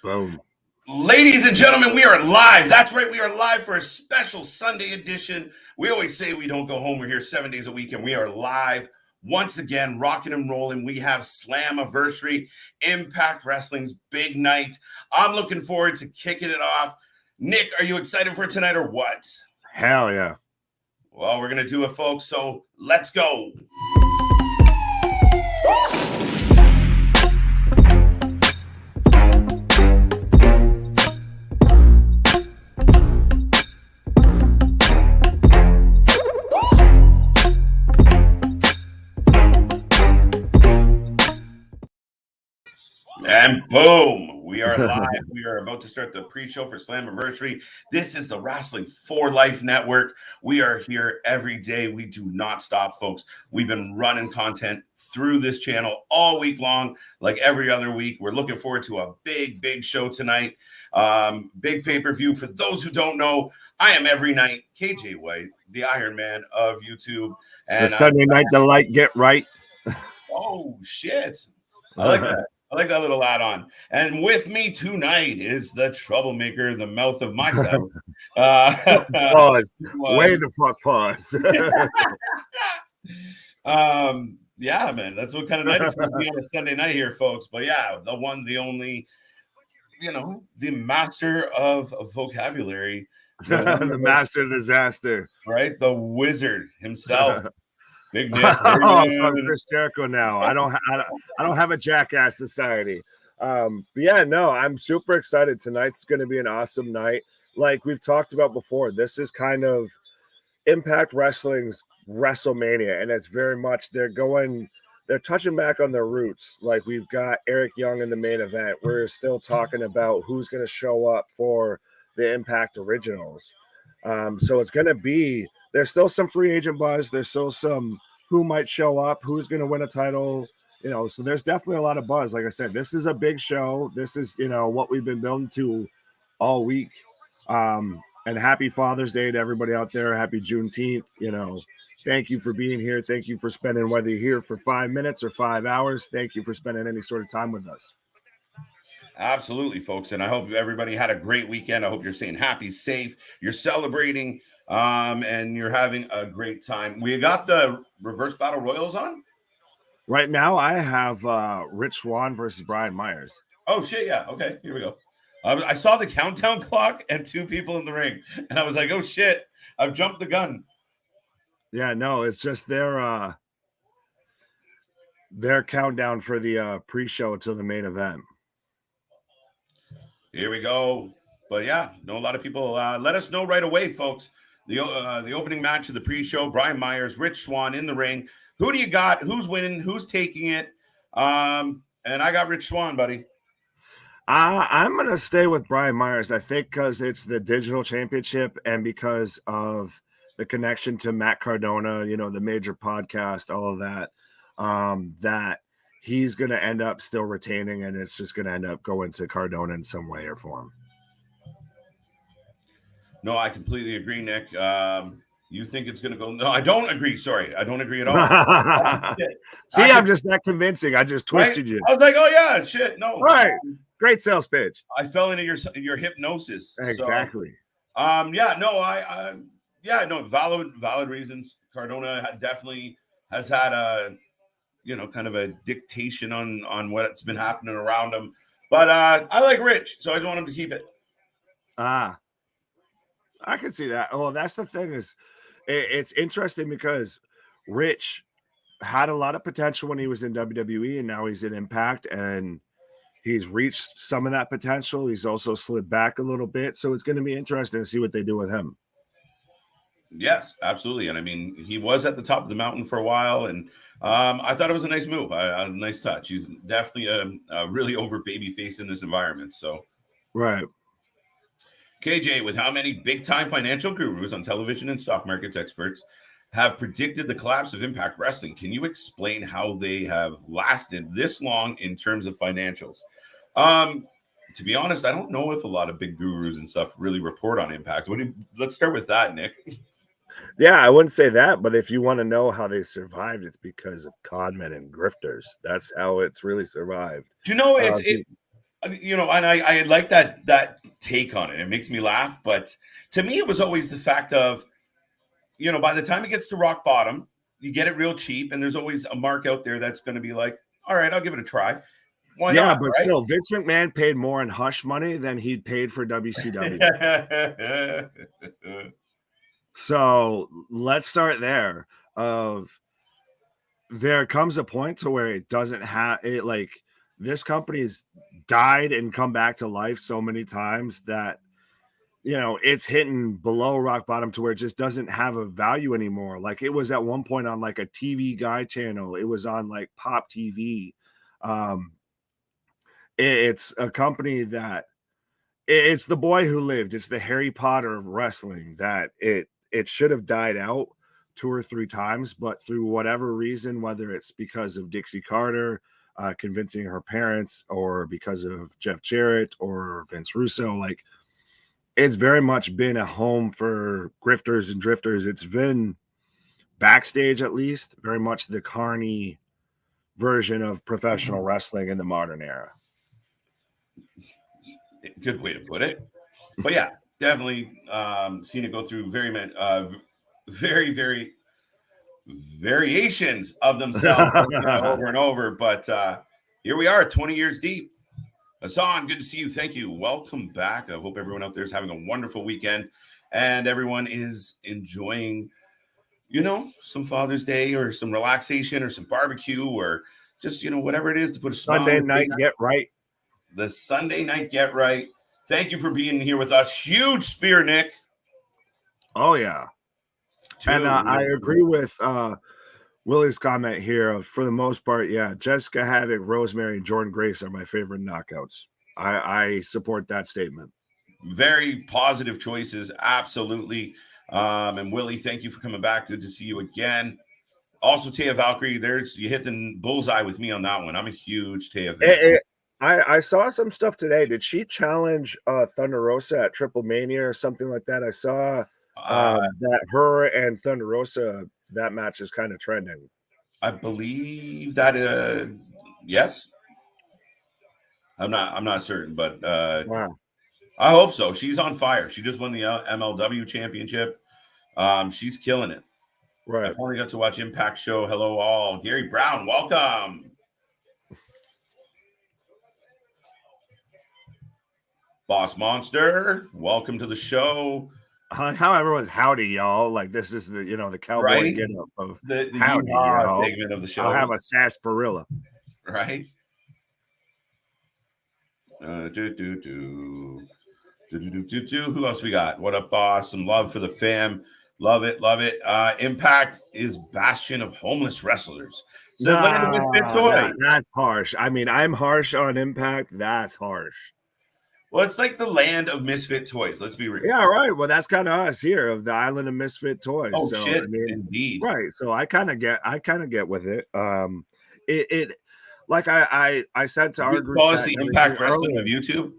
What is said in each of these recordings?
Boom. Ladies and gentlemen, we are live. That's right. We are live for a special Sunday edition. We always say we don't go home. We're here 7 days a week, and we are live once again, rocking and rolling. We have Slammiversary, Impact Wrestling's big night. I'm looking forward to kicking it off. Nick, are you excited for tonight or what? Hell yeah. Well, we're going to do it, folks. So let's go. And boom, we are live. We are about to start the pre-show for Slammiversary. This is the Wrestling for Life Network. We are here every day. We do not stop, folks. We've been running content through this channel all week long, like every other week. We're looking forward to a big show tonight. Big pay-per-view. For those who don't know, I am every night KJ White, the Iron Man of YouTube. And the Sunday night delight, get right. Oh, shit. I like that. I like that little add-on. And with me tonight is the troublemaker, the mouth of my south. Pause. Way the fuck pause. Yeah, man. That's what kind of night it's going to be on a Sunday night here, folks. But yeah, the one, the only, the master of vocabulary. The master of disaster. Right? The wizard himself. Big Nick. Oh, so I'm Chris Jericho now. I don't have a jackass society. But yeah, no, I'm super excited. Tonight's going to be an awesome night. Like we've talked about before, this is kind of Impact Wrestling's WrestleMania, and it's very much they're touching back on their roots. Like we've got Eric Young in the main event. We're still talking about who's going to show up for the Impact Originals. So it's going to be. There's still some free agent buzz. There's still some who might show up, who's going to win a title, so there's definitely a lot of buzz. Like I said, this is a big show. This is, what we've been building to all week. And happy Father's Day to everybody out there. Happy Juneteenth. Thank you for being here. Thank you for spending, whether you're here for 5 minutes or 5 hours. Thank you for spending any sort of time with us. Absolutely, folks. And I hope everybody had a great weekend. I hope you're staying happy, safe. You're celebrating. And you're having a great time. We got the reverse battle royals on right now. I have Rich Swann versus Brian Myers. Oh shit, yeah. Okay, here we go. I saw the countdown clock and 2 people in the ring, and I was like, oh shit, I've jumped the gun. Yeah, no, it's just their countdown for the pre-show to the main event. Here we go. But yeah, a lot of people let us know right away, folks. The opening match of the pre-show, Brian Myers, Rich Swann in the ring. Who do you got? Who's winning? Who's taking it? And I got Rich Swann, buddy. I'm going to stay with Brian Myers, I think, because it's the digital championship and because of the connection to Matt Cardona, the major podcast, all of that, that he's going to end up still retaining, and it's just going to end up going to Cardona in some way or form. No, I completely agree, Nick. You think it's going to go? No, I don't agree. Sorry, I don't agree at all. See, I'm just that convincing. I just twisted you. I was like, oh yeah, shit. No, right. Great sales pitch. I fell into your hypnosis. Exactly. So, valid reasons. Cardona definitely has had a, kind of a dictation on what's been happening around him. But I like Rich, so I just want him to keep it. I can see that. Well, that's the thing is it's interesting because Rich had a lot of potential when he was in WWE, and now he's in Impact, and he's reached some of that potential. He's also slid back a little bit. So it's going to be interesting to see what they do with him. Yes, absolutely. And I mean, he was at the top of the mountain for a while, and I thought it was a nice move. A nice touch. He's definitely a really over baby face in this environment. So, right. KJ, with how many big-time financial gurus on television and stock markets experts have predicted the collapse of Impact Wrestling, can you explain how they have lasted this long in terms of financials? To be honest, I don't know if a lot of big gurus and stuff really report on Impact. Let's start with that, Nick. Yeah, I wouldn't say that, but if you want to know how they survived, it's because of conmen and grifters. That's how it's really survived. Do you know You know, and I like that take on it. It makes me laugh, but to me, it was always the fact of, you know, by the time it gets to rock bottom, you get it real cheap, and there's always a mark out there that's going to be like, all right, I'll give it a try. Why Yeah, not, but right? still, Vince McMahon paid more in hush money than he'd paid for WCW. So let's start there. Of there comes a point to where it doesn't have it, like this company's died and come back to life so many times that it's hitting below rock bottom to where it just doesn't have a value anymore. Like it was at one point on like a TV guide channel, it was on like Pop TV. um it's a company that it's the boy who lived. It's the Harry Potter of wrestling, that it should have died out 2 or 3 times, but through whatever reason, whether it's because of Dixie Carter convincing her parents, or because of Jeff Jarrett or Vince Russo, like it's very much been a home for grifters and drifters. It's been backstage, at least, very much the carny version of professional wrestling in the modern era. Good way to put it. But yeah, definitely seen it go through very, very variations of themselves over and over. But here we are, 20 years deep. Hassan, good to see you. Thank you. Welcome back. I hope everyone out there is having a wonderful weekend and everyone is enjoying, some Father's Day or some relaxation or some barbecue or just, whatever it is to put a smile Sunday on night face. get right. The Sunday night get right. Thank you for being here with us. Huge spear, Nick. Oh, yeah. And I agree with Willie's comment here of, for the most part, yeah, Jessica Havoc, Rosemary, and Jordan Grace are my favorite knockouts. I support that statement. Very positive choices, absolutely. And Willie, thank you for coming back. Good to see you again. Also, Taya Valkyrie, you hit the bullseye with me on that one. I'm a huge Taya fan. I saw some stuff today. Did she challenge Thunder Rosa at Triple Mania or something like that? I saw that her and Thunder Rosa, that match is kind of trending. I believe that yes. I'm not certain, but wow. I hope so. She's on fire. She just won the MLW championship. She's killing it. Right. I finally got to watch Impact show. Hello all. Gary Brown, welcome. Boss Monster, welcome to the show. How everyone's howdy, y'all. Like this is the cowboy right? get up of the howdy, y'all. segment of the show. I'll have a sarsaparilla. Right? Who else we got? What up, boss? Some love for the fam. Love it. Impact is bastion of homeless wrestlers. So that's harsh. I mean, I'm harsh on Impact. That's harsh. Well, it's like the land of misfit toys. Let's be real. Yeah, right. Well, that's kind of us here, of the island of misfit toys. Oh, so, shit. I mean, indeed. Right. So I kind of get with it. It like I said to our group, call us the Impact Wrestling of YouTube.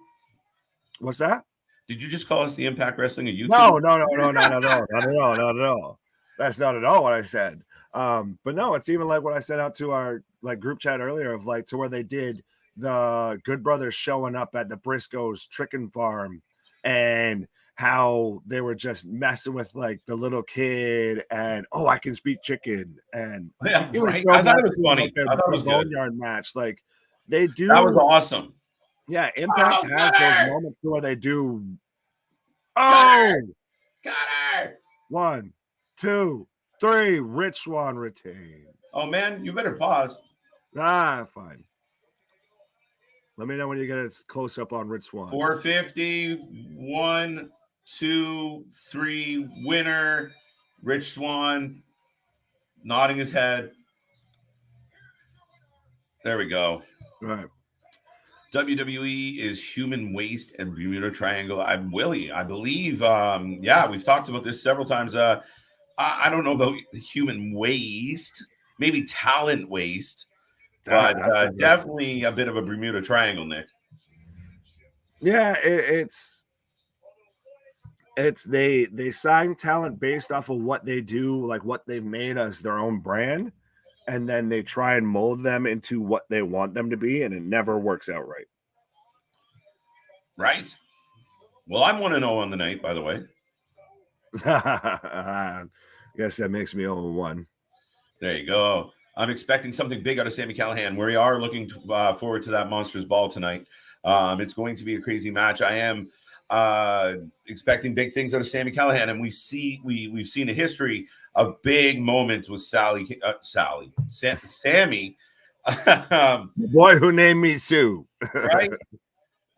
What's that? Did you just call us the Impact Wrestling of YouTube? No, not at all. That's not at all what I said. But no, it's even like what I sent out to our group chat earlier, of to where they did the Good Brothers showing up at the Briscoes chicken farm, and how they were just messing with the little kid, and I can speak chicken, and yeah, right. I thought it was funny. I thought it was good. Boneyard match, they do. That was awesome. Yeah, Impact has those moments where they do. Got her. 1, 2, 3. Rich Swann retains. Oh man, you better pause. Fine. Let me know when you get a close up on Rich Swann. 450, 1, 2, 3, winner. Rich Swann nodding his head. There we go. Right. WWE is human waste and Bermuda Triangle. I'm Willie. I believe. We've talked about this several times. I don't know about human waste, maybe talent waste. But definitely a bit of a Bermuda Triangle, Nick. Yeah, it's they sign talent based off of what they do, what they've made as their own brand, and then they try and mold them into what they want them to be, and it never works out right. Right. Well, I'm 1-0 on the night, by the way. I guess that makes me 0-1. There you go. I'm expecting something big out of Sami Callihan. We are looking forward to that Monsters Ball tonight. It's going to be a crazy match. I am expecting big things out of Sami Callihan, and we've seen a history of big moments with Sammy. The boy who named me Sue. Right?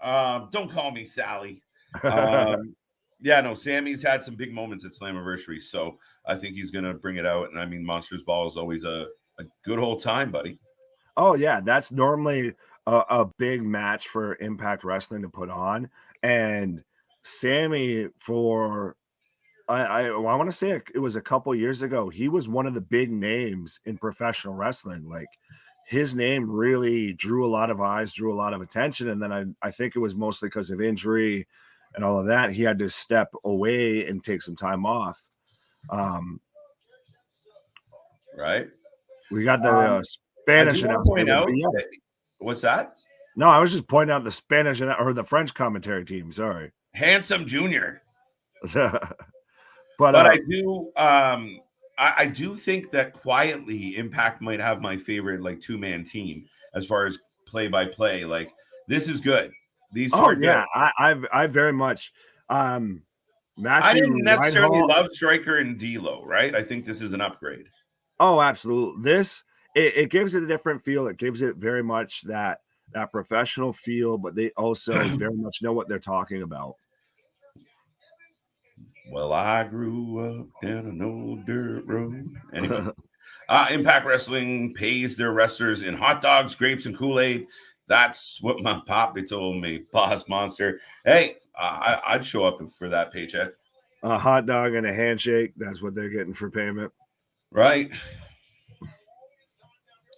Don't call me Sally. Yeah, no, Sammy's had some big moments at Slammiversary, so I think he's going to bring it out. And I mean, Monsters Ball is always a good old time, buddy. Oh, yeah. That's normally a big match for Impact Wrestling to put on. And Sammy, for I want to say it was a couple years ago, he was one of the big names in professional wrestling. Like, his name really drew a lot of eyes, drew a lot of attention. And then I think it was mostly because of injury and all of that. He had to step away and take some time off. Right. We got the Spanish announcement. What's that? No, I was just pointing out the Spanish or the French commentary team. Sorry. Handsome Junior. But I do think that quietly Impact might have my favorite like two-man team as far as play-by-play. Like, this is good. These two are good. I very much Matthew I didn't necessarily Reinhold, love Striker and D'Lo, right? I think this is an upgrade. Oh, absolutely. This it gives it a different feel. It gives it very much that professional feel, but they also very much know what they're talking about. Well, I grew up in an old dirt road. Anyway, Impact Wrestling pays their wrestlers in hot dogs, grapes, and Kool-Aid. That's what my poppy told me, Boss Monster. Hey, I'd show up for that paycheck. A hot dog and a handshake. That's what they're getting for payment. Right.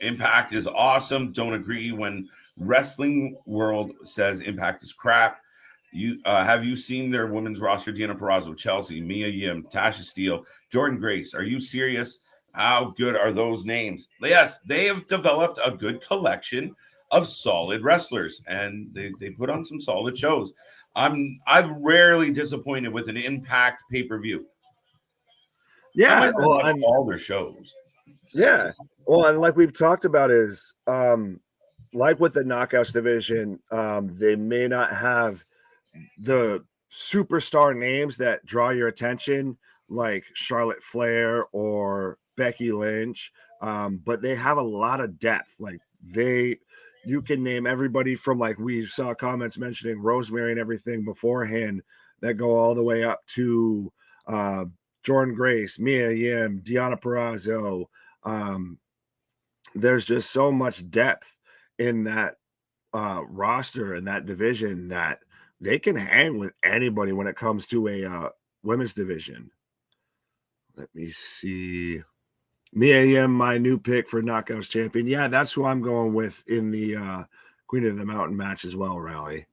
Impact is awesome. Don't agree when Wrestling World says Impact is crap. You have you seen their women's roster? Deanna Purrazzo, Chelsea, Mia Yim, Tasha Steele, Jordan Grace. Are you serious? How good are those names? Yes, they have developed a good collection of solid wrestlers, and they put on some solid shows. I'm rarely disappointed with an Impact pay-per-view. Yeah, well, and all their shows. Yeah, well, and like we've talked about is like with the Knockouts division, they may not have the superstar names that draw your attention, like Charlotte Flair or Becky Lynch, but they have a lot of depth. Like you can name everybody from, like, we saw comments mentioning Rosemary and everything beforehand that go all the way up to Jordan Grace, Mia Yim, Deanna Purrazzo. There's just so much depth in that roster and that division that they can hang with anybody when it comes to a women's division. Let me see. Mia Yim, my new pick for Knockouts champion. Yeah, that's who I'm going with in the Queen of the Mountain match as well, Rally.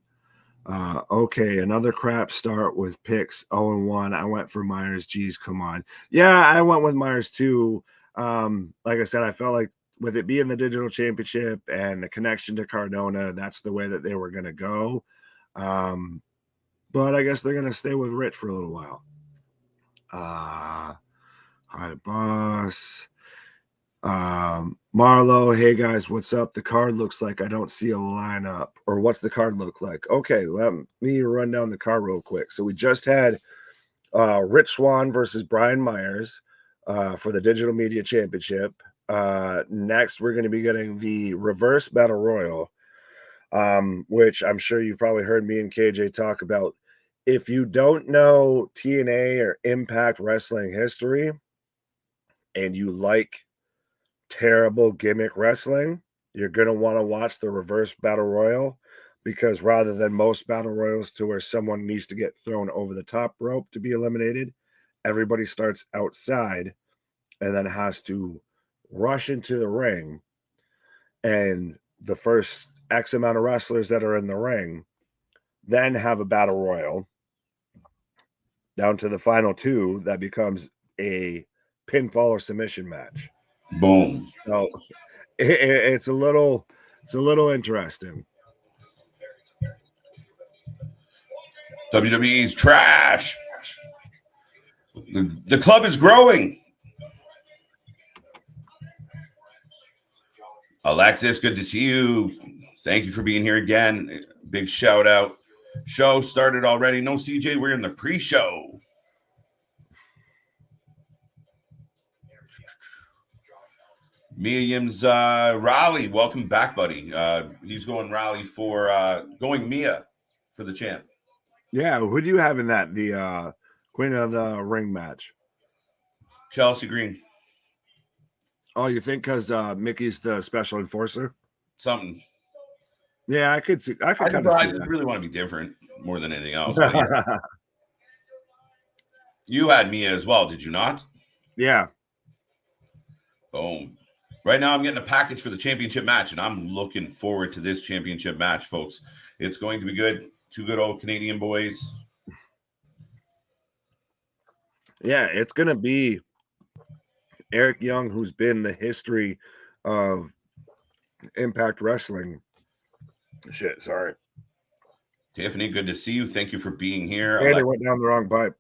Okay, another crap start with picks 0-1. I went for Myers. Geez, come on. Yeah, I went with Myers too. Like I said, I felt like with it being the digital championship and the connection to Cardona, that's the way that they were going to go. But I guess they're going to stay with Rich for a little while. Hi to Boss. Marlo, hey guys, what's up? The card looks like I don't see a lineup. Or what's the card look like? Okay, let me run down the card real quick. So we just had Rich Swann versus Brian Myers for the Digital Media Championship. Next, we're going to be getting the Reverse Battle Royal, which I'm sure you've probably heard me and KJ talk about. If you don't know TNA or Impact Wrestling history and you like terrible gimmick wrestling, you're going to want to watch the Reverse Battle Royal, because rather than most battle royals to where someone needs to get thrown over the top rope to be eliminated, everybody starts outside and then has to rush into the ring, and the first X amount of wrestlers that are in the ring then have a battle royal down to the final two that becomes a pinfall or submission match. Boom. So it's a little interesting. WWE's trash. The club is growing. Alexis, good to see you. Thank you for being here again. Big shout out. Show started already. No, CJ, we're in the pre-show. Milliams Raleigh, welcome back, buddy. He's going Raleigh for going Mia for the champ. Yeah, who do you have in that? The Queen of the Ring match? Chelsea Green. Oh, you think because Mickey's the special enforcer? Something. Yeah, I could see. I kind of see I that. really want to be different more than anything else. Yeah. You had Mia as well, did you not? Yeah. Boom. Right now, I'm getting a package for the championship match, and I'm looking forward to this championship match, folks. It's going to be good. Two good old Canadian boys. Yeah, it's going to be Eric Young, who's been the history of Impact Wrestling. Shit, sorry. Tiffany, good to see you. Thank you for being here. Katie went down the wrong pipe.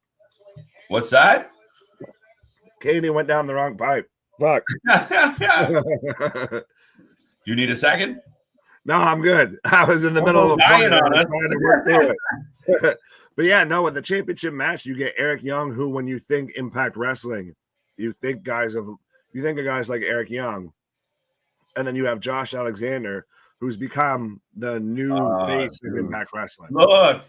What's that? Katie went down the wrong pipe. Fuck. You need a second? No, I'm good. I was in the middle of a trying to work through it. But yeah, no, with the championship match, you get Eric Young, who when you think Impact Wrestling, you think of guys like Eric Young. And then you have Josh Alexander, who's become the new face of Impact Wrestling. Look.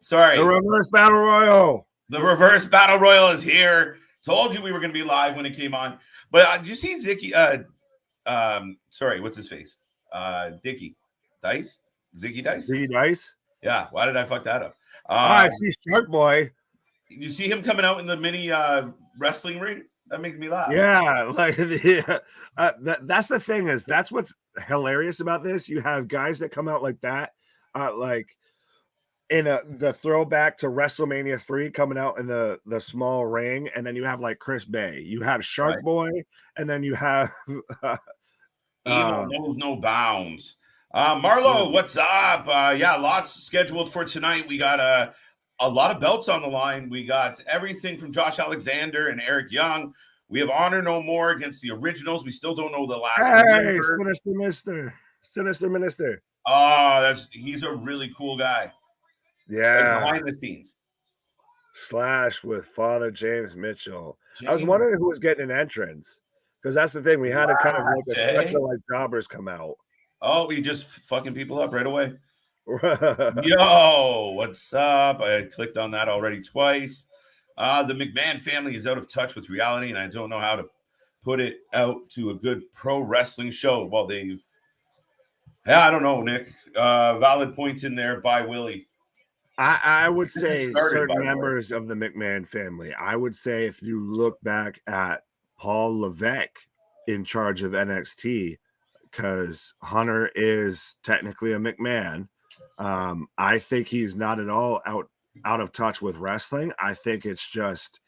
Sorry. The reverse battle royal. The reverse battle royal is here. Told you we were going to be live when it came on. But did you see Zicky? Sorry, what's his face? Dicky Dice? Zicky Dice? Zicky Dice? Yeah. Why did I fuck that up? I see Shark Boy. You see him coming out in the mini wrestling ring? That makes me laugh. Yeah, like that's the thing is that's what's hilarious about this. You have guys that come out like that, like in the throwback to WrestleMania 3 coming out in the small ring, and then you have like Chris Bay, you have Shark Boy, and then you have Evil knows no bounds. Marlo, what's up? Yeah, lots scheduled for tonight. We got a lot of belts on the line. We got everything from Josh Alexander and Eric Young. We have Honor No More against the originals. We still don't know the last Hey, Sinister Minister. Oh, he's a really cool guy. Yeah. Like behind the scenes. Slash with Father James Mitchell. I was wondering who was getting an entrance. Because that's the thing. We had a kind of like a special like jobbers come out. Oh, we just fucking people up right away. Yo, what's up? I clicked on that already twice. The McMahon family is out of touch with reality, and I don't know how to put it out to a good pro wrestling show. Well, I don't know, Nick. Valid points in there by Willie. I would say certain members of the McMahon family. I would say if you look back at Paul Levesque in charge of NXT, because Hunter is technically a McMahon. I think he's not at all out of touch with wrestling. I think it's just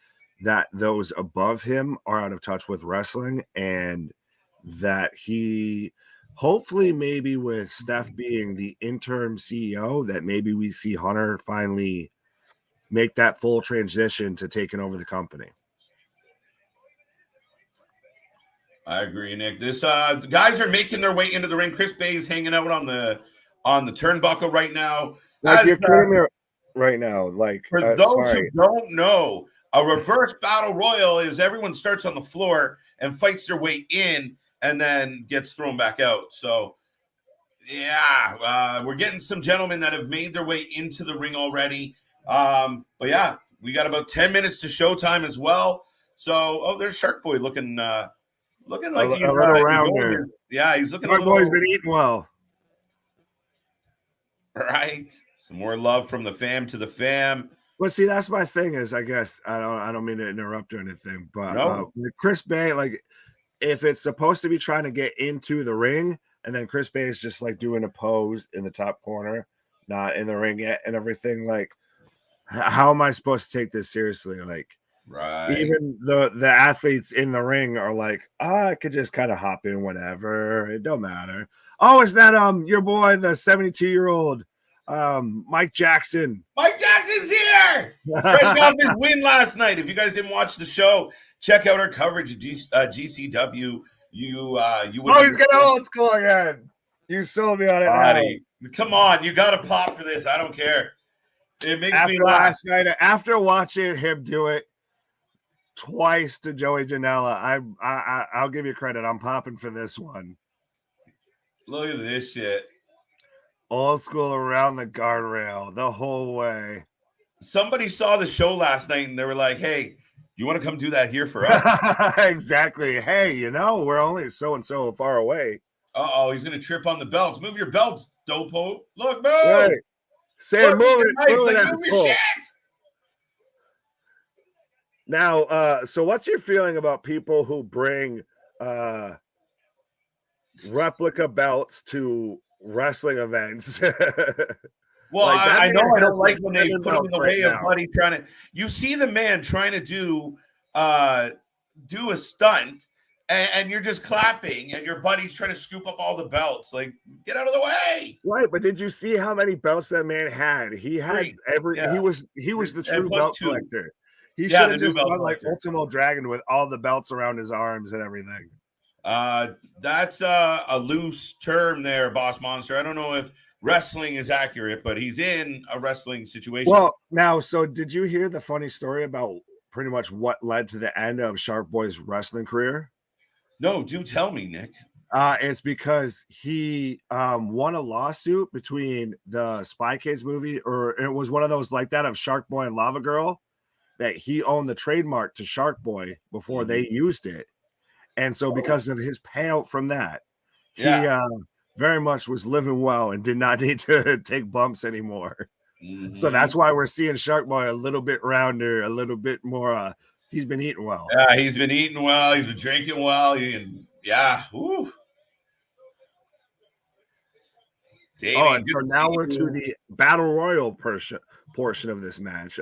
that those above him are out of touch with wrestling, and that he hopefully maybe with Steph being the interim CEO, that maybe we see Hunter finally make that full transition to taking over the company. I agree, Nick. This the guys are making their way into the ring. Chris Bay is hanging out on the turnbuckle right now. Like you're right now. Like for those who don't know, a reverse battle royal is everyone starts on the floor and fights their way in and then gets thrown back out. So yeah, we're getting some gentlemen that have made their way into the ring already. But yeah, we got about 10 minutes to showtime as well. So there's Shark Boy looking like he's a little rounder. Yeah, he's looking. Shark Boy's been eating well. Right. Some more love from the fam to the fam. Well, see, that's my thing is, I guess, I don't mean to interrupt or anything, but no. Chris Bay, like, if it's supposed to be trying to get into the ring, and then Chris Bay is just, like, doing a pose in the top corner, not in the ring yet and everything, like, how am I supposed to take this seriously? Like, right. Even the athletes in the ring are like, I could just kind of hop in whenever. It don't matter. Oh, is that your boy, the 72-year-old Mike Jackson? Mike Jackson! Wrassling's here. Fresh off his win last night. If you guys didn't watch the show, check out our coverage at GCW. You would. Oh, he's gonna old school again. You sold me on it, buddy. Now. Come on, you got to pop for this. I don't care. It makes me laugh. Last night, after watching him do it twice to Joey Janela, I'll give you credit. I'm popping for this one. Look at this shit. Old school around the guardrail the whole way. Somebody saw the show last night and they were like, hey, you want to come do that here for us? Exactly. Hey, we're only so far away. Uh-oh, he's going to trip on the belts. Move your belts, Dopo. Look, move. Right. Say move it. Move your shit. Now, so what's your feeling about people who bring replica belts to wrestling events? Well, I know I don't like when they put him in the way of Buddy trying to. You see the man trying to do a stunt, and you're just clapping, and your buddy's trying to scoop up all the belts. Like, get out of the way! Right, but did you see how many belts that man had? He had he was the true belt collector. He should have just done like Ultimo Dragon with all the belts around his arms and everything. That's a loose term there, Boss Monster. I don't know if wrestling is accurate, but he's in a wrestling situation. Well, now, so did you hear the funny story about pretty much what led to the end of Shark Boy's wrestling career? No, do tell me, Nick. It's because he won a lawsuit between the Spy Kids movie, or it was one of those like that of Shark Boy and Lava Girl, that he owned the trademark to Shark Boy before they used it. And so because of his payout from that, he very much was living well and did not need to take bumps anymore. Mm-hmm. So that's why we're seeing Shark Boy a little bit rounder, a little bit more. He's been eating well. Yeah, he's been eating well. He's been drinking well. Woo. And so now we're to the battle royal portion of this match.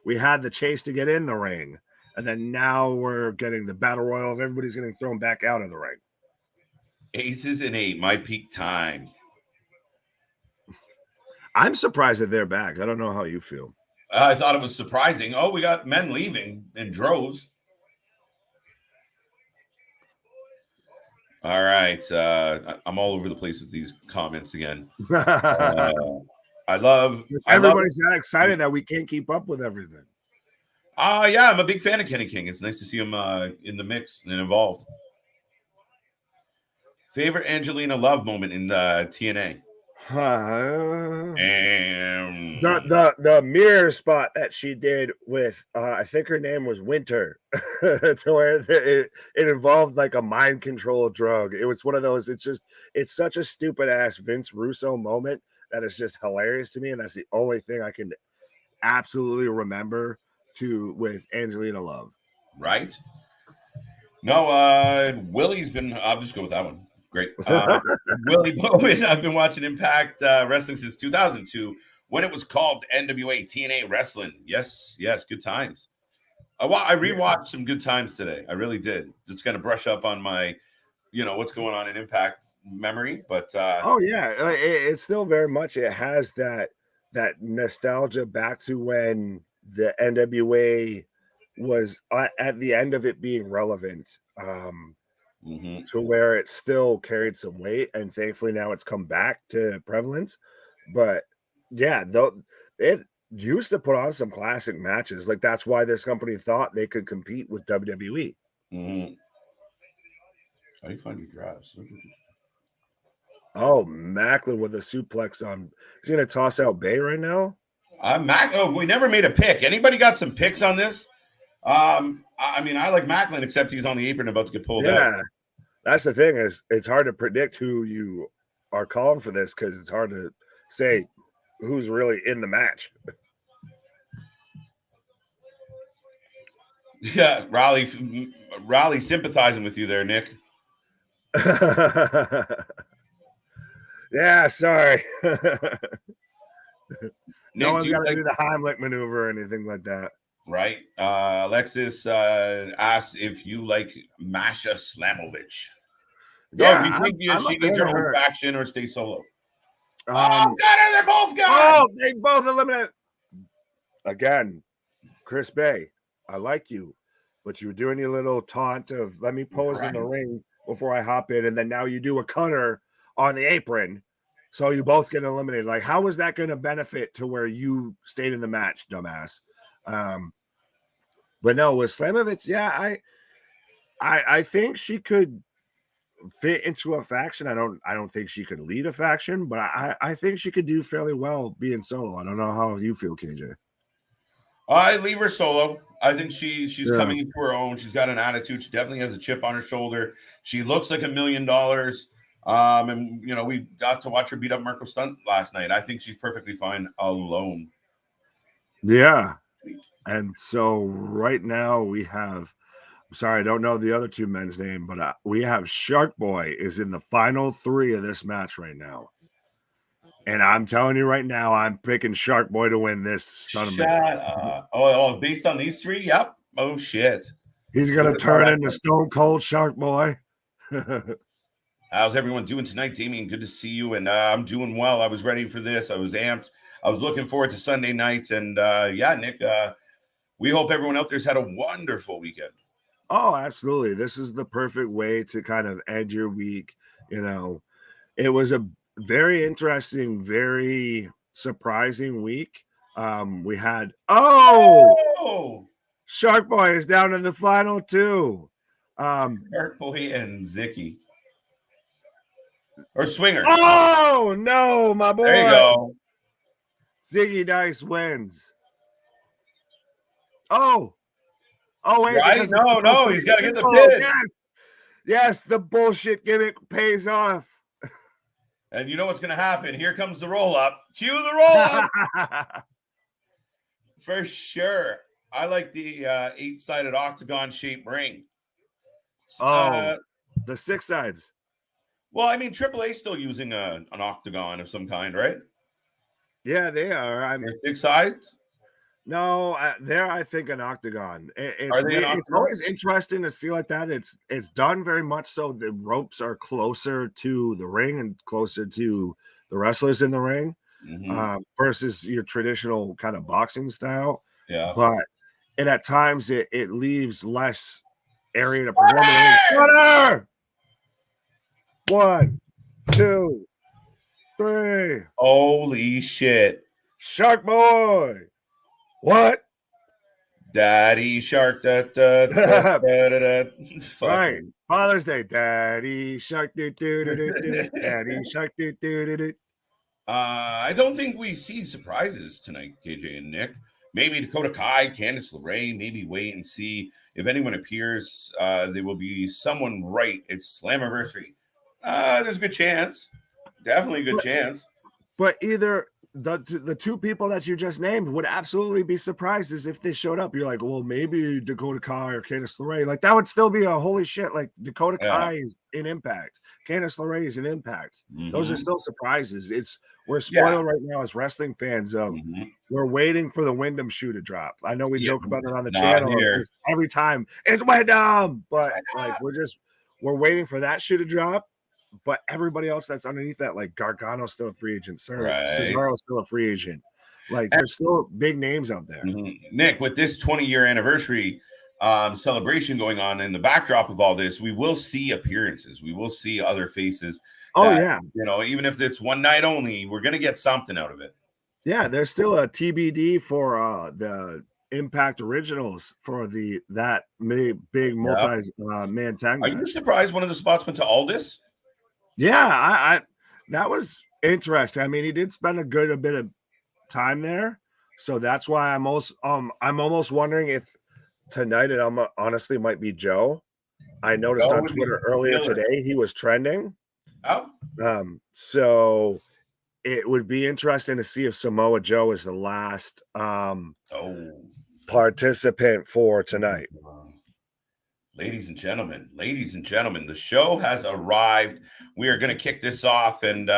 We had the chase to get in the ring, and then now we're getting the battle royal of everybody's getting thrown back out of the ring. Aces and 8, my peak time. I'm surprised that they're back. I don't know how you feel. I thought it was surprising. Oh, we got men leaving in droves. All right. I'm all over the place with these comments again. Everybody's that excited that we can't keep up with everything. Yeah, I'm a big fan of Kenny King. It's nice to see him in the mix and involved. Favorite Angelina Love moment in the TNA? The mirror spot that she did with I think her name was Winter, to where it involved like a mind control drug. It was one of those. It's such a stupid ass Vince Russo moment that is just hilarious to me, and that's the only thing I can absolutely remember with Angelina Love. Right? No, Willie's been. I'll just go with that one. Great. Willie Bowen, I've been watching Impact Wrestling since 2002 when it was called NWA TNA Wrestling. Yes, good times. I rewatched some good times today. I really did. Just going to brush up on my, what's going on in Impact memory. But it's still very much, it has that nostalgia back to when the NWA was at the end of it being relevant. To where it still carried some weight, and thankfully now it's come back to prevalence. But yeah, though it used to put on some classic matches. Like that's why this company thought they could compete with WWE. Mm-hmm. How do you find your drives? Oh, Macklin with a suplex on. He's gonna toss out Bay right now. Mack. Oh, we never made a pick. Anybody got some picks on this? I like Macklin, except he's on the apron about to get pulled out. Yeah, that's the thing, is it's hard to predict who you are calling for this because it's hard to say who's really in the match. Yeah, Raleigh sympathizing with you there, Nick. Yeah, sorry. No one's got to do the Heimlich maneuver or anything like that. Right. Alexis asked if you like Masha Slamovich. Yeah, do you think she needs her own faction or stay solo? They're both gone. Oh, they both eliminated. again, Chris Bay, I like you, but you were doing your little taunt of let me pose in the ring before I hop in, and then now you do a cutter on the apron, so you both get eliminated. Like, how is that going to benefit to where you stayed in the match, dumbass? But no, with Slamovich, yeah, I think she could fit into a faction. I don't think she could lead a faction, but I think she could do fairly well being solo. I don't know how you feel, KJ. I leave her solo. I think she's coming into her own. She's got an attitude. She definitely has a chip on her shoulder. She looks like $1 million. And you know, we got to watch her beat up Marko Stunt last night. I think she's perfectly fine alone. Yeah. And so right now we have, I'm sorry, I don't know the other two men's name, but we have Shark Boy is in the final 3 of this match right now. And I'm telling you right now, I'm picking Shark Boy to win this. Shut up. Oh, based on these 3? Yep. Oh, shit. He's going to turn into Stone Cold Shark Boy. How's everyone doing tonight, Damien? Good to see you. And I'm doing well. I was ready for this. I was amped. I was looking forward to Sunday night. And yeah, Nick, we hope everyone out there's had a wonderful weekend. Oh, absolutely. This is the perfect way to kind of end your week. You know, it was a very interesting, very surprising week. We had Shark Boy is down in the final 2. Shark Boy and Zicky. Or Swinger. Oh no, my boy. There you go. Ziggy Dice wins. Oh wait, right? No, he's got to get the pin. Yes, the bullshit gimmick pays off. And you know what's going to happen? Here comes the roll up. Cue the roll up. For sure. I like the 8-sided octagon shaped ring. The 6 sides. Well, I mean, AAA still using an octagon of some kind, right? Yeah, they are. 6 sides. No, I think an octagon. It's always interesting to see like that. It's done very much so the ropes are closer to the ring and closer to the wrestlers in the ring, versus your traditional kind of boxing style. Yeah, but at times it leaves less area to perform. 1, 2, 3. Holy shit! Shark Boy. What? Daddy Shark. Right. Father's Day. Daddy Shark. Daddy Shark. I don't think we see surprises tonight, KJ and Nick. Maybe Dakota Kai, Candice LeRae. Maybe wait and see if anyone appears. There will be someone right. It's Slammiversary. There's a good chance. Definitely a good chance. But either the 2 people that you just named would absolutely be surprises if they showed up. You're like, well, maybe Dakota Kai or Candice LeRae. Like, that would still be a holy shit. Like, Dakota Kai is in Impact. Candice LeRae is in Impact. Those are still surprises. We're spoiled right now as wrestling fans. We're waiting for the Wyndham shoe to drop. I know we joke about it on the channel. Just every time it's Wyndham, but like we're waiting for that shoe to drop. But everybody else that's underneath that, like Gargano's still a free agent, Cesaro's still a free agent. Like, there's still big names out there. Nick, with this 20-year anniversary celebration going on in the backdrop of all this, we will see appearances. We will see other faces. You know, even if it's one night only, we're going to get something out of it. Yeah, there's still a TBD for the Impact Originals for that big multi-man tag match. Are you surprised one of the spots went to Aldis? Yeah, I that was interesting. I mean, he did spend a bit of time there, so that's why I'm almost wondering if tonight it honestly might be Joe. I noticed on Twitter earlier today he was trending. So it would be interesting to see if Samoa Joe is the last participant for tonight. Ladies and gentlemen, the show has arrived. We are going to kick this off, and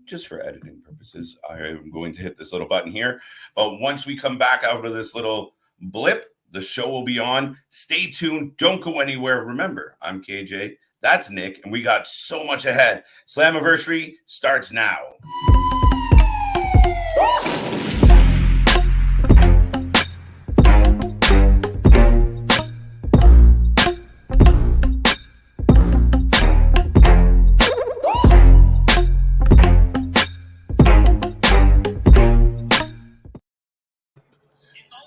just for editing purposes, I am going to hit this little button here. But once we come back out of this little blip, the show will be on. Stay tuned. Don't go anywhere. Remember, I'm KJ. That's Nick, and we got so much ahead. Slammiversary starts now.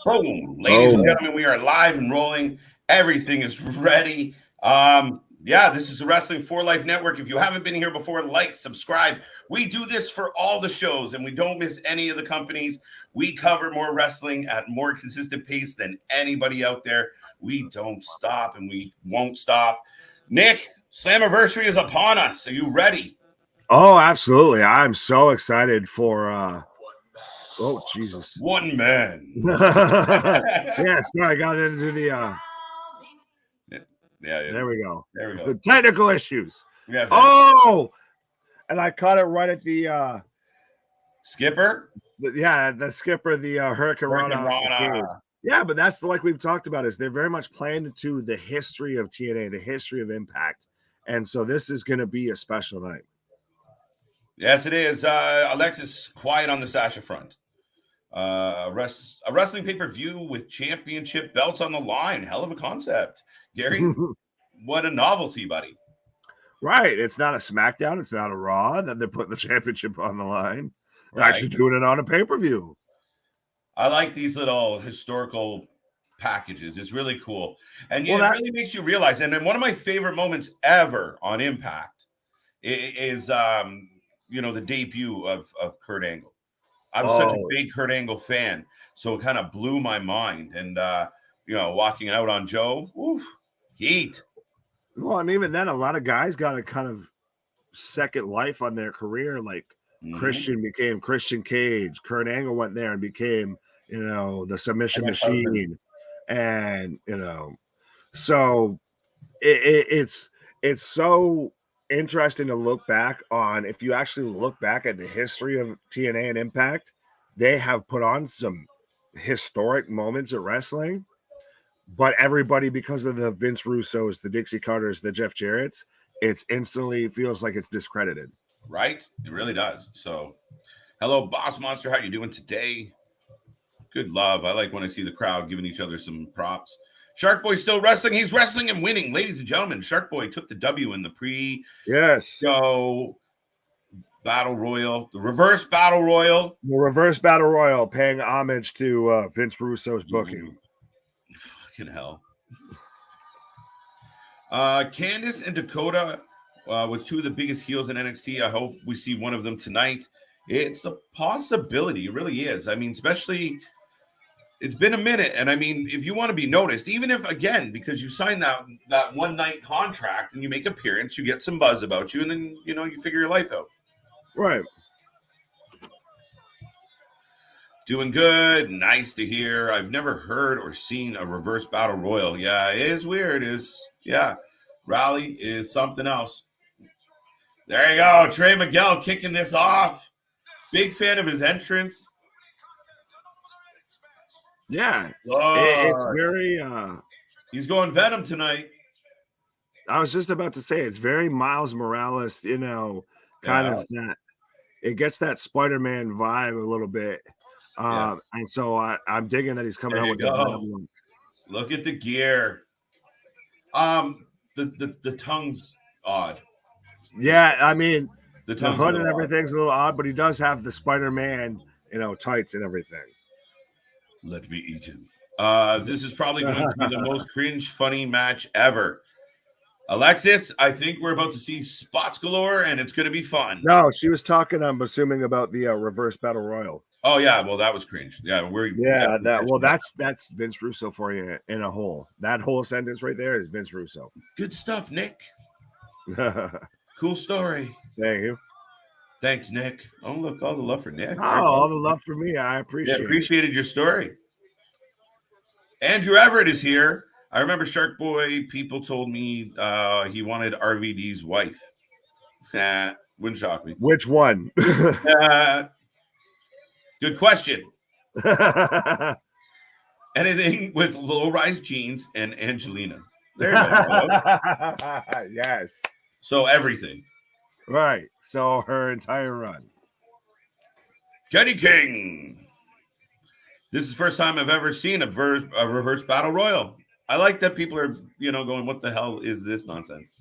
Boom. Ladies and gentlemen, we are live and rolling. Everything is ready. Yeah, this is the Wrestling for Life Network. If you haven't been here before, like, subscribe. We do this for all the shows, and we don't miss any of the companies. We cover more wrestling at more consistent pace than anybody out there. We don't stop, and we won't stop. Nick, Slammiversary is upon us. Are you ready? Oh, absolutely. I'm so excited for oh Jesus. One man. Yeah, so I got into the Yeah. There we go. There we go. The technical issues. Yeah. Oh, and I caught it right at the skipper. The skipper, the Hurricane Rana. Yeah, but that's like we've talked about, is they're very much playing into the history of TNA, the history of Impact, and so this is going to be a special night. Yes, it is. Alexis, quiet on the Sasha front. A wrestling pay-per-view with championship belts on the line. Hell of a concept. Gary, what a novelty, buddy. Right. It's not a SmackDown. It's not a Raw. That they're putting the championship on the line. They're actually doing it on a pay-per-view. I like these little historical packages. It's really cool. And it really makes you realize, and then one of my favorite moments ever on Impact is the debut of Kurt Angle. I was such a big Kurt Angle fan, so it kind of blew my mind. And walking out on Joe, heat. Well, and even then, a lot of guys got a kind of second life on their career. Like Christian became Christian Cage. Kurt Angle went there and became, the submission machine. And so it's so interesting to look back on. If you actually look back at the history of TNA and Impact, they have put on some historic moments of wrestling, but everybody, because of the Vince Russos, the Dixie Carters, the Jeff Jarretts, it's instantly feels like it's discredited. Right? It really does. So hello, Boss Monster. How you doing today? Good love. I like when I see the crowd giving each other some props. Shark Boy still wrestling. He's wrestling and winning. Ladies and gentlemen, Shark Boy took the W in the pre-show Battle Royal. The reverse Battle Royal. The reverse Battle Royal, paying homage to Vince Russo's booking. Fucking hell. Candice and Dakota with two of the biggest heels in NXT. I hope we see one of them tonight. It's a possibility. It really is. I mean, especially... It's been a minute, and I mean, if you want to be noticed, even if, again, because you signed that one-night contract and you make appearance, you get some buzz about you, and then, you figure your life out. Right. Doing good. Nice to hear. I've never heard or seen a reverse battle royal. Yeah, it is weird. Rally is something else. There you go. Trey Miguel kicking this off. Big fan of his entrance. Yeah, it's very. He's going Venom tonight. I was just about to say it's very Miles Morales, kind of that. It gets that Spider-Man vibe a little bit, and so I'm digging that he's coming out with the Look at the gear. The tongue's odd. Yeah, I mean the hood and everything's a little odd, but he does have the Spider-Man, tights and everything. Let me eat him. This is probably going to be the most cringe funny match ever. Alexis, I think we're about to see spots galore, and it's going to be fun. No, she was talking, I'm assuming, about the reverse battle royal. Oh yeah, well that was cringe. Yeah, that's Vince Russo for you in a whole. That whole sentence right there is Vince Russo. Good stuff, Nick. Cool story. Thank you. Thanks, Nick. Oh, look, all the love for Nick. Oh, all the love for me. I appreciated your story. Andrew Everett is here. I remember Shark Boy. People told me he wanted RVD's wife. Wouldn't shock me. Which one? Good question. Anything with low-rise jeans and Angelina. There you go. Yes. So everything. Right. So her entire run. Kenny King. This is the first time I've ever seen a reverse battle royal. I like that people are, going, what the hell is this nonsense?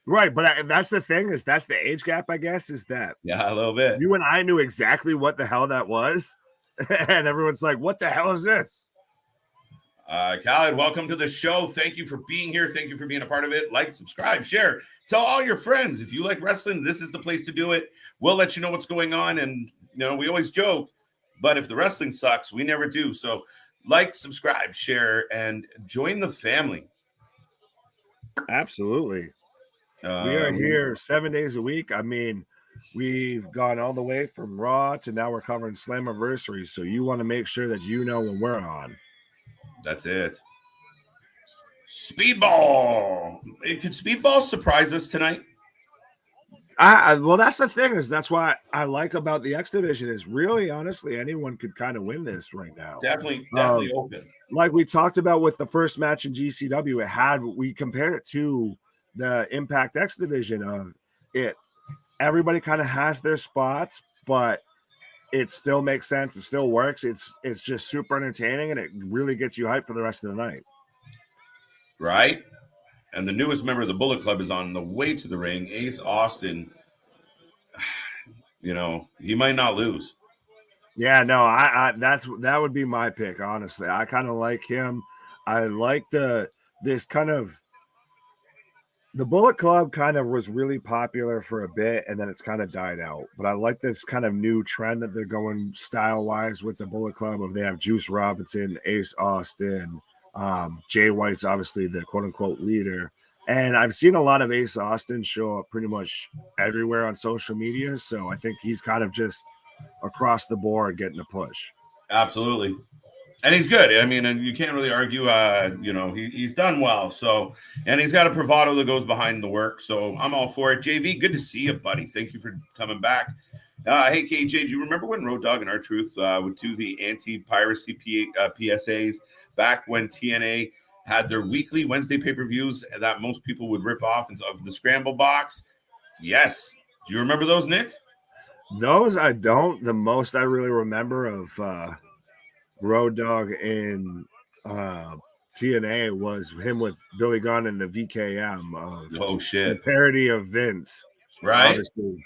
Right. But that's the thing is that's the age gap, I guess, is that. Yeah, a little bit. You and I knew exactly what the hell that was. And everyone's like, what the hell is this? Khaled, welcome to the show. Thank you for being here. Thank you for being a part of it. Like, subscribe, share, tell all your friends. If you like wrestling, this is the place to do it. We'll let you know what's going on. And, we always joke, but if the wrestling sucks, we never do. So like, subscribe, share, and join the family. Absolutely. We are here 7 days a week. I mean, we've gone all the way from Raw to now we're covering Slammiversary. So you want to make sure that you know when we're on. That's it. Speedball. Could Speedball surprise us tonight? Well, that's the thing that's what I like about the X Division is really, honestly, anyone could kind of win this right now. Definitely open. Like we talked about with the first match in GCW, we compared it to the Impact X Division of it. Everybody kind of has their spots, but it still makes sense. It still works. It's just super entertaining, and it really gets you hyped for the rest of the night. Right? And the newest member of the Bullet Club is on the way to the ring, Ace Austin. He might not lose. Yeah, no, that would be my pick, honestly. I kind of like him. I like this kind of the Bullet Club kind of was really popular for a bit, and then it's kind of died out. But I like this kind of new trend that they're going style-wise with the Bullet Club. Of they have Juice Robinson, Ace Austin, Jay White's obviously the quote-unquote leader. And I've seen a lot of Ace Austin show up pretty much everywhere on social media. So I think he's kind of just across the board getting a push. Absolutely. And he's good. I mean, and you can't really argue, he's done well. So, and he's got a bravado that goes behind the work. So I'm all for it. JV, good to see you, buddy. Thank you for coming back. Hey, KJ, do you remember when Road Dogg and R-Truth would do the anti-piracy PSAs back when TNA had their weekly Wednesday pay-per-views that most people would rip off of the Scramble box? Yes. Do you remember those, Nick? Those I don't. The most I really remember of Road Dogg in TNA was him with Billy Gunn and the VKM of the parody of Vince. Right. Obviously.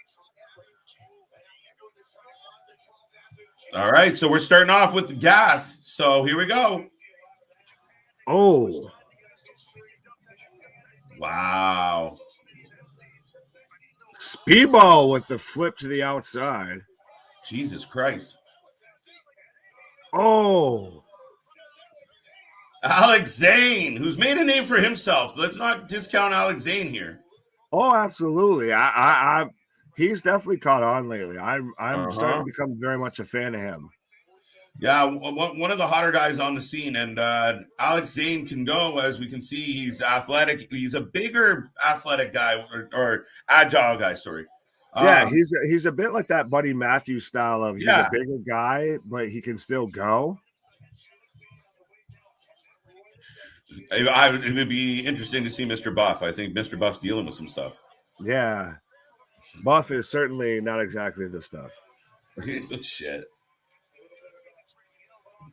All right. So we're starting off with the gas. So here we go. Oh. Wow. Speedball with the flip to the outside. Jesus Christ. Oh. Alec Zane, who's made a name for himself. Let's not discount Alec Zane here. Oh, absolutely. He's definitely caught on lately. I'm starting to become very much a fan of him. Yeah, one of the hotter guys on the scene, and Alec Zane can go. As we can see, he's athletic. He's a bigger athletic guy or agile guy. Sorry. Yeah, he's a bit like that Buddy Matthews style of he's a bigger guy, but he can still go. It would be interesting to see Mr. Buff. I think Mr. Buff's dealing with some stuff. Yeah, Buff is certainly not exactly the stuff. Shit.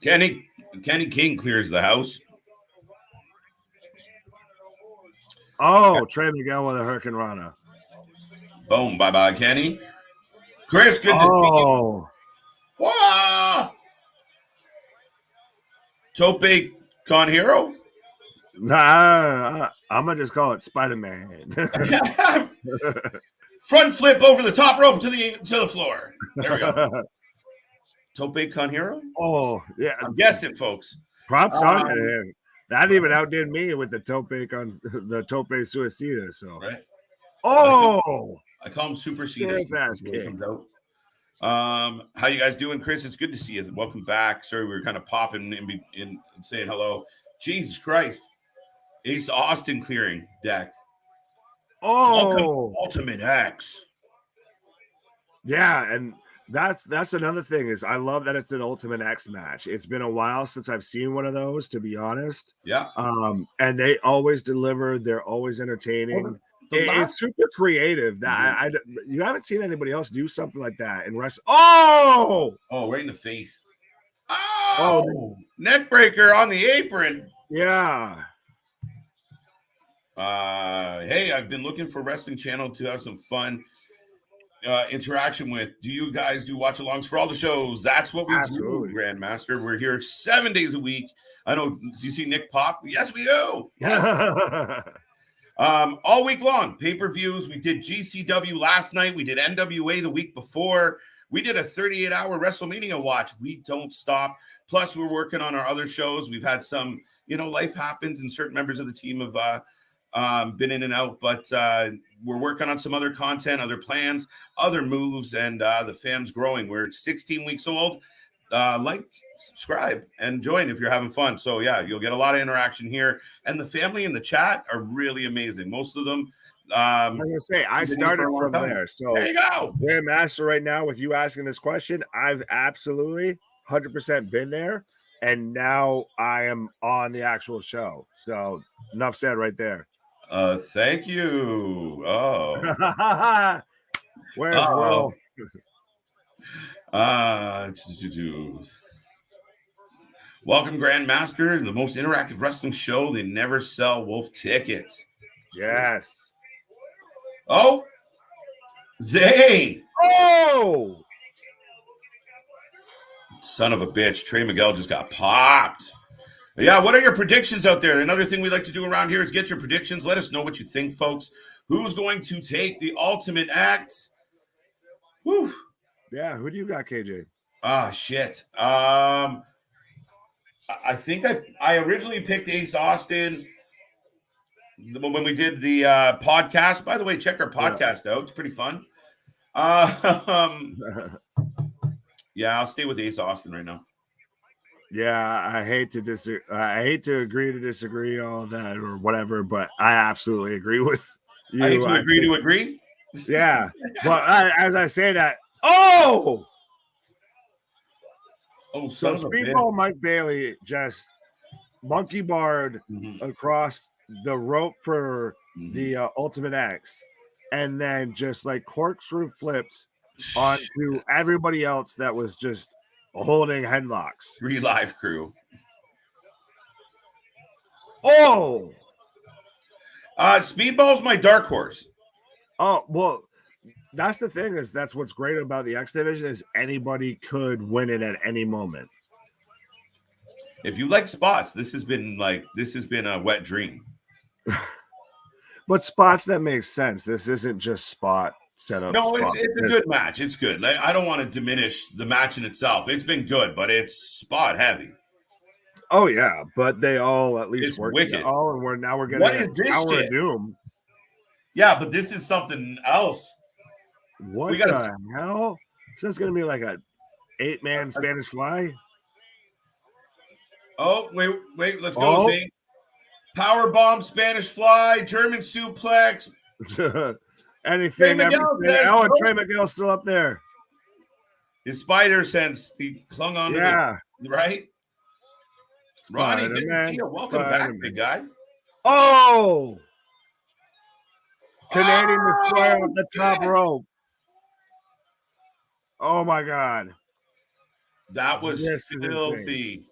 Kenny King clears the house. Oh, Trey Miguel with a Hurricane Rana. Boom. Bye-bye, Kenny. Chris, good to see you. Wow. Tope Con Hero? Nah, I'm going to just call it Spider-Man. Front flip over the top rope to the floor. There we go. Tope Con Hero? Oh, yeah. I'm guessing, folks. Props on him. That even outdid me with the Tope Suicida. So, right. Oh, I call him Super Cedar. How you guys doing, Chris? It's good to see you. Welcome back. Sorry, we were kind of popping in saying hello. Jesus Christ. Ace Austin clearing deck. Oh, welcome, Ultimate X. Yeah, and that's another thing is I love that it's an Ultimate X match. It's been a while since I've seen one of those, to be honest. Yeah. And they always deliver. They're always entertaining. It's super creative. That you haven't seen anybody else do something like that in wrestling. Oh, right in the face. Oh, neck breaker on the apron. Yeah. Hey, I've been looking for Wrestling Channel to have some fun. interaction with. Do you guys do watch alongs for all the shows? That's what we do, Grandmaster. We're here 7 days a week. I know you see Nick pop. Yes, we do. Yes. All week long, pay-per-views. We did GCW last night. We did NWA the week before. We did a 38-hour WrestleMania watch. We don't stop. Plus, we're working on our other shows. We've had some, life happens, and certain members of the team have been in and out. But we're working on some other content, other plans, other moves, and the fam's growing. We're 16 weeks old. Like, subscribe, and join if you're having fun. So, yeah, you'll get a lot of interaction here. And the family in the chat are really amazing. Most of them. I was gonna say I started from there. So there you go. Grandmaster right now with you asking this question, I've absolutely 100% been there, and now I am on the actual show. So enough said right there. Thank you. Oh. Where's Will? Welcome, Grandmaster, the most interactive wrestling show. They never sell wolf tickets. Yes. Oh, Zane. Oh, son of a bitch. Trey Miguel just got popped. Yeah, what are your predictions out there? Another thing we like to do around here is get your predictions. Let us know what you think, folks. Who's going to take the Ultimate X? Whew. Yeah, who do you got, KJ? Shit. I think I originally picked Ace Austin when we did the podcast. By the way, check our podcast out. It's pretty fun. Yeah, I'll stay with Ace Austin right now. Yeah, I hate to disagree. I hate to agree to disagree, all that or whatever, but I absolutely agree with you. I hate to agree to agree. Yeah, but as I say that, so Speedball Mike Bailey just monkey barred across the rope for the Ultimate X, and then just like corkscrew flipped onto everybody else that was just holding headlocks. 3 live crew. Speedball's my dark horse. Oh, well, that's the thing, is that's what's great about the X division is anybody could win it at any moment. If you like spots, this has been a wet dream. But spots that make sense. This isn't just spot setup. No, it's a good match. It's good. Like, I don't want to diminish the match in itself. It's been good, but it's spot heavy. Oh yeah, but they all at least work wicked. all, and we're getting an Hour of Doom. Yeah, but this is something else. What the hell? So it's gonna be like a 8-man Spanish Fly. Oh, wait, let's go, Zane. Power bomb, Spanish Fly, German suplex. Anything, everything. And Trey Miguel's still up there. His spider sense, he clung on to it, right? Ronnie, welcome back, big guy. Oh! Canadian Destroyer at the top rope. Oh my God. That was filthy.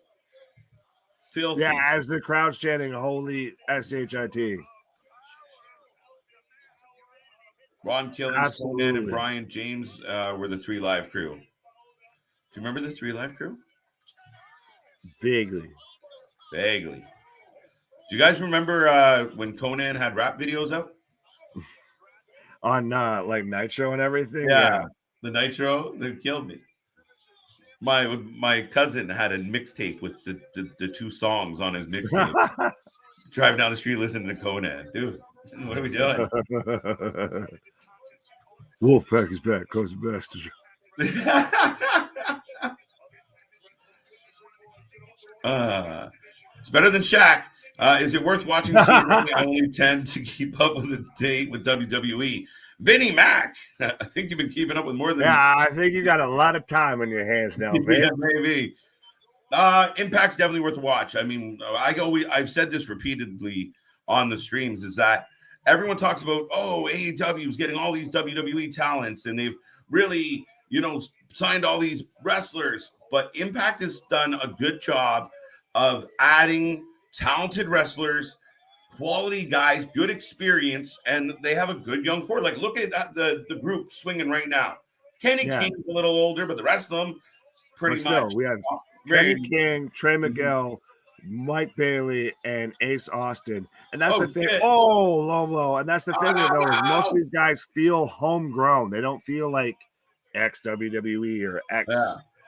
Filthy. Yeah, as the crowd's chanting, holy S.A.T. Ron Killings, Conan, and Brian James were the 3 live crew. Do you remember the 3 live crew? Vaguely. Do you guys remember when Conan had rap videos out? On like Nitro and everything? Yeah. The Nitro, they killed me. My cousin had a mixtape with the 2 songs on his mixtape. Driving down the street listening to Conan. Dude, what are we doing? Wolfpack is back. Coast the bastard. It's better than Shaq. Is it worth watching TNA? I only tend to keep up with the date with WWE. Vinnie Mac. I think you've been keeping up with more than. Yeah, I think you got a lot of time on your hands now, Vince. Yeah, maybe. Impact's definitely worth a watch. I mean, I've said this repeatedly on the streams, is that everyone talks about, AEW is getting all these WWE talents, and they've really, signed all these wrestlers. But Impact has done a good job of adding talented wrestlers quality guys, good experience, and they have a good young core. Like, look at the group swinging right now. Kenny King's a little older, but the rest of them pretty still, much. we have Very, Kenny King, Trey Miguel, Mike Bailey, and Ace Austin. And that's the thing. Shit. Oh, Lobo. And that's the thing, though, is most of these guys feel homegrown. They don't feel like ex-WWE or ex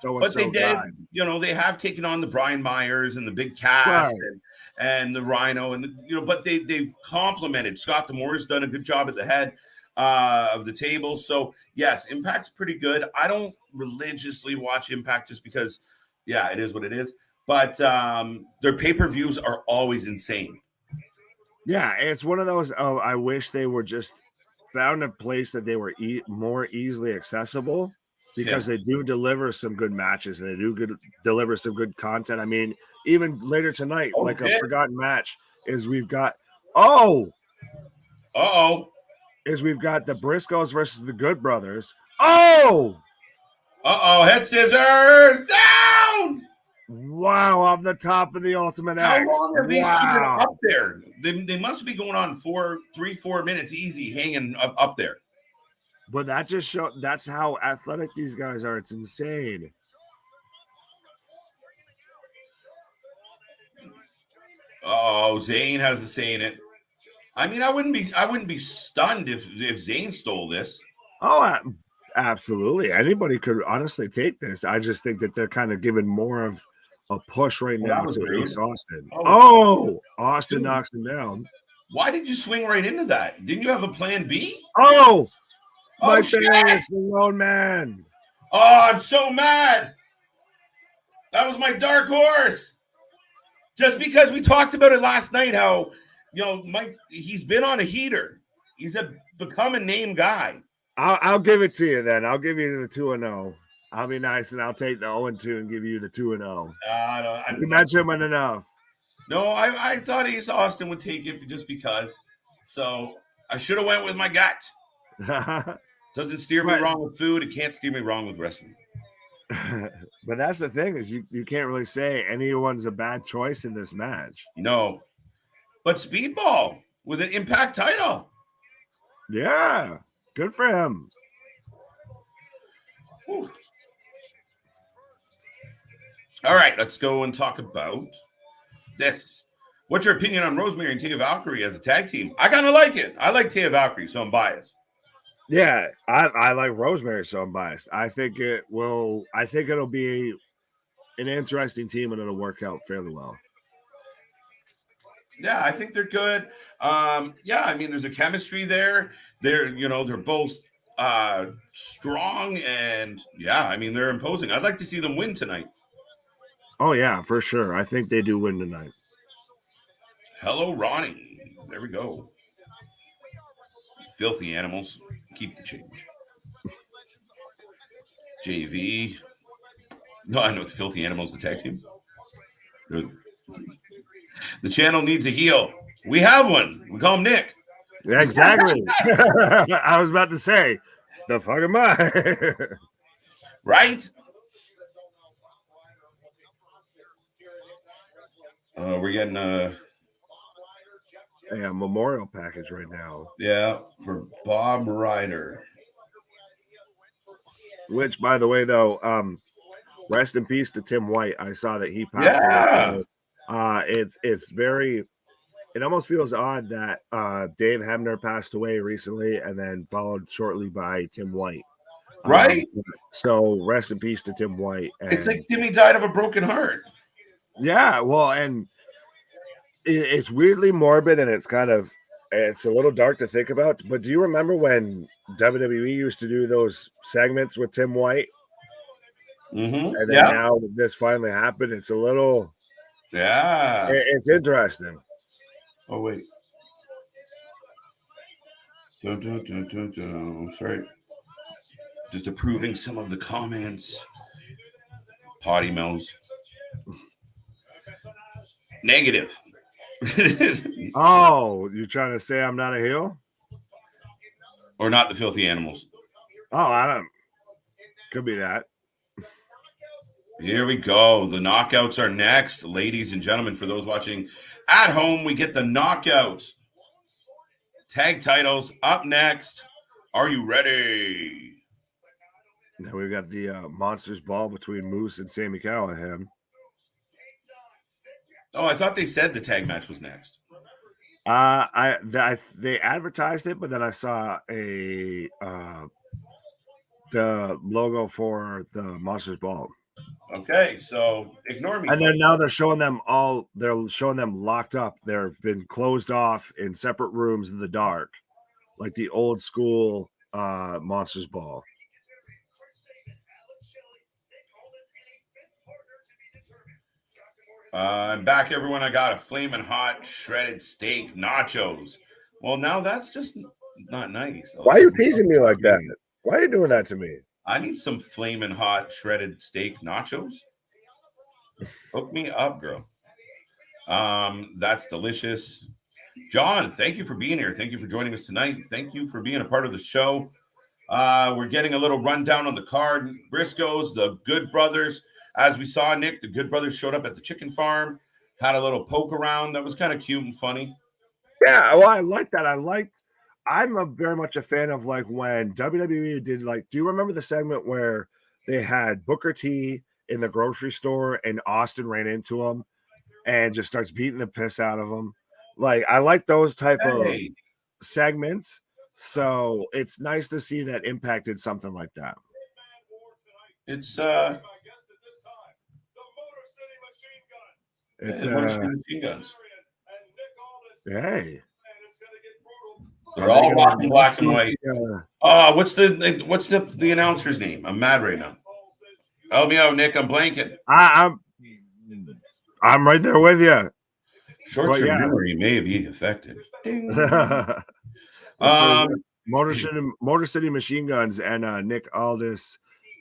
so-and-so but they did, guys. you know, they have taken on the Brian Myers and the Big Cass and the Rhino, and you know, but they've complimented. Scott D'Amore's done a good job at the head of the table. So yes, Impact's pretty good. I don't religiously watch Impact just because, yeah, it is what it is. But their pay-per-views are always insane. Yeah, it's one of those. Oh, I wish they were just found a place that they were more easily accessible, because they do deliver some good matches. And they do deliver some good content. I mean, even later tonight, a forgotten match is we've got we've got the Briscoes versus the Good Brothers. Head scissors down. Wow, off the top of the Ultimate X. How long are these up there? They must be going on 4 minutes easy, hanging up there. But that just shows that's how athletic these guys are. It's insane. Zayn has a say in it. I mean, I wouldn't be stunned if Zayn stole this. Absolutely. Anybody could honestly take this. I just think that they're kind of giving more of a push right now to Ace Austin. Austin knocks him down. Why did you swing right into that? Didn't you have a plan B? My face, the lone man. I'm so mad. That was my dark horse. Just because we talked about it last night, how, you know, Mike, he's been on a heater. He's become a name guy. I'll give it to you then. I'll give you the 2-0. I'll be nice and I'll take the 0-2 and give you the 2-0. You mentioned him enough. No, I thought Ace Austin would take it just because. So I should have went with my gut. Doesn't steer me wrong with food. It can't steer me wrong with wrestling. But that's the thing, is you can't really say anyone's a bad choice in this match. No. But Speedball with an Impact title. Yeah. Good for him. Whew. All right, let's go and talk about this. What's your opinion on Rosemary and Tia Valkyrie as a tag team? I kind of like it. I like Tia Valkyrie, so I'm biased. Yeah, I like Rosemary, so I'm biased. I think it'll be an interesting team, and it'll work out fairly well. Yeah, I think they're good. I mean, there's a chemistry there. They're both strong, and I mean, they're imposing. I'd like to see them win tonight. Oh yeah, for sure. I think they do win tonight. Hello, Ronnie. There we go. Filthy animals. Keep the change. JV. No, I know Filthy Animals, the tag team. Good. The channel needs a heel. We have one. We call him Nick. Yeah, exactly. I was about to say, the fuck am I? Right? We're getting a memorial package right now. Yeah, for Bob Ryder. Which, by the way, though, rest in peace to Tim White. I saw that he passed away. It almost feels odd that Dave Hebner passed away recently and then followed shortly by Tim White. Right? So rest in peace to Tim White. And it's like Timmy died of a broken heart. Yeah, well, and it's weirdly morbid, and it's a little dark to think about. But do you remember when WWE used to do those segments with Tim White? Mm-hmm. And then now that this finally happened, it's a little... Yeah. It's interesting. Oh, wait. Sorry. Just approving some of the comments. Potty mouths. Negative. Oh, you're trying to say I'm not a heel? Or not the Filthy Animals? Oh, I don't. Could be that. Here we go. The knockouts are next, ladies and gentlemen. For those watching At home, we get the knockouts. Tag titles up next. Are you ready? Now we've got the Monsters Ball between Moose and Sami Callihan. Oh, I thought they said the tag match was next. They advertised it, but then I saw the logo for the Monsters Ball. Okay, so ignore me. And then now they're showing them locked up. They've been closed off in separate rooms in the dark, like the old school Monsters Ball. I'm back, everyone. I got a flaming hot shredded steak nachos. Well, now that's just not nice. Why are you teasing me like that? Why are you doing that to me? I need some flaming hot shredded steak nachos. Hook me up, girl. That's delicious. John, thank you for being here. Thank you for joining us tonight. Thank you for being a part of the show. We're getting a little rundown on the card. Briscoes, the Good Brothers. As we saw, Nick, the Good Brothers showed up at the chicken farm, had a little poke around. That was kind of cute and funny. Yeah, well, I like that. I'm very much a fan of like when WWE did like, do you remember the segment where they had Booker T in the grocery store and Austin ran into him and just starts beating the piss out of him? Like, I like those type of segments. So it's nice to see that Impact did something like that. It's machine guns. Hey. They're all rocking black and white. What's the announcer's name? I'm mad right now. Help me out, Nick. I'm blanking. I'm right there with you. Short-term memory may be affected. Motor City Machine Guns and Nick Aldis,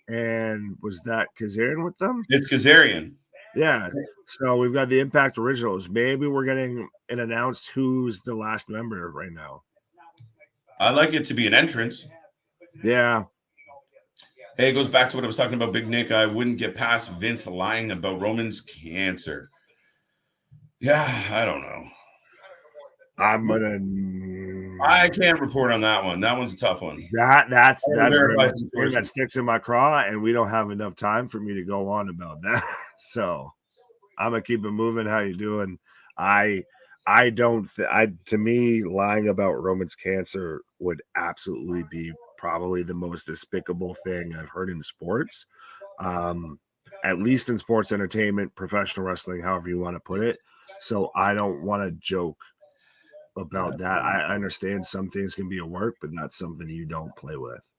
and was that Kazarian with them? It's Kazarian. Yeah. So we've got the Impact Originals. Maybe we're getting an announced who's the last member right now. I like it to be an entrance. Yeah. Hey, it goes back to what I was talking about, Big Nick. I wouldn't get past Vince lying about Roman's cancer. Yeah, I don't know. I can't report on that one. That one's a tough one. That's that sticks in my craw, and we don't have enough time for me to go on about that. So I'm gonna keep it moving. How you doing? To me, lying about Roman's cancer would absolutely be probably the most despicable thing I've heard in sports. At least in sports entertainment, professional wrestling, however you want to put it. So I don't want to joke about that. I understand some things can be a work, but that's something you don't play with.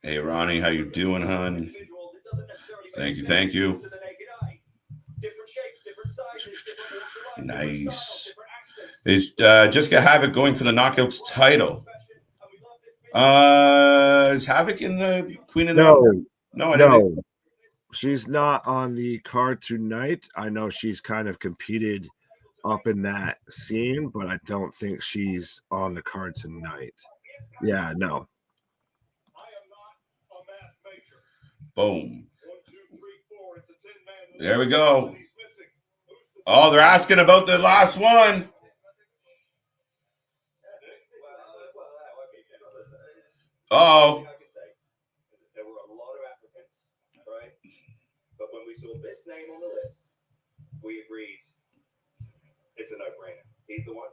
Hey, Ronnie, how you doing, hon? Thank you. Nice. Is Jessica Havoc going for the Knockouts title? Is Havoc in the Queen of the No. She's not on the card tonight. I know she's kind of competed up in that scene, but I don't think she's on the card tonight. Yeah, no. Boom. There we go. Oh, they're asking about the last one. Oh. But when we saw this name on the list, we agreed it's a no-brainer. He's the one.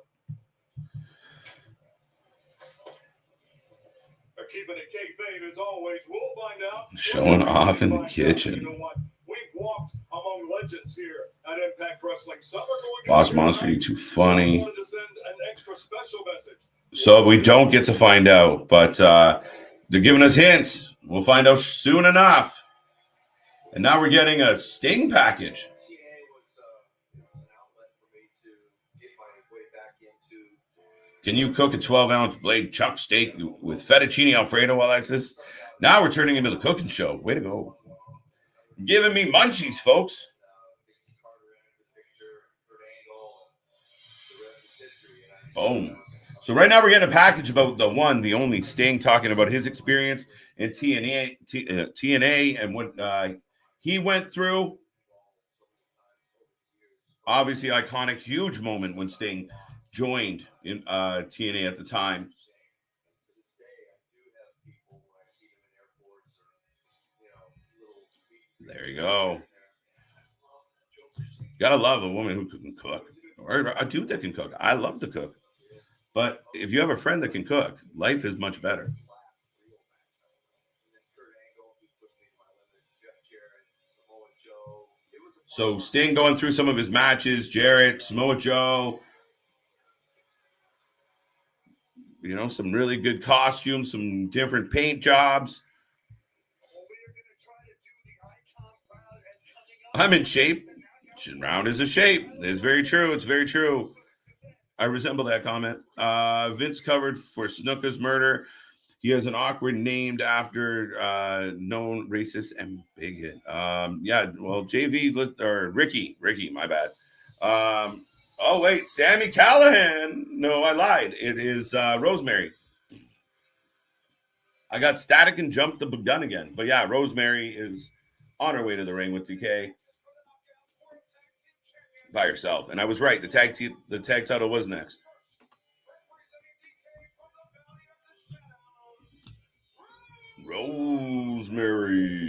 Keeping it kayfabe as always. We'll find out. Showing off in the kitchen. You know what? We've walked among legends here at Impact Wrestling. Boss Monster, you too funny. So we don't get to find out, but they're giving us hints. We'll find out soon enough. And now we're getting a Sting package. Can you cook a 12-ounce blade chuck steak with fettuccine Alfredo, Alexis? Now we're turning into the cooking show. Way to go. Giving me munchies, folks. Boom. So right now we're getting a package about the one, the only Sting, talking about his experience in TNA and what he went through. Obviously, iconic, huge moment when Sting joined in TNA at the time. There you go. Gotta love a woman who can cook, or a dude that can cook. I love to cook, but if you have a friend that can cook, life is much better. So Sting going through some of his matches, Jarrett, Samoa Joe, you know, some really good costumes, some different paint jobs. I'm in shape. Round is a shape. It's very true. It's very true. I resemble that comment. Vince covered for Snuka's murder. He has an awkward named after known racist and bigot. Yeah, well, JV or Ricky, my bad. Oh wait, Sammy Callahan. No, I lied. It is Rosemary. I got static and jumped the gun again. But yeah, Rosemary is on her way to the ring with DK by herself. And I was right. The tag title was next. Rosemary.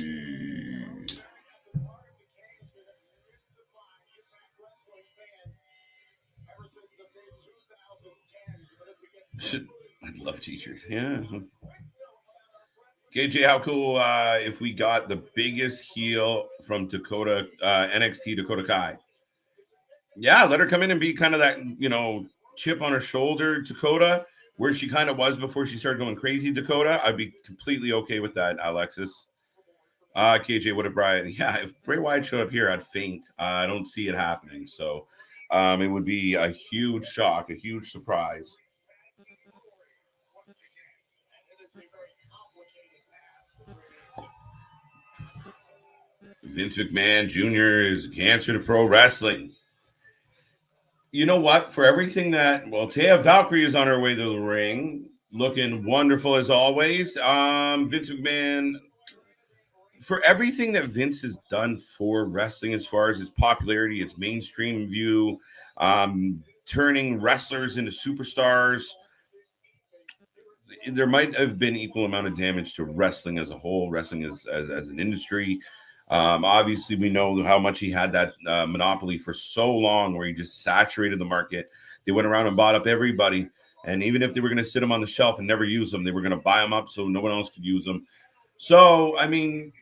I'd love teachers. Yeah. KJ, how cool if we got the biggest heel from Dakota, NXT Dakota Kai. Yeah, let her come in and be kind of that, you know, chip on her shoulder Dakota, where she kind of was before she started going crazy Dakota. I'd be completely okay with that, Alexis. KJ, what if Brian? Yeah, if Bray Wyatt showed up here, I'd faint. I don't see it happening. So it would be a huge shock, a huge surprise. Vince McMahon Jr. is cancer to pro wrestling. You know what? For everything that, well, Taya Valkyrie is on her way to the ring, looking wonderful as always. Vince McMahon, for everything that Vince has done for wrestling as far as its popularity, its mainstream view, turning wrestlers into superstars, there might have been equal amount of damage to wrestling as a whole, wrestling as an industry. Obviously, we know how much he had that monopoly for so long where he just saturated the market. They went around and bought up everybody. And even if they were going to sit them on the shelf and never use them, they were going to buy them up so no one else could use them. So, I mean,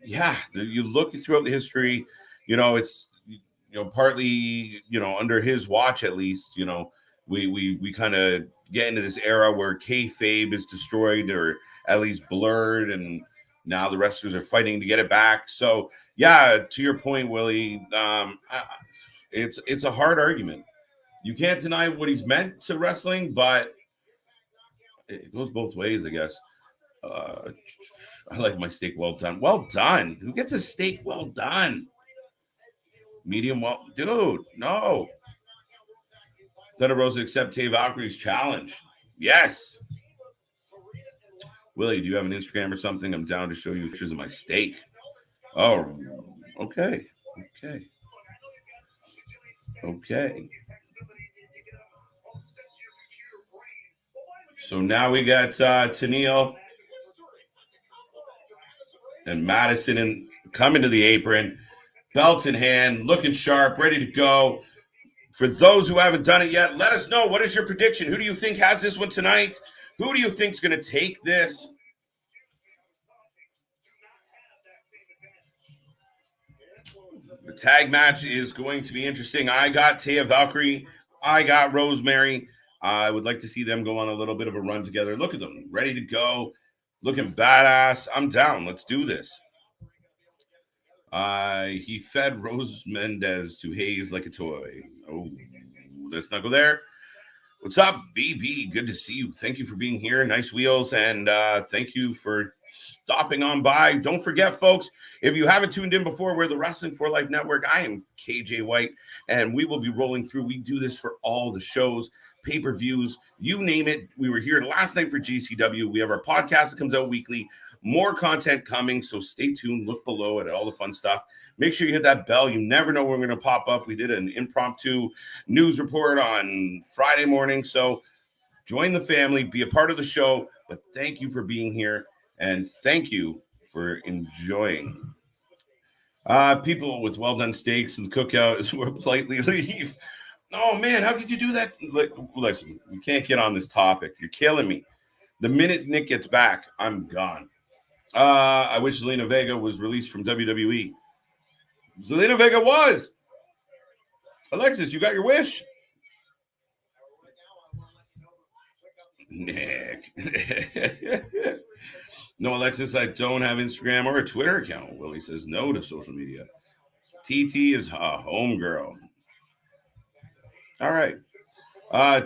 yeah, you look throughout the history, you know, it's, you know, partly, you know, under his watch, at least, you know, we kind of get into this era where kayfabe is destroyed or at least blurred, and now the wrestlers are fighting to get it back. So, yeah, to your point, Willie, it's a hard argument. You can't deny what he's meant to wrestling, but it goes both ways, I guess. I like my steak well done. Well done. Who gets a steak well done? Medium well, dude. No. Thunder Rosa accept Tay Valkyrie's challenge. Yes. Willie, do you have an Instagram or something? I'm down to show you pictures of my steak. Oh, okay. So now we got Tennille and Madison coming to the apron, belt in hand, looking sharp, ready to go. For those who haven't done it yet, let us know. What is your prediction? Who do you think has this one tonight? Who do you think is going to take this? The tag match is going to be interesting. I got Taya Valkyrie. I got Rosemary. I would like to see them go on a little bit of a run together. Look at them, ready to go, looking badass. I'm down. Let's do this. He fed Rose Mendez to Hayes like a toy. Oh, let's not go there. What's up, BB? Good to see you. Thank you for being here. Nice wheels. And thank you for stopping on by. Don't forget, folks, if you haven't tuned in before, we're the Wrestling for Life Network. I am KJ White, and we will be rolling through. We do this for all the shows, pay-per-views, you name it. We were here last night for GCW. We have our podcast that comes out weekly. More content coming, so stay tuned. Look below at all the fun stuff. Make sure you hit that bell. You never know when we're going to pop up. We did an impromptu news report on Friday morning, so join the family, be a part of the show. But thank you for being here, and thank you for enjoying. People with well-done steaks and cookouts will politely leave. Oh, man, how could you do that? Listen, we can't get on this topic. You're killing me. The minute Nick gets back, I'm gone. I wish Zelina Vega was released from WWE. Zelina Vega was. Alexis, you got your wish? Nick. No, Alexis, I don't have Instagram or a Twitter account. Willie says no to social media. TT is a homegirl. All right.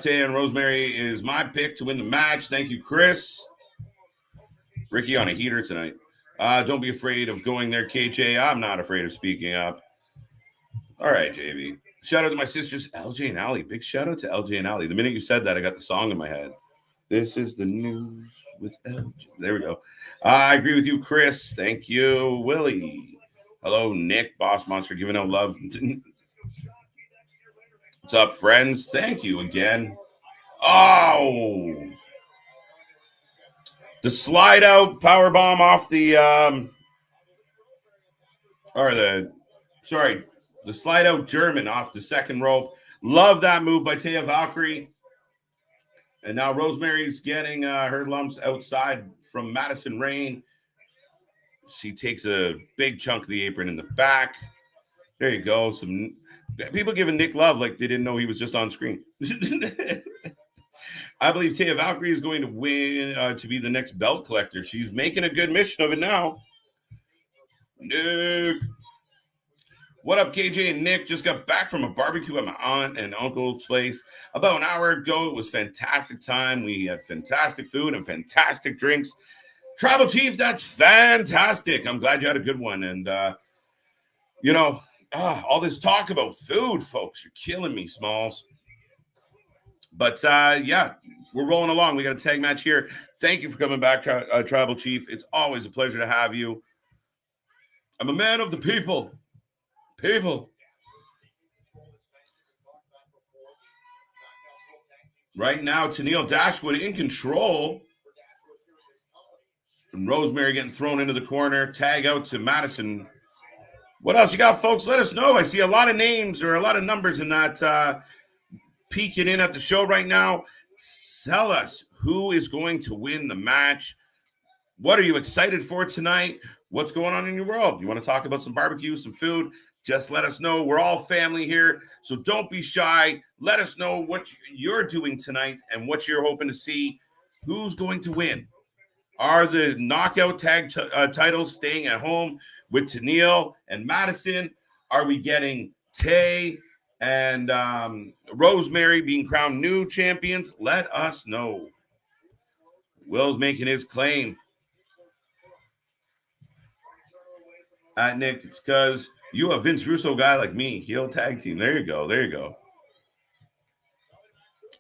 Tay and Rosemary is my pick to win the match. Thank you, Chris. Ricky on a heater tonight. Don't be afraid of going there, KJ. I'm not afraid of speaking up. All right, JB. Shout out to my sisters, LJ and Allie. Big shout out to LJ and Allie. The minute you said that, I got the song in my head. This is the news with LJ. There we go. I agree with you, Chris. Thank you, Willie. Hello, Nick, Boss Monster, giving out love. What's up, friends? Thank you again. Oh, the slide out power bomb off the the slide out German off the second rope. Love that move by Taya Valkyrie. And now Rosemary's getting her lumps outside from Madison Rain. She takes a big chunk of the apron in the back. There you go. Some people giving Nick love like they didn't know he was just on screen. I believe Taya Valkyrie is going to win to be the next belt collector. She's making a good mission of it now. Nick. What up, KJ and Nick? Just got back from a barbecue at my aunt and uncle's place about an hour ago. It was fantastic time. We had fantastic food and fantastic drinks. Tribal Chief, that's fantastic. I'm glad you had a good one. And, all this talk about food, folks, you're killing me, Smalls. But, we're rolling along. We got a tag match here. Thank you for coming back, Tribal Chief. It's always a pleasure to have you. I'm a man of the people. People. Right now, Tennille Dashwood in control. And Rosemary getting thrown into the corner. Tag out to Madison. What else you got, folks? Let us know. I see a lot of names or a lot of numbers in that peeking in at the show right now. Tell us who is going to win the match. What are you excited for tonight? What's going on in your world? You want to talk about some barbecue, some food? Just let us know. We're all family here, so don't be shy. Let us know what you're doing tonight and what you're hoping to see. Who's going to win? Are the knockout tag titles staying at home with Tennille and Madison? Are we getting Tay and Rosemary being crowned new champions? Let us know. Will's making his claim. Nick, it's because you a Vince Russo guy like me. Heel tag team. There you go. There you go.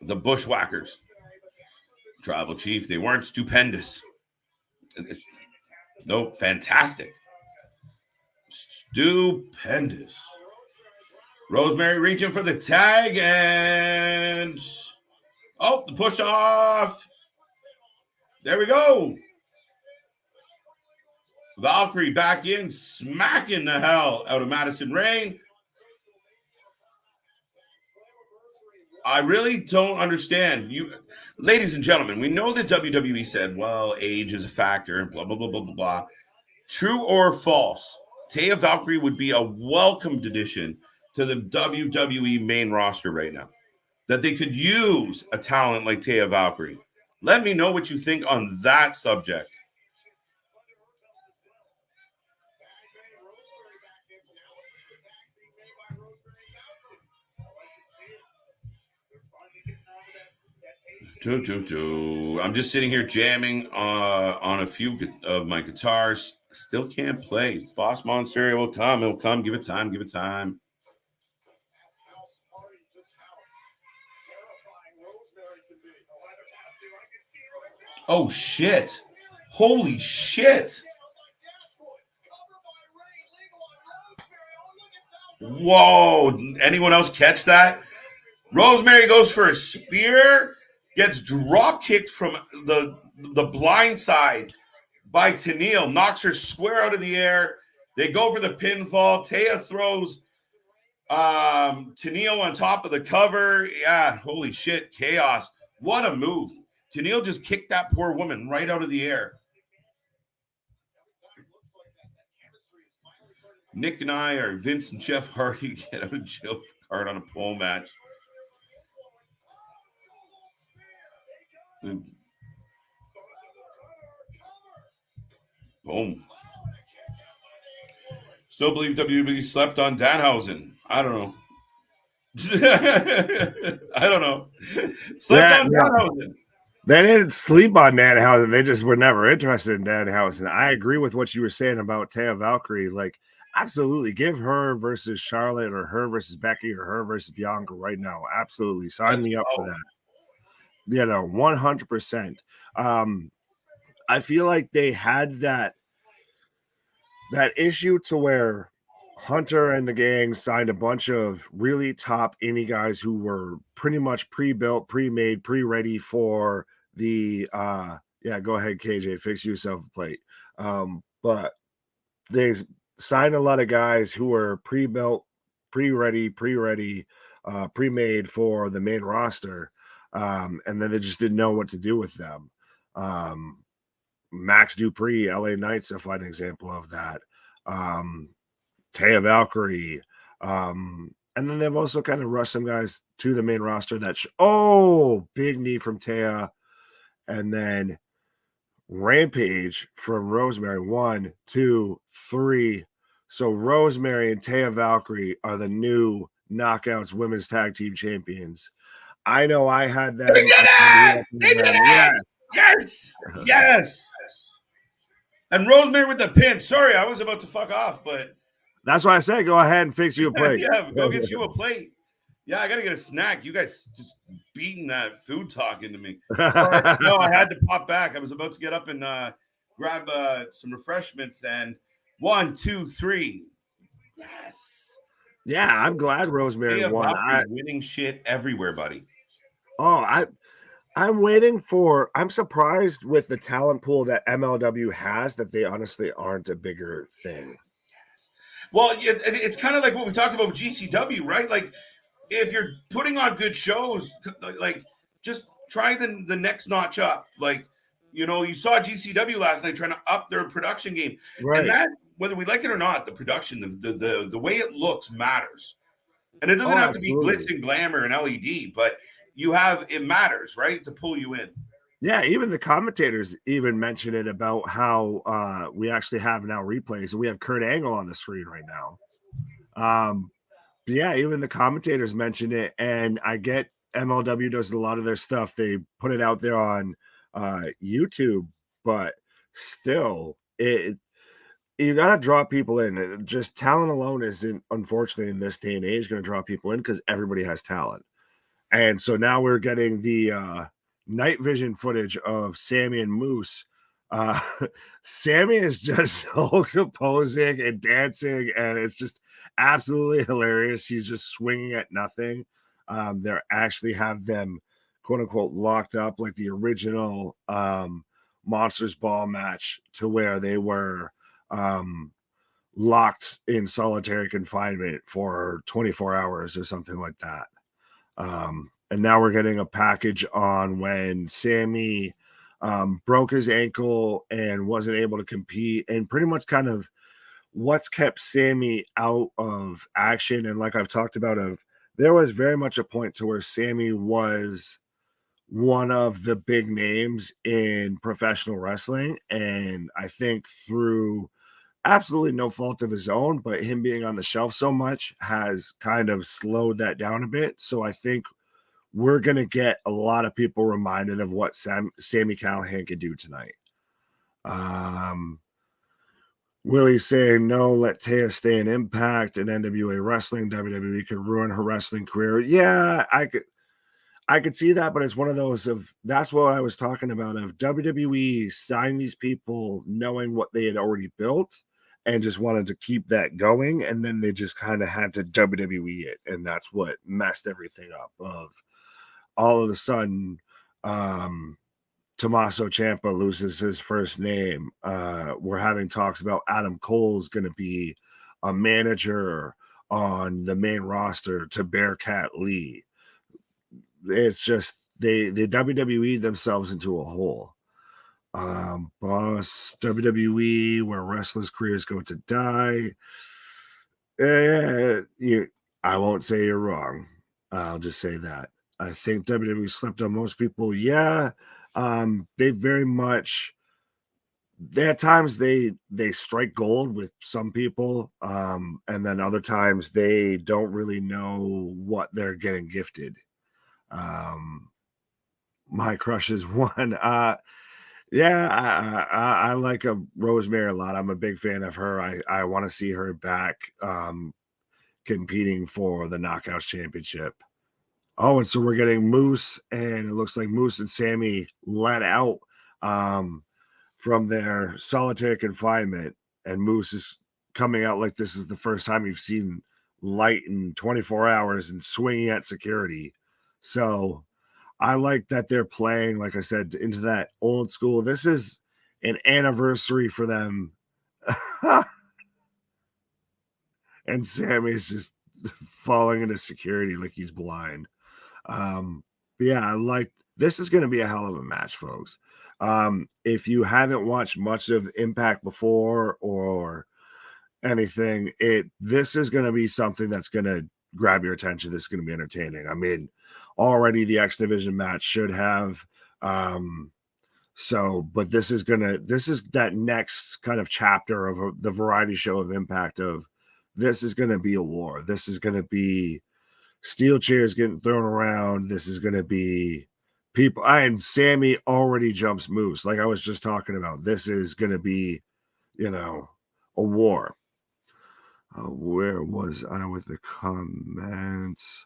The Bushwhackers. Tribal Chief. They weren't stupendous. Nope. Fantastic. Stupendous. Rosemary reaching for the tag and... Oh, the push off. There we go. Valkyrie back in, smacking the hell out of Madison Rain. I really don't understand. You, ladies and gentlemen, we know that WWE said, well, age is a factor, blah, blah, blah, blah, blah, blah. True or false, Taya Valkyrie would be a welcomed addition to the WWE main roster right now. That they could use a talent like Taya Valkyrie. Let me know what you think on that subject. I'm just sitting here jamming on a few of my guitars. Still can't play. Boss Monster will come. It'll come. Give it time. Give it time. Oh, shit. Holy shit. Whoa. Anyone else catch that? Rosemary goes for a spear, gets drop kicked from the blind side by Tennille, knocks her square out of the air. They go for the pinfall. Taya throws Tennille on top of the cover. Yeah, holy shit, chaos. What a move. Tennille just kicked that poor woman right out of the air. Nick and I are Vince and Jeff Hardy get out of jail card on a pole match. Boom. Still believe WWE slept on Danhausen. I don't know. I don't know. Slept on Danhausen. They didn't sleep on Danhausen. They just were never interested in Danhausen. I agree with what you were saying about Taya Valkyrie. Like, absolutely, give her versus Charlotte or her versus Becky or her versus Bianca right now. Absolutely. Sign me up for that. 100%. I feel like they had that issue to where Hunter and the gang signed a bunch of really top indie guys who were pretty much pre-built, pre-made, pre-ready for the go ahead, KJ, fix yourself a plate. But they signed a lot of guys who were pre-built, pre-ready, pre-made for the main roster. And then they just didn't know what to do with them. Max Dupree, LA Knights, a fine example of that. Taya Valkyrie. And then they've also kind of rushed some guys to the main roster that big knee from Taya. And then Rampage from Rosemary. 1, 2, 3. So Rosemary and Taya Valkyrie are the new Knockouts Women's Tag Team Champions. I know I had that. They did it! They did it! Yes! And Rosemary with the pin. Sorry, I was about to fuck off, but that's why I said go ahead and fix you a plate. Yeah, go get you a plate. Yeah, I gotta get a snack. You guys just beating that food talk into me. No, I had to pop back. I was about to get up and grab some refreshments. And 1, 2, 3. Yes. Yeah, I'm glad Rosemary won. Winning shit everywhere, buddy. I'm surprised with the talent pool that MLW has that they honestly aren't a bigger thing. Yes. Well, it's kind of like what we talked about with GCW, right? Like, if you're putting on good shows, like, just try the next notch up. Like, you saw GCW last night trying to up their production game. Right. And that, whether we like it or not, the production, the way it looks matters. And it doesn't have to be glitz and glamour and LED, but it matters, right? To pull you in. Yeah, even the commentators even mention it about how we actually have now replays. And we have Kurt Angle on the screen right now. But yeah, even the commentators mention it. And I get MLW does a lot of their stuff. They put it out there on YouTube, but still, you got to draw people in. Just talent alone isn't, unfortunately, in this day and age, going to draw people in because everybody has talent. And so now we're getting the night vision footage of Sammy and Moose. Sammy is just so composing and dancing, and it's just absolutely hilarious. He's just swinging at nothing. They actually have them, quote unquote, locked up like the original Monsters Ball match, to where they were locked in solitary confinement for 24 hours or something like that. And now we're getting a package on when Sammy broke his ankle and wasn't able to compete, and pretty much kind of what's kept Sammy out of action. And like I've talked about, there was very much a point to where Sammy was one of the big names in professional wrestling. And I think through absolutely no fault of his own, but him being on the shelf so much has kind of slowed that down a bit. So I think we're going to get a lot of people reminded of what Sami Callihan could do tonight. Willie's saying, no, let Taya stay in Impact and NWA Wrestling. WWE could ruin her wrestling career. Yeah, I could see that, but it's one of those of that's what I was talking about of WWE signed these people knowing what they had already built and just wanted to keep that going, and then they just kind of had to WWE it, and that's what messed everything up. Of all of a sudden, Tommaso Ciampa loses his first name. We're having talks about Adam Cole's going to be a manager on the main roster to Bearcat Lee. It's just they WWE themselves into a hole. Boss WWE, where wrestlers' careers go to die. I won't say you're wrong. I'll just say that. I think WWE slept on most people. Yeah, they very much. At times they strike gold with some people, and then other times they don't really know what they're getting gifted. My crush is one. Yeah, I like a Rosemary a lot. I'm a big fan of her. I want to see her back competing for the Knockouts Championship. Oh, and so we're getting Moose, and it looks like Moose and Sammy let out from their solitary confinement, and Moose is coming out like this is the first time you've seen light in 24 hours and swinging at security. So I like that they're playing, like I said, into that old school. This is an anniversary for them. And Sammy's just falling into security like he's blind. But yeah, I like this is going to be a hell of a match, folks. If you haven't watched much of Impact before or anything, this is going to be something that's going to grab your attention. This is going to be entertaining. I mean, already the X Division match should have. But this is that next kind of chapter of the variety show of Impact. Of this is going to be a war. This is going to be steel chairs getting thrown around. This is going to be people. And Sammy already jumps Moose, like I was just talking about. This is going to be, a war. Where was I with the comments?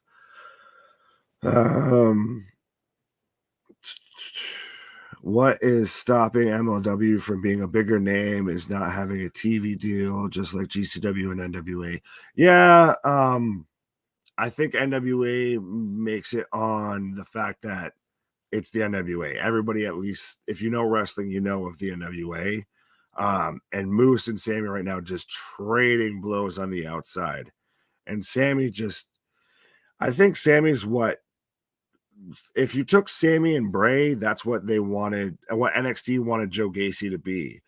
What is stopping MLW from being a bigger name is not having a TV deal, just like GCW and NWA. Yeah, I think NWA makes it on the fact that it's the NWA. Everybody, at least if you know wrestling, you know of the NWA. And Moose and Sammy right now just trading blows on the outside. And Sammy I think Sammy's if you took Sammy and Bray, that's what they wanted, what NXT wanted Joe Gacy to be.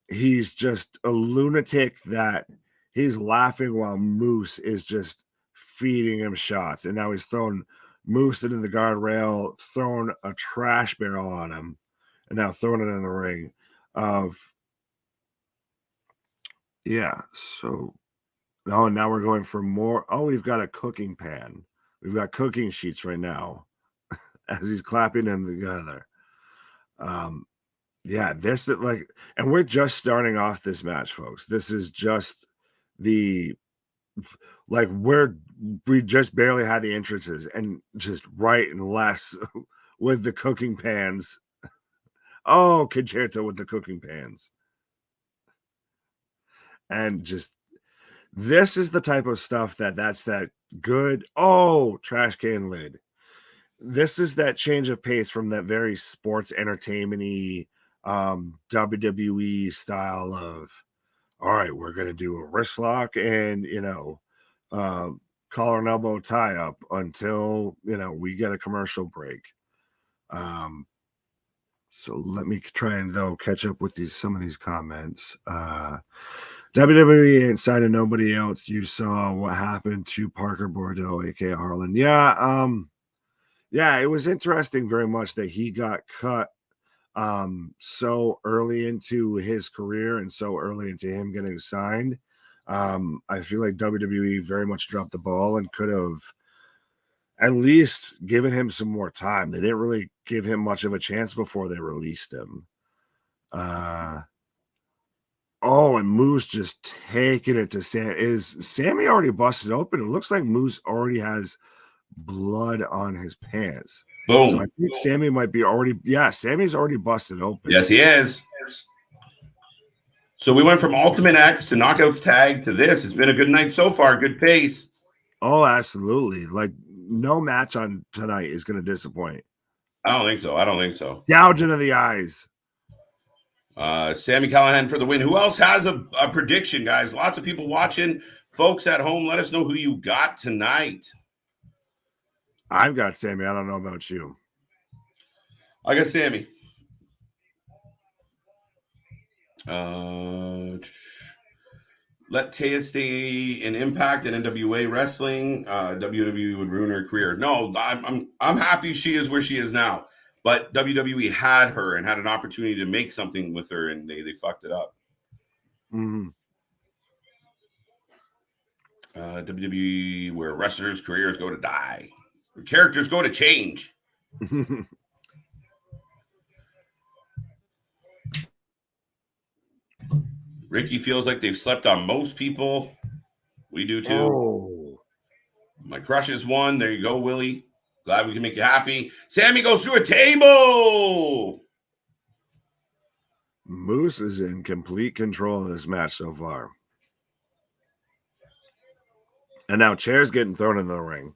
He's just a lunatic that he's laughing while Moose is just feeding him shots. And now he's thrown Moose into the guardrail, thrown a trash barrel on him, and now throwing it in the ring. So now we're going for more. Oh, we've got a cooking pan. We've got cooking sheets right now as he's clapping them together. This is and we're just starting off this match, folks. This is just we just barely had the entrances and just right and left with the cooking pans. Oh, Concerto with the cooking pans. And just this is the type of stuff that's that good. Oh, trash can lid. This is that change of pace from that very sports entertainment-y WWE style of, all right, we're going to do a wrist lock and, collar and elbow tie up until, we get a commercial break. So let me try and catch up with some of these comments. WWE ain't signing nobody else. You saw what happened to Parker Bordeaux, aka Harlan. Yeah, it was interesting very much that he got cut so early into his career and so early into him getting signed. I feel like WWE very much dropped the ball and could have at least given him some more time. They didn't really give him much of a chance before they released him. And Moose just taking it to Sam. Is Sammy already busted open? It looks like Moose already has blood on his pants. Boom. So I think Sammy might be Sammy's already busted open. Yes, he is. So we went from Ultimate X to Knockouts Tag to this. It's been a good night so far. Good pace. Oh, absolutely. Like, no match on tonight is going to disappoint. I don't think so. Gouge into the eyes. Sami Callihan for the win. Who else has a prediction, guys? Lots of people watching. Folks at home, let us know who you got tonight. I've got Sammy. I don't know about you. I got Sammy. Let Taya stay in Impact and NWA wrestling. WWE would ruin her career. No, I'm happy she is where she is now. But WWE had her and had an opportunity to make something with her, and they fucked it up. Mm-hmm. WWE, where wrestlers' careers go to die, where characters go to change. Ricky feels like they've slept on most people. We do too. Oh. My crush is one. There you go, Willie. Glad we can make you happy. Sammy goes through a table. Moose is in complete control of this match so far. And now chairs getting thrown in the ring.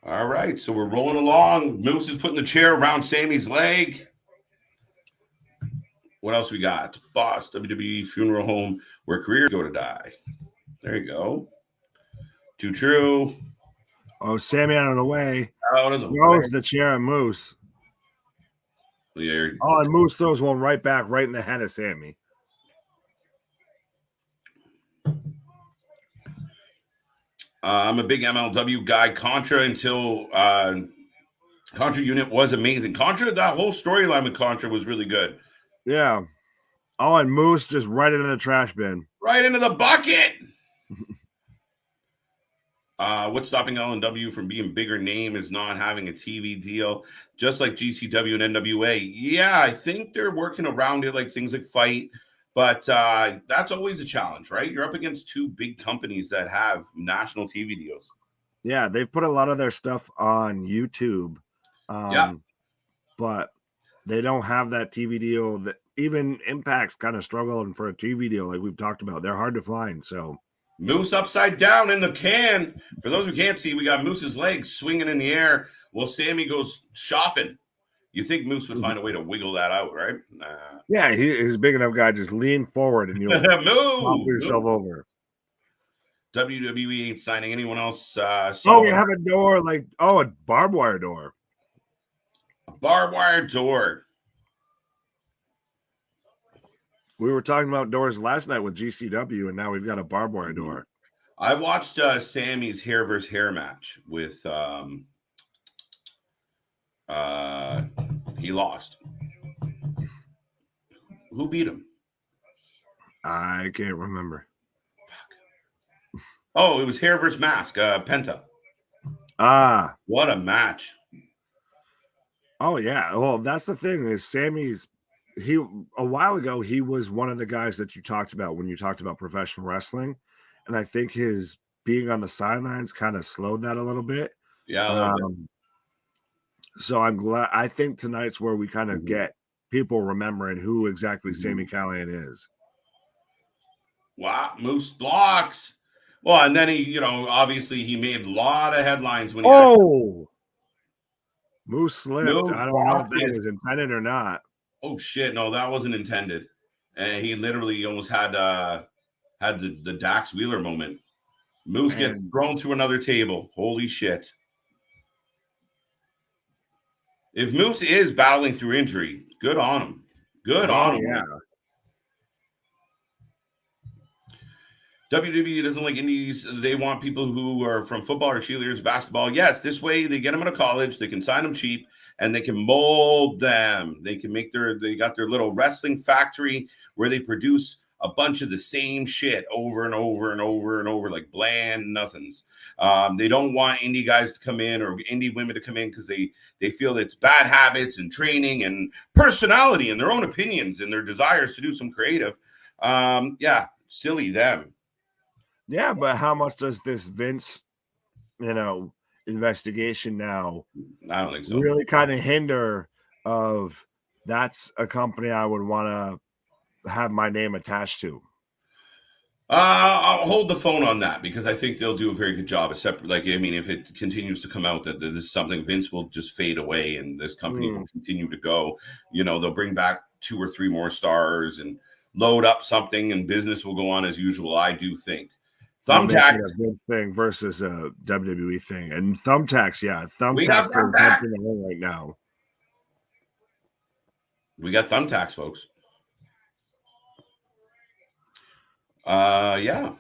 All right, so we're rolling along. Moose is putting the chair around Sammy's leg. What else we got? Boss, WWE funeral home where careers go to die. There you go. Too true. Oh, Sammy out of the way. Out of the Throws way. the chair at Moose. Yeah. Oh, and Moose throws one right back, right in the head of Sammy. I'm a big MLW guy. Contra until Contra unit was amazing. Contra, that whole storyline with Contra was really good. Yeah. Oh, and Moose just right into the trash bin. Right into the bucket. What's stopping LNW from being bigger name is not having a TV deal, just like GCW and NWA. Yeah, I think they're working around it, like things like Fight. But that's always a challenge, right? You're up against two big companies that have national TV deals. Yeah, they've put a lot of their stuff on YouTube. But they don't have that TV deal. That even Impact's kind of struggling for a TV deal, like we've talked about. They're hard to find. So Moose upside down in the can. For those who can't see, we got Moose's legs swinging in the air while Sammy goes shopping. You think Moose would find a way to wiggle that out, right? Nah. Yeah, he's a big enough guy. Just lean forward and you'll move yourself over. WWE ain't signing anyone else. We have a door, a barbed wire door. A barbed wire door. We were talking about doors last night with GCW, and now we've got a barbed wire door. I watched Sammy's hair versus hair match with he lost. Who beat him? I can't remember. Fuck. Oh, it was hair versus mask, Penta. What a match. Oh, yeah. Well, that's the thing is Sammy's a while ago, he was one of the guys that you talked about when you talked about professional wrestling. And I think his being on the sidelines kind of slowed that a little bit. Yeah. So I'm glad. I think tonight's where we kind of get people remembering who exactly Sami Callihan is. Wow. Moose blocks. Well, and then he, obviously he made a lot of headlines when Moose slipped. I don't know if that was intended or not. Oh shit! No, that wasn't intended. And he literally almost had the Dax Wheeler moment. Moose gets thrown through another table. Holy shit! If Moose is battling through injury, good on him. Good on him. Yeah. WWE doesn't like indies. They want people who are from football or cheerleaders, basketball. Yes, this way they get them out of college. They can sign them cheap and they can mold them. They can make they got their little wrestling factory where they produce a bunch of the same shit over and over and over and over, like bland nothings. They don't want indie guys to come in or indie women to come in because they feel it's bad habits and training and personality and their own opinions and their desires to do some creative. Yeah, silly them. Yeah, but how much does this Vince, investigation now I don't think so. really kind of hinder of that's a company I would want to have my name attached to? I'll hold the phone on that because I think they'll do a very good job. Except, if it continues to come out that this is something, Vince will just fade away and this company will continue to go. They'll bring back 2 or 3 more stars and load up something, and business will go on as usual. I do think. Thumbtacks thing versus a WWE thing, and thumbtacks, we got thumbtacks right now. We got thumbtacks, folks. Yeah.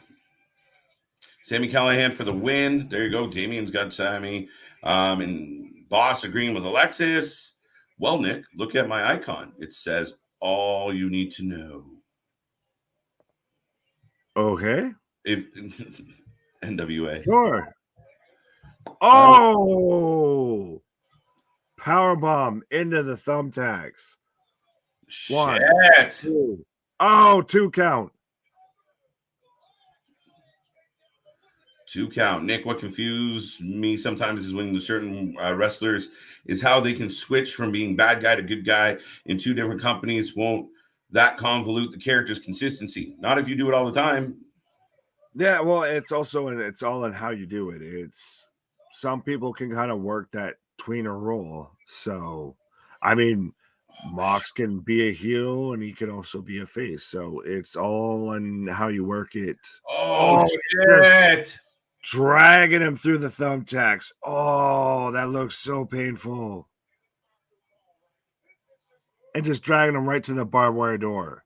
Sami Callihan for the win. There you go. Damien's got Sami. And Boss agreeing with Alexis. Well, Nick, look at my icon. It says all you need to know. Okay. If NWA. Sure. Oh, powerbomb into the thumbtacks. Shit. 1, 2. Oh, 2 count. 2 count. Nick, what confused me sometimes is when the certain wrestlers is how they can switch from being bad guy to good guy in 2 different companies. Won't that convolute the character's consistency? Not if you do it all the time. Yeah, well, it's all in how you do it. It's some people can kind of work that tweener role. So, Mox can be a heel and he can also be a face. So it's all on how you work it. Oh shit! Dragging him through the thumbtacks. Oh, that looks so painful. And just dragging him right to the barbed wire door.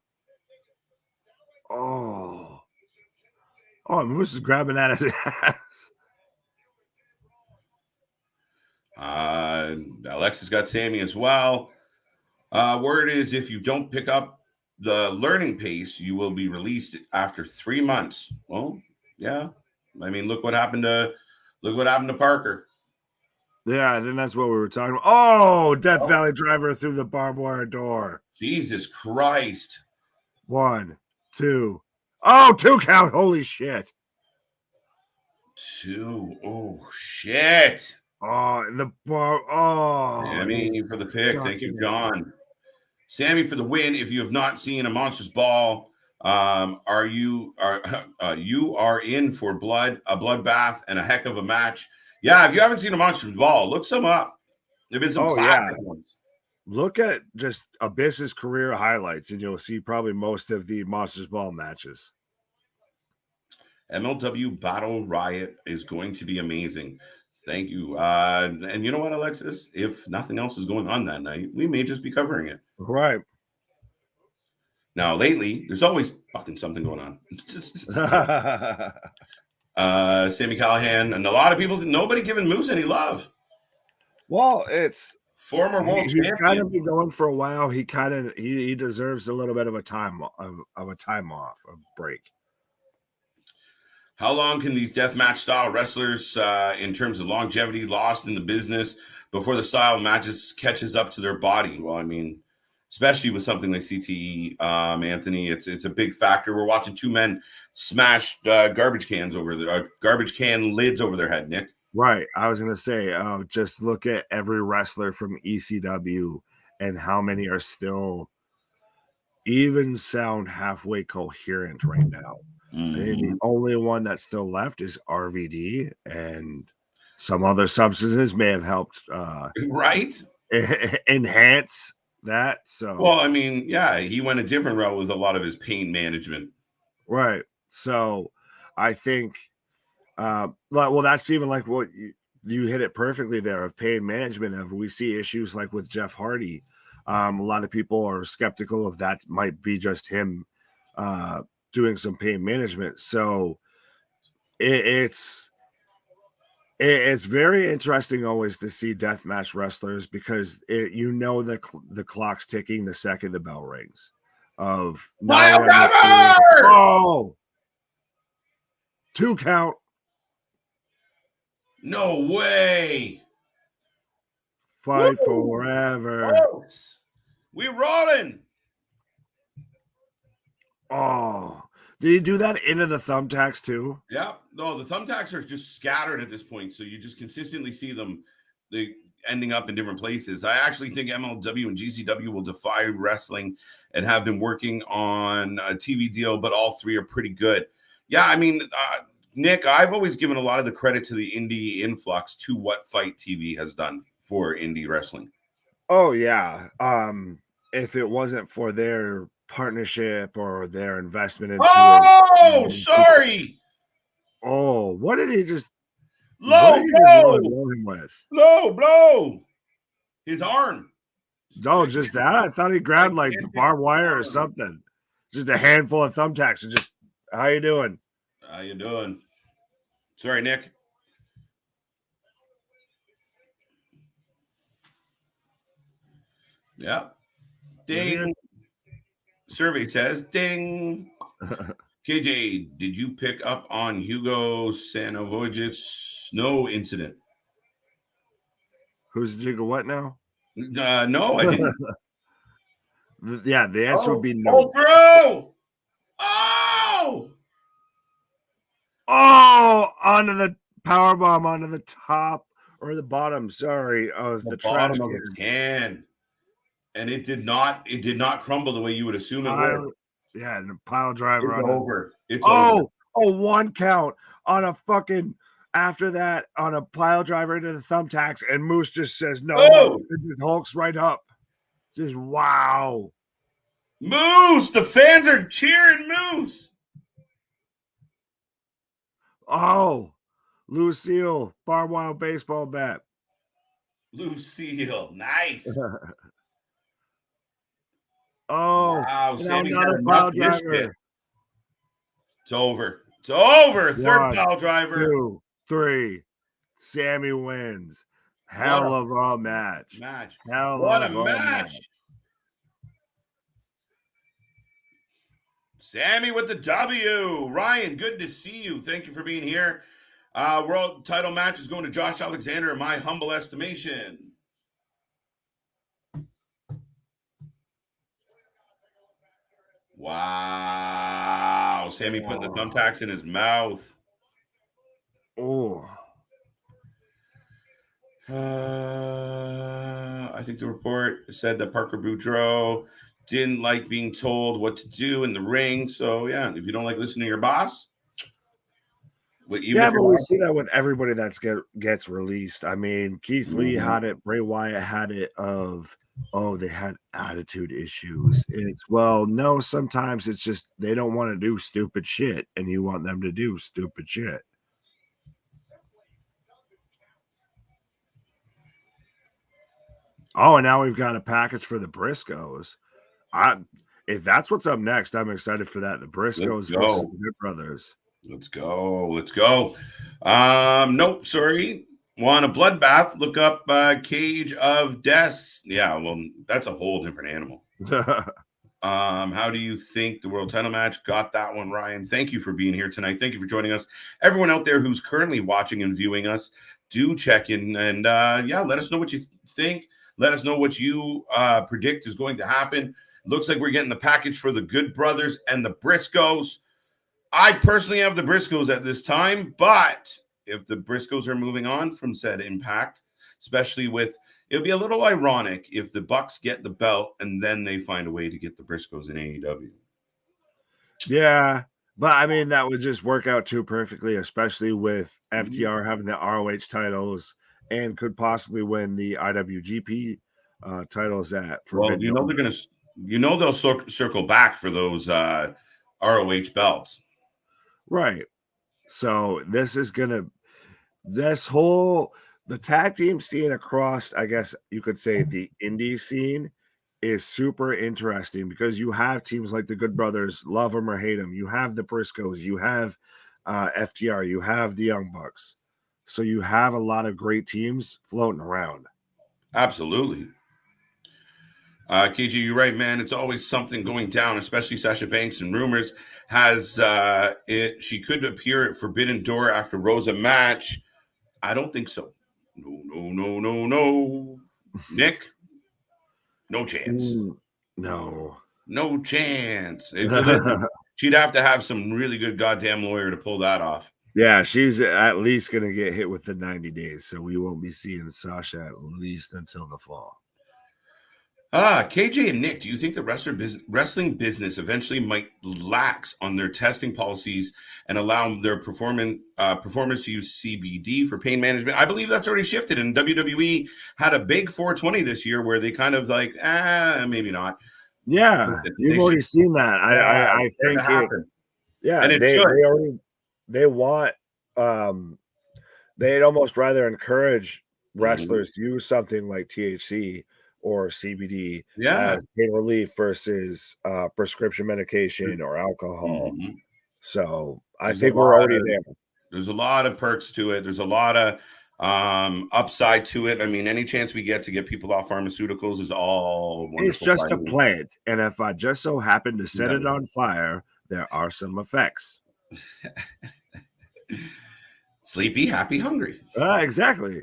Oh, Moose is grabbing at his ass. Alexis got Sami as well. Word is if you don't pick up the learning pace, you will be released after 3 months. Well, yeah. Look what happened to Parker. Yeah, I think that's what we were talking about. Oh, Death Valley driver through the barbed wire door. Jesus Christ. 1, 2. Oh, 2 count. Holy shit. 2. Oh, shit. Oh, and the bar. Oh, Sami for the pick. Thank you, John. Sami for the win. If you have not seen a Monsters Ball, you are in for a bloodbath and a heck of a match. Yeah, if you haven't seen a Monsters Ball, look some up. There've been some classic ones. Look at just Abyss's career highlights, and you'll see probably most of the Monsters Ball matches. MLW Battle Riot is going to be amazing. Thank you. And you know what, Alexis? If nothing else is going on that night, we may just be covering it. Right. Now, lately, there's always fucking something going on. Sami Callihan, and a lot of people, nobody giving Moose any love. Well, it's former world champion. He's kind of been going for a while. He deserves a little bit of a time off, a break. How long can these deathmatch style wrestlers, in terms of longevity, lost in the business before the style of matches catches up to their body? Well, especially with something like CTE, Anthony, it's a big factor. We're watching 2 men smash garbage can lids over their head, Nick. Right. I was going to say, just look at every wrestler from ECW and how many are still even sound halfway coherent right now. Mm-hmm. And the only one that's still left is RVD, and some other substances may have helped right enhance that. So, well, he went a different route with a lot of his pain management. Right. So I think, that's even like what you hit it perfectly there of pain management. Of we see issues like with Jeff Hardy. A lot of people are skeptical of that might be just him doing some pain management. So it's very interesting always to see deathmatch wrestlers because the clock's ticking the second the bell rings. Of not only 2 count. No way. Fight forever. Folks, we rolling. Oh, did he do that into the thumbtacks too? Yeah. No, the thumbtacks are just scattered at this point. So you just consistently see them ending up in different places. I actually think MLW and GCW will defy wrestling and have been working on a TV deal, but all three are pretty good. Yeah, I mean, Nick, I've always given a lot of the credit to the indie influx to what Fight TV has done for indie wrestling. Oh yeah. If it wasn't for their partnership or their investment into it. Sorry. Oh, what did he just blow him with? Blow. His arm. No, just that. I thought he grabbed like barbed wire or something. Just a handful of thumbtacks and just, how you doing? How you doing? Sorry, Nick. Yeah. Ding. Survey says ding. KJ, did you pick up on Hugo Sanovovich's snow incident? Who's Jigga what now? No, I didn't. Yeah, the answer would be no. Oh, bro! Oh, onto the power bomb, onto the top or the bottom. Sorry, of the trash bottom of the can. And it did not crumble the way you would assume it would. Yeah, and the pile driver it's on over. It's over. Oh, 1 count on a fucking after that on a pile driver into the thumbtacks, and Moose just says no. It just hulks right up. Just wow. Moose, the fans are cheering Moose. Oh, Lucille, barbed wire baseball bat. Lucille, nice. Oh, wow, Sammy's got a pile driver. It's over. It's over. Third pile driver. 2, 3. Sammy wins. Hell of a match. What a match. Sammy with the W. Ryan, good to see you. Thank you for being here. World title match is going to Josh Alexander, in my humble estimation. Wow. Sammy putting the thumbtacks in his mouth. Oh. I think the report said that Parker Boudreaux didn't like being told what to do in the ring. So, yeah, if you don't like listening to your boss. But we see that with everybody that gets released. I mean, Keith Lee had it. Bray Wyatt had it of, they had attitude issues. No, sometimes it's just they don't want to do stupid shit, and you want them to do stupid shit. Oh, and now we've got a package for the Briscoes. If that's what's up next, I'm excited for that. The Briscoes versus the Good Brothers. Let's go. Nope, sorry. Want a bloodbath? Look up Cage of Death. Yeah, well, that's a whole different animal. How do you think the world title match got that one, Ryan? Thank you for being here tonight. Thank you for joining us. Everyone out there who's currently watching and viewing us, do check in and let us know what you think. Let us know what you predict is going to happen. Looks like we're getting the package for the Good Brothers and the Briscoes. I personally have the Briscoes at this time, but if the Briscoes are moving on from said Impact, especially it'll be a little ironic if the Bucks get the belt and then they find a way to get the Briscoes in AEW. Yeah, but I mean, that would just work out too perfectly, especially with FTR having the ROH titles and could possibly win the IWGP titles at Forbidden. Well, they'll circle back for those ROH belts. Right. So this is the tag team scene across, I guess you could say, the indie scene is super interesting because you have teams like the Good Brothers, love them or hate them. You have the Briscoes, you have FTR, you have the Young Bucks. So you have a lot of great teams floating around. Absolutely. KG, you're right, man. It's always something going down, especially Sasha Banks. And rumors has she could appear at Forbidden Door after Rosa match. I don't think so. No. Nick, no chance. No chance. Listen, she'd have to have some really good goddamn lawyer to pull that off. Yeah, she's at least going to get hit with the 90 days. So we won't be seeing Sasha at least until the fall. KJ and Nick, do you think the wrestling business eventually might lax on their testing policies and allow their performers to use CBD for pain management? I believe that's already shifted, and WWE had a big 420 this year where they kind of like, maybe not. Yeah, you've already seen that. I think they want they'd almost rather encourage wrestlers to use something like THC or CBD as pain relief versus prescription medication or alcohol. So I think we're already there. There's a lot of perks to it. There's a lot of upside to it. I mean, any chance we get to get people off pharmaceuticals is all wonderful. It's just a plant. And if I just so happen to set it on fire, there are some effects. Sleepy, happy, hungry. Exactly.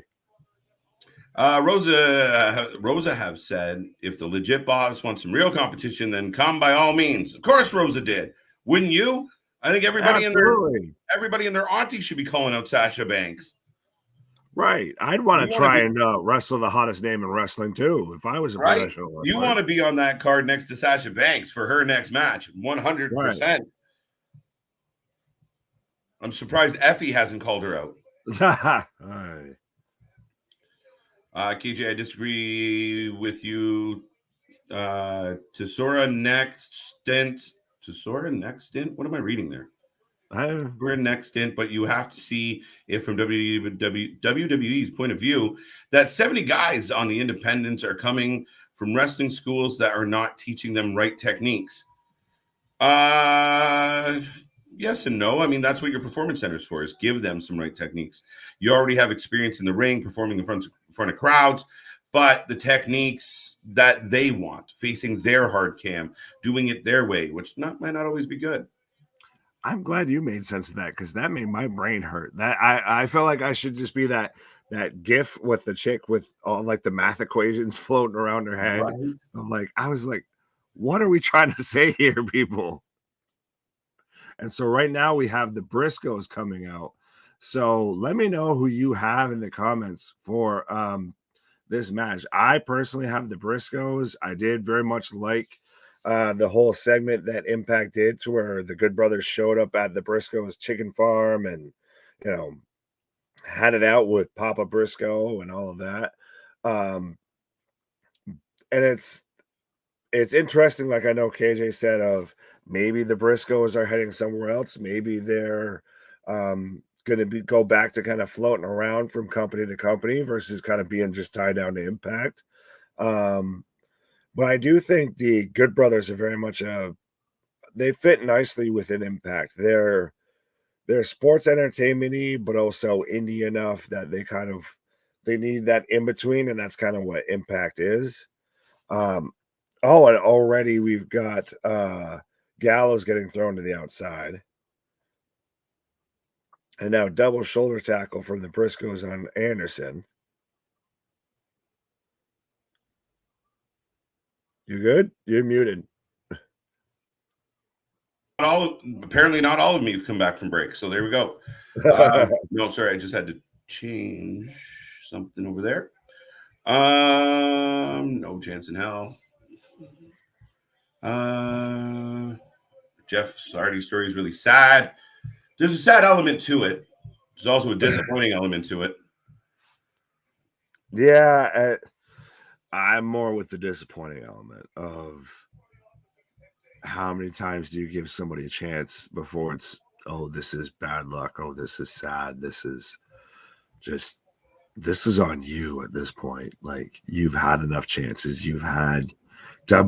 Rosa have said, if the legit boss wants some real competition, then come by all means. Of course, Rosa did. Wouldn't you? I think everybody in their auntie should be calling out Sasha Banks. Right. I'd want to try and wrestle the hottest name in wrestling too. If I was a professional, you want to be on that card next to Sasha Banks for her next match, 100%. Right. I'm surprised Effie hasn't called her out. Right. KJ, I disagree with you. Tesora next stint. What am I reading there? We're next stint, but you have to see it from WWE's point of view that 70 guys on the independents are coming from wrestling schools that are not teaching them right techniques. Yes and no. I mean, that's what your performance center is for, is give them some right techniques. You already have experience in the ring, performing in front of crowds, but the techniques that they want, facing their hard cam, doing it their way, which might not always be good. I'm glad you made sense of that, because that made my brain hurt. That I felt like I should just be that gif with the chick with all like the math equations floating around her head. Right. I was like, what are we trying to say here, people? And so right now we have the Briscoes coming out. So let me know who you have in the comments for this match. I personally have the Briscoes. I did very much like the whole segment that Impact did, to where the Good Brothers showed up at the Briscoes chicken farm and, had it out with Papa Briscoe and all of that. And it's interesting, like I know KJ said, of maybe the Briscoes are heading somewhere else. Maybe they're going to go back to kind of floating around from company to company versus kind of being just tied down to Impact. But I do think the Good Brothers are very much they fit nicely within Impact. They're sports entertainment-y, but also indie enough that they need that in between, and that's kind of what Impact is. And already we've got Gallows getting thrown to the outside. And now double shoulder tackle from the Briscoes on Anderson. You good? You're muted. Apparently not all of me have come back from break. So there we go. No, sorry. I just had to change something over there. No chance in hell. Jeff Sardi's story is really sad. There's a sad element to it. There's also a disappointing element to it. Yeah, I'm more with the disappointing element of how many times do you give somebody a chance before it's, oh, this is bad luck. Oh, this is sad. This is on you at this point. Like, you've had enough chances. You've had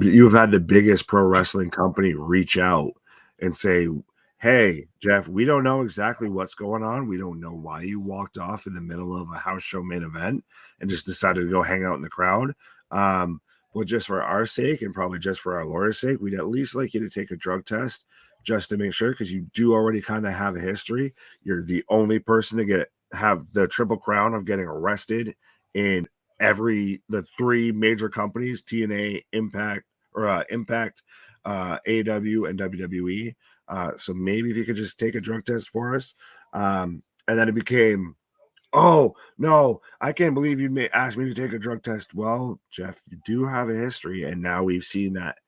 You've had the biggest pro wrestling company reach out and say, hey, Jeff, we don't know exactly what's going on. We don't know why you walked off in the middle of a house show main event and just decided to go hang out in the crowd. But just for our sake and probably just for our lawyer's sake, we'd at least like you to take a drug test just to make sure, because you do already kind of have a history. You're the only person to have the triple crown of getting arrested in the three major companies, TNA, Impact, AEW, and WWE. So maybe if you could just take a drug test for us. And then it became, oh, no, I can't believe you asked me to take a drug test. Well, Jeff, you do have a history, and now we've seen that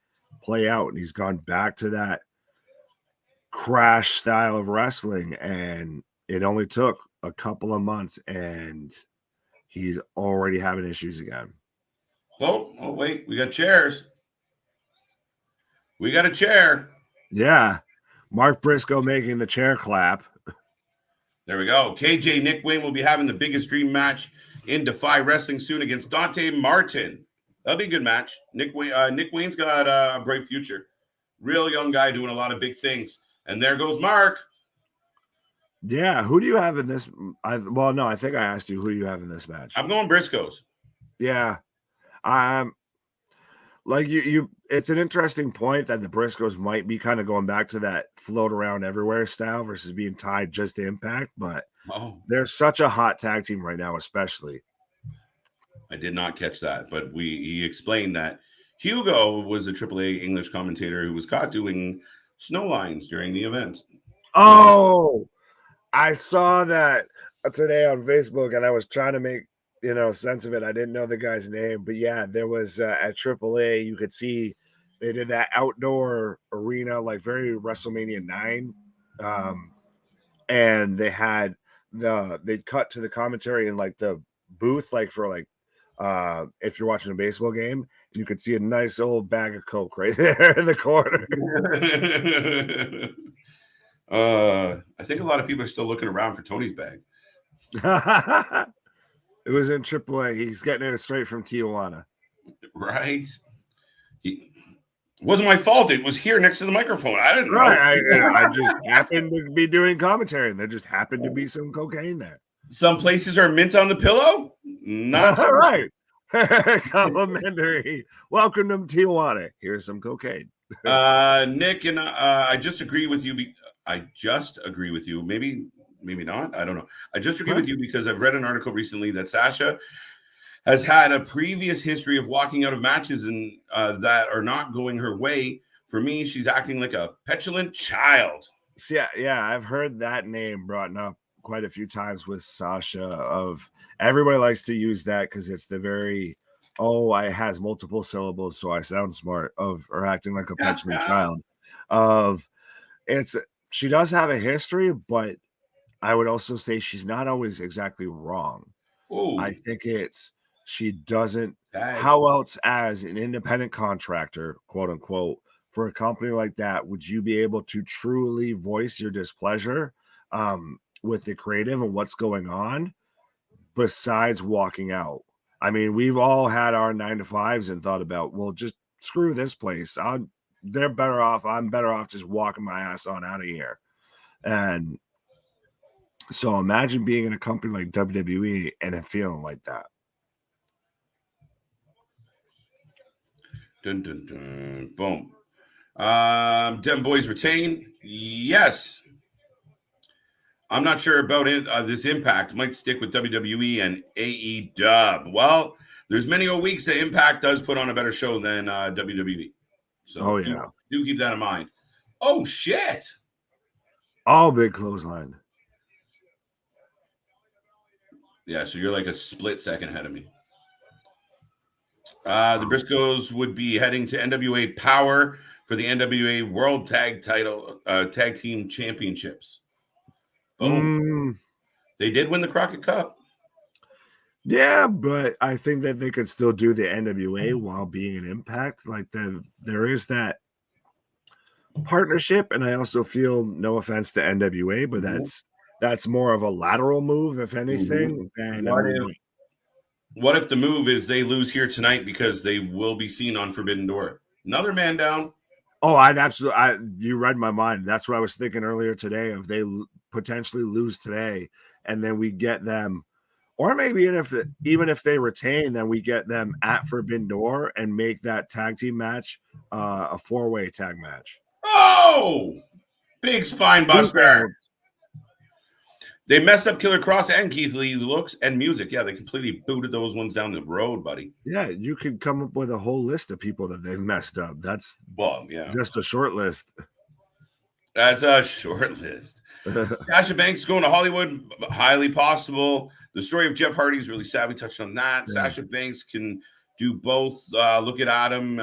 play out, and he's gone back to that crash style of wrestling, and it only took a couple of months, and he's already having issues again. Oh, wait, we got chairs. We got a chair. Yeah. Mark Briscoe making the chair clap. There we go. KJ Nick Wayne will be having the biggest dream match in Defy Wrestling soon against Dante Martin. That'll be a good match. Nick Wayne's got a bright future. Real young guy doing a lot of big things. And there goes Mark. Yeah, who do you have in this? I think I asked you who you have in this match. I'm going Briscoes. Yeah. Like it's an interesting point that the Briscoes might be kind of going back to that float around everywhere style versus being tied just to Impact, but they're such a hot tag team right now, especially. I did not catch that, but he explained that Hugo was a AAA English commentator who was caught doing snow lines during the event. Oh, I saw that today on Facebook, and I was trying to make sense of it. I didn't know the guy's name, but yeah, there was at AAA, you could see they did that outdoor arena, like very WrestleMania 9. And they had they'd cut to the commentary in like the booth, like for like if you're watching a baseball game, you could see a nice old bag of Coke right there in the corner. I think a lot of people are still looking around for Tony's bag. It was in AAA. He's getting it straight from Tijuana. Right. It wasn't my fault. It was here next to the microphone. I didn't know. I just happened to be doing commentary, and there just happened to be some cocaine there. Some places are mint on the pillow. Not all right. Complimentary. Welcome to Tijuana. Here's some cocaine. Nick, and I just agree with you. I just agree with you. Maybe not. I don't know. I just agree with you because I've read an article recently that Sasha has had a previous history of walking out of matches and that are not going her way. For me, she's acting like a petulant child. Yeah, I've heard that name brought up quite a few times with Sasha. Of everybody likes to use that because it's the very it has multiple syllables, so I sound smart. Or acting like a petulant child. She does have a history, but I would also say she's not always exactly wrong. Ooh. I think she doesn't. How else, as an independent contractor, quote unquote, for a company like that, would you be able to truly voice your displeasure with the creative and what's going on besides walking out? I mean, we've all had our 9-to-5s and thought about, well, just screw this place. They're better off. I'm better off just walking my ass on out of here. And so imagine being in a company like WWE and feeling like that. Dun, dun, dun. Boom. Dem Boys retain. Yes. I'm not sure about this Impact. Might stick with WWE and AEW. Well, there's many weeks that Impact does put on a better show than WWE. So do keep that in mind. Oh, shit. All big clothesline. Yeah, so you're like a split second ahead of me. The Briscoes would be heading to NWA Power for the NWA World Tag Team Championships. They did win the Crockett Cup. Yeah, but I think that they could still do the NWA while being an Impact. Like there is that partnership, and I also feel, no offense to NWA, but that's more of a lateral move, if anything, than What if the move is they lose here tonight because they will be seen on Forbidden Door? Another man down. Oh, you read my mind. That's what I was thinking earlier today. If they potentially lose today, and then we get them, or maybe even if they retain, then we get them at Forbidden Door and make that tag team match a 4-way tag match. Oh, big spine buster. They messed up Killer Cross and Keith Lee looks and music. Yeah, they completely booted those ones down the road, buddy. Yeah, you could come up with a whole list of people that they've messed up. That's just a short list. That's a short list. Sasha Banks going to Hollywood, highly possible. The story of Jeff Hardy is really sad. We touched on that. Yeah. Sasha Banks can do both. Look at Adam.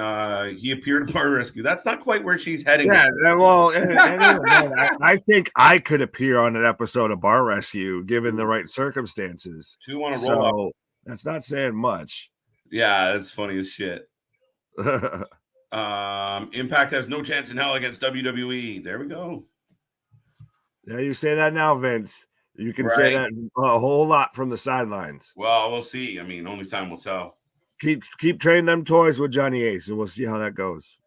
He appeared at Bar Rescue. That's not quite where she's heading. Yeah, well, I think I could appear on an episode of Bar Rescue given the right circumstances. Two on a roll up. That's not saying much. Yeah, that's funny as shit. Impact has no chance in hell against WWE. There we go. Yeah, you say that now, Vince. You can say that a whole lot from the sidelines. Well, we'll see. I mean, only time will tell. Keep trading them toys with Johnny Ace, and we'll see how that goes.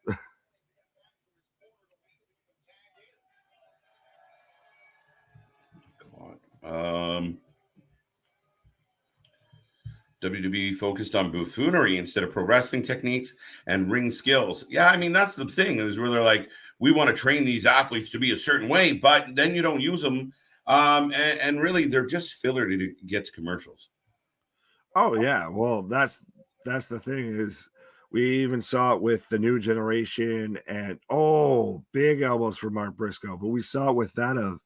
WWE focused on buffoonery instead of pro wrestling techniques and ring skills. Yeah, I mean, that's the thing, is where they're like, we want to train these athletes to be a certain way, but then you don't use them. And really, they're just filler to get to commercials. Oh, yeah. Well, that's the thing, is we even saw it with the new generation, and big elbows for Mark Briscoe. But we saw it with that of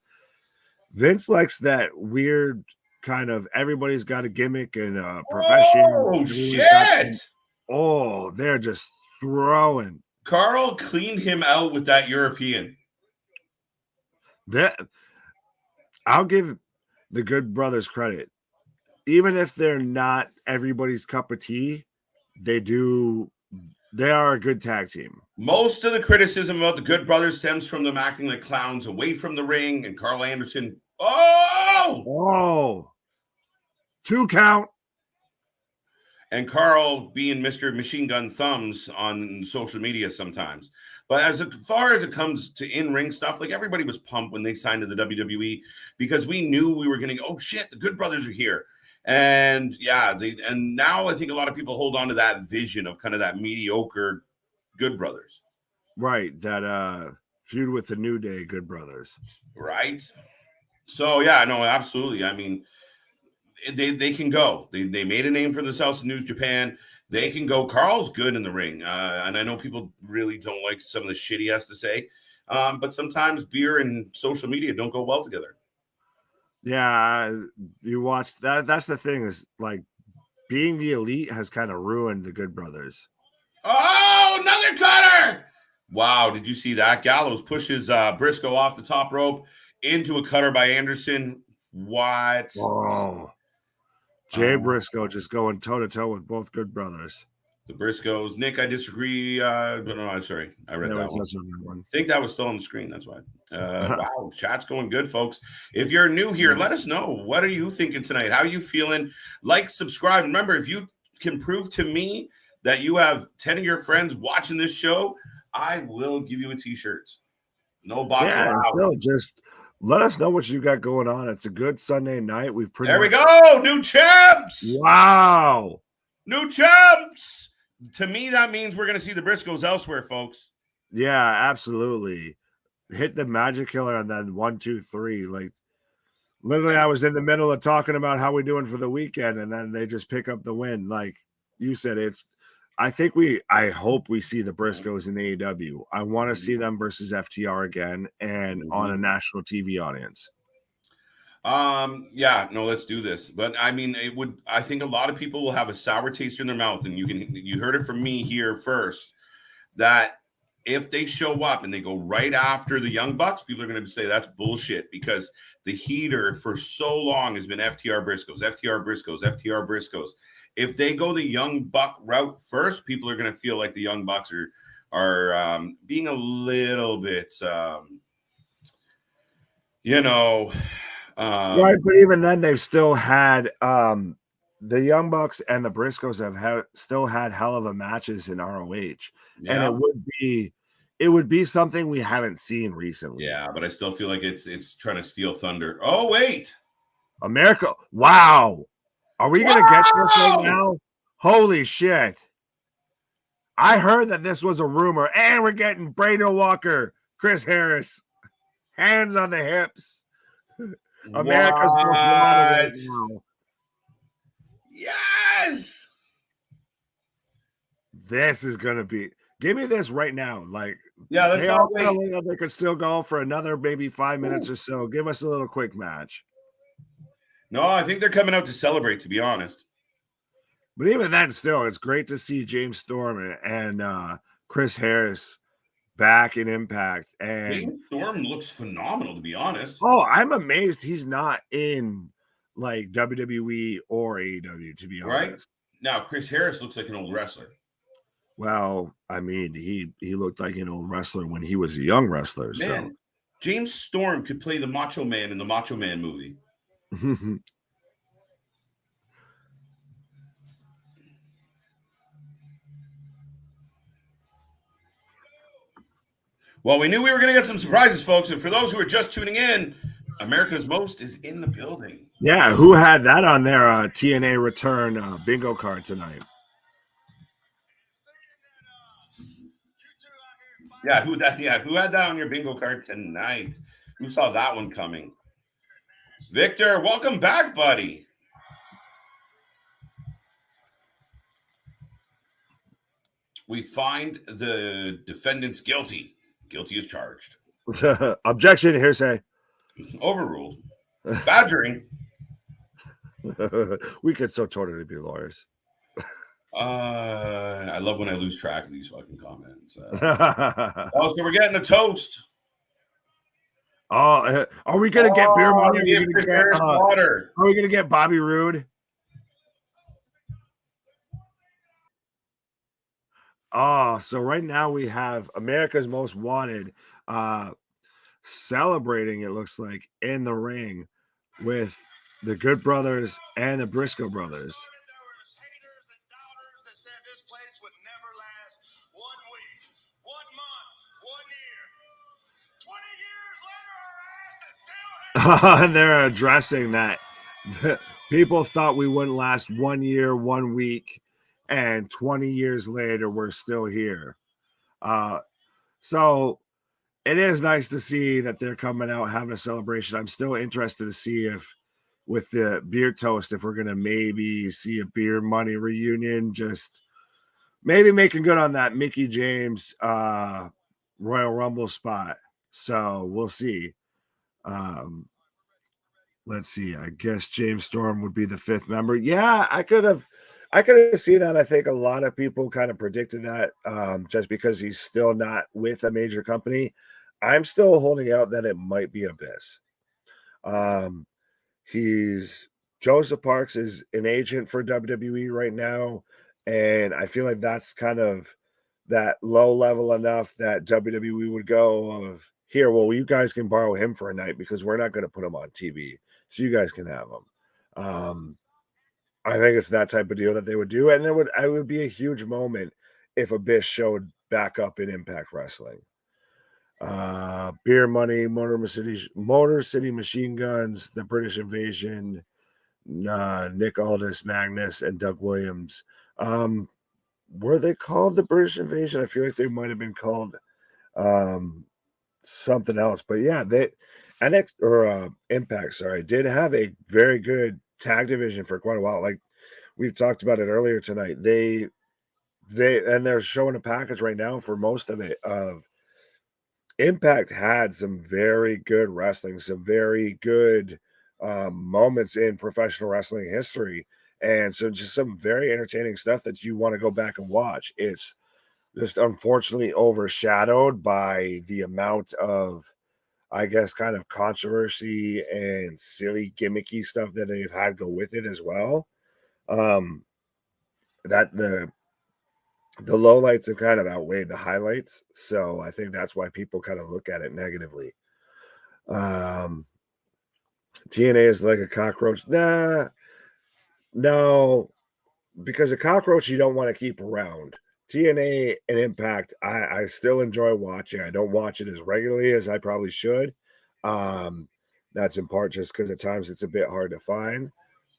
Vince likes that weird kind of everybody's got a gimmick and a profession. Oh, shit. They're just throwing. Carl cleaned him out with that European. I'll give the Good Brothers credit. Even if they're not everybody's cup of tea, they are a good tag team. Most of the criticism about the Good Brothers stems from them acting like clowns away from the ring, and Carl Anderson. Oh, 2 count. And Carl being Mr. Machine Gun Thumbs on social media sometimes. But as far as it comes to in-ring stuff, like, everybody was pumped when they signed to the WWE because we knew we were getting, oh shit, the Good Brothers are here. And yeah, and now I think a lot of people hold on to that vision of kind of that mediocre Good Brothers. Right. That feud with the New Day Good Brothers. Right. So yeah, no, absolutely. I mean, they can go. They made a name for themselves in New Japan. They can go. Carl's good in the ring. And I know people really don't like some of the shit he has to say. But sometimes beer and social media don't go well together. Yeah, you watched that. That's the thing, is like being the Elite has kind of ruined the Good Brothers. Oh, another cutter. Wow. Did you see that? Gallows pushes Briscoe off the top rope into a cutter by Anderson. What? Oh, Jay Briscoe just going toe-to-toe with both Good Brothers. The Briscoes. Nick, I disagree. No, I'm sorry. I read that one. I think that was still on the screen. That's why. Wow, chat's going good, folks. If you're new here, let us know. What are you thinking tonight? How are you feeling? Like, subscribe. Remember, if you can prove to me that you have 10 of your friends watching this show, I will give you a t-shirt. No box allowed. Just let us know what you got going on. It's a good Sunday night. We go. New champs. Wow. New champs. To me, that means we're going to see the Briscoes elsewhere, folks. Yeah, absolutely. Hit the Magic Killer and then 1, 2, 3. Like, literally, I was in the middle of talking about how we're doing for the weekend, and then they just pick up the win. Like you said, I hope we see the Briscoes in AEW. I want to see them versus FTR again and on a national TV audience. Yeah, no, let's do this. But I mean, I think a lot of people will have a sour taste in their mouth, and you heard it from me here first, that if they show up and they go right after the Young Bucks, people are going to say that's bullshit, because the heater for so long has been FTR Briscoes, FTR Briscoes, FTR Briscoes. If they go the Young Buck route first, people are going to feel like the Young Bucks are being a little bit, right, but even then they've still had the Young Bucks and the Briscoes have still had hell of a matches in ROH, and Yeah. it would be something we haven't seen recently. Yeah, but I still feel like it's trying to steal thunder. Oh, wait. America. Wow. Are we going to get this right now? Holy shit. I heard that this was a rumor, and we're getting Brandon Walker, Chris Harris, hands on the hips. America's most wanted right now. Yes. This is going to be. Give me this right now. Like, yeah, let's they not all wait. They could still go for another maybe 5 minutes or so. Give us a little quick match. No, I think they're coming out to celebrate, to be honest. But even then, still, it's great to see James Storm and Chris Harris back in Impact. And James Storm looks phenomenal, to be honest. Oh, I'm amazed he's not in like WWE or AEW, to be honest. Right? Now, Chris Harris looks like an old wrestler. Well, I mean, he looked like an old wrestler when he was a young wrestler. Man, so James Storm could play the Macho Man in the Macho Man movie. Well, we knew we were going to get some surprises, folks. And for those who are just tuning in, America's Most is in the building. Yeah, who had that on their TNA return bingo card tonight? Yeah, who had that on your bingo card tonight? Who saw that one coming? Victor, welcome back, buddy. We find the defendants guilty. Guilty as charged. Objection, hearsay. Overruled. Badgering. We could so totally be lawyers. I love when I lose track of these fucking comments. So we're getting a toast. Oh, are we gonna get beer money? Water. Are we gonna get Bobby Roode? Oh, so right now we have America's Most Wanted celebrating, it looks like, in the ring with the Good Brothers and the Briscoe brothers. And they're addressing that people thought we wouldn't last 1 year, 1 week, and 20 years later we're still here. So it is nice to see that they're coming out having a celebration. I'm still interested to see if with the beer toast, if we're gonna maybe see a beer money reunion, just maybe making good on that Mickey James Royal Rumble spot. So we'll see. Let's see. I guess James Storm would be the 5th member. Yeah, I could have seen that. I think a lot of people kind of predicted that just because he's still not with a major company. I'm still holding out that it might be Abyss. Joseph Parks is an agent for WWE right now, and I feel like that's kind of that low level enough that WWE would go of here. Well, you guys can borrow him for a night because we're not going to put him on TV. So you guys can have them. I think it's that type of deal that they would do, and it would be a huge moment if Abyss showed back up in Impact Wrestling. Beer Money, Motor City Machine Guns, the British Invasion, Nick Aldis, Magnus, and Doug Williams. Were they called the British Invasion? I feel like they might have been called something else, but yeah, Impact, did have a very good tag division for quite a while. Like we've talked about it earlier tonight. They're showing a package right now for most of it. Impact had some very good wrestling, some very good moments in professional wrestling history, and so just some very entertaining stuff that you want to go back and watch. It's just unfortunately overshadowed by the amount of, I guess, kind of controversy and silly gimmicky stuff that they've had go with it as well. That the lowlights have kind of outweighed the highlights. So I think that's why people kind of look at it negatively. TNA is like a cockroach. Nah, No, because a cockroach you don't want to keep around. TNA and Impact, I still enjoy watching. I don't watch it as regularly as I probably should. That's in part just because at times it's a bit hard to find,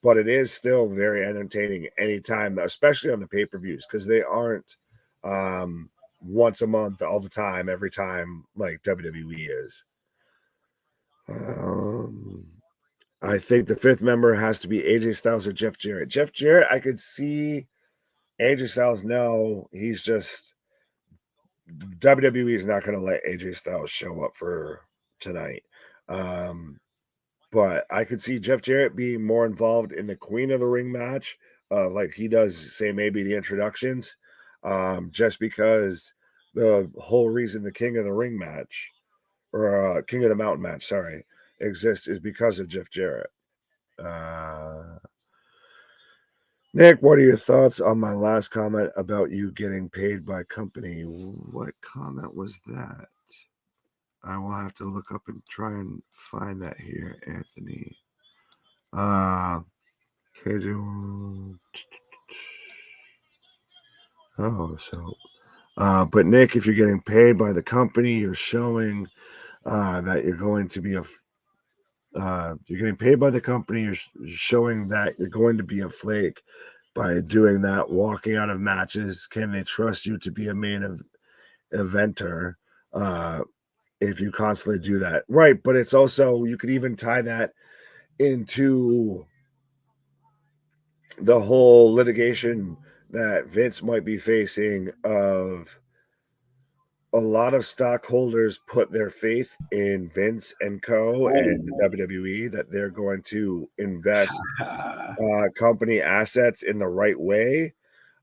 but it is still very entertaining anytime, especially on the pay-per-views, because they aren't once a month all the time, every time like WWE is. I think the fifth member has to be AJ Styles or Jeff Jarrett. Jeff Jarrett, I could see. AJ Styles, no, he's just WWE is not going to let AJ Styles show up for tonight. But I could see Jeff Jarrett being more involved in the Queen of the Ring match, like he does, say, maybe the introductions, just because the whole reason the King of the Ring match or King of the Mountain match, sorry, exists is because of Jeff Jarrett. Nick, what are your thoughts on my last comment about you getting paid by company? What comment was that? I will have to look up and try and find that here, Anthony. But Nick, if you're getting paid by the company, you're showing that you're going to be you're getting paid by the company, you're showing that you're going to be a flake by doing that, walking out of matches. Can they trust you to be a main eventer if you constantly do that? Right, but it's also, you could even tie that into the whole litigation that Vince might be facing of a lot of stockholders put their faith in Vince and Co. and the WWE that they're going to invest company assets in the right way.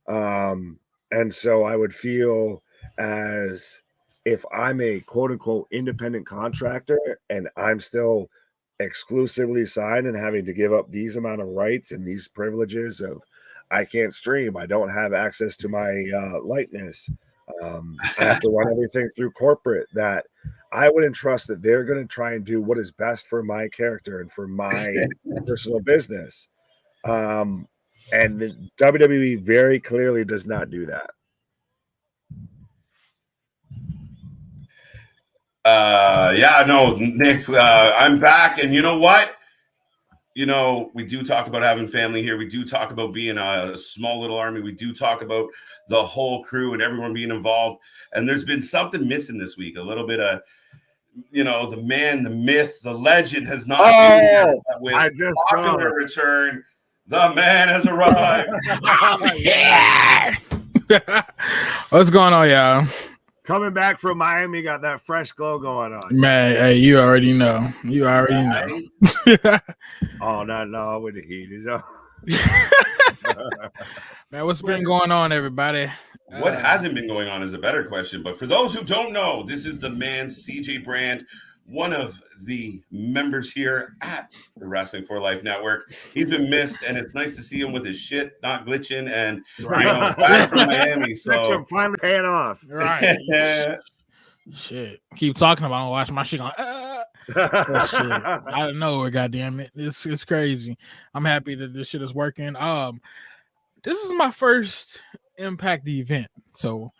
And so I would feel as if I'm a quote unquote independent contractor and I'm still exclusively signed and having to give up these amount of rights and these privileges of I can't stream, I don't have access to my likeness. I have to run everything through corporate, that I wouldn't trust that they're going to try and do what is best for my character and for my personal business. And the WWE very clearly does not do that. Nick, I'm back. And you know what? You know, we do talk about having family here. We do talk about being a small little army. We do talk about the whole crew and everyone being involved. And there's been something missing this week. A little bit of, you know, the man, the myth, the legend has not been here. With I just popular return, the man has arrived. Yeah. What's going on, y'all? Coming back from Miami, got that fresh glow going on. Man, hey, you already know. You already know. Oh, no, with the heat is up. Man, what's been going on, everybody? What hasn't been going on is a better question. But for those who don't know, this is the man, CJ Brand, one of the members here at the Wrestling for Life Network. He's been missed, and it's nice to see him with his shit not glitching and back from Miami. So finally paying off. Right. Shit. Keep talking about it. Watch my shit going. Shit. I don't know. Goddamn it. It's crazy. I'm happy that this shit is working. This is my first Impact event, so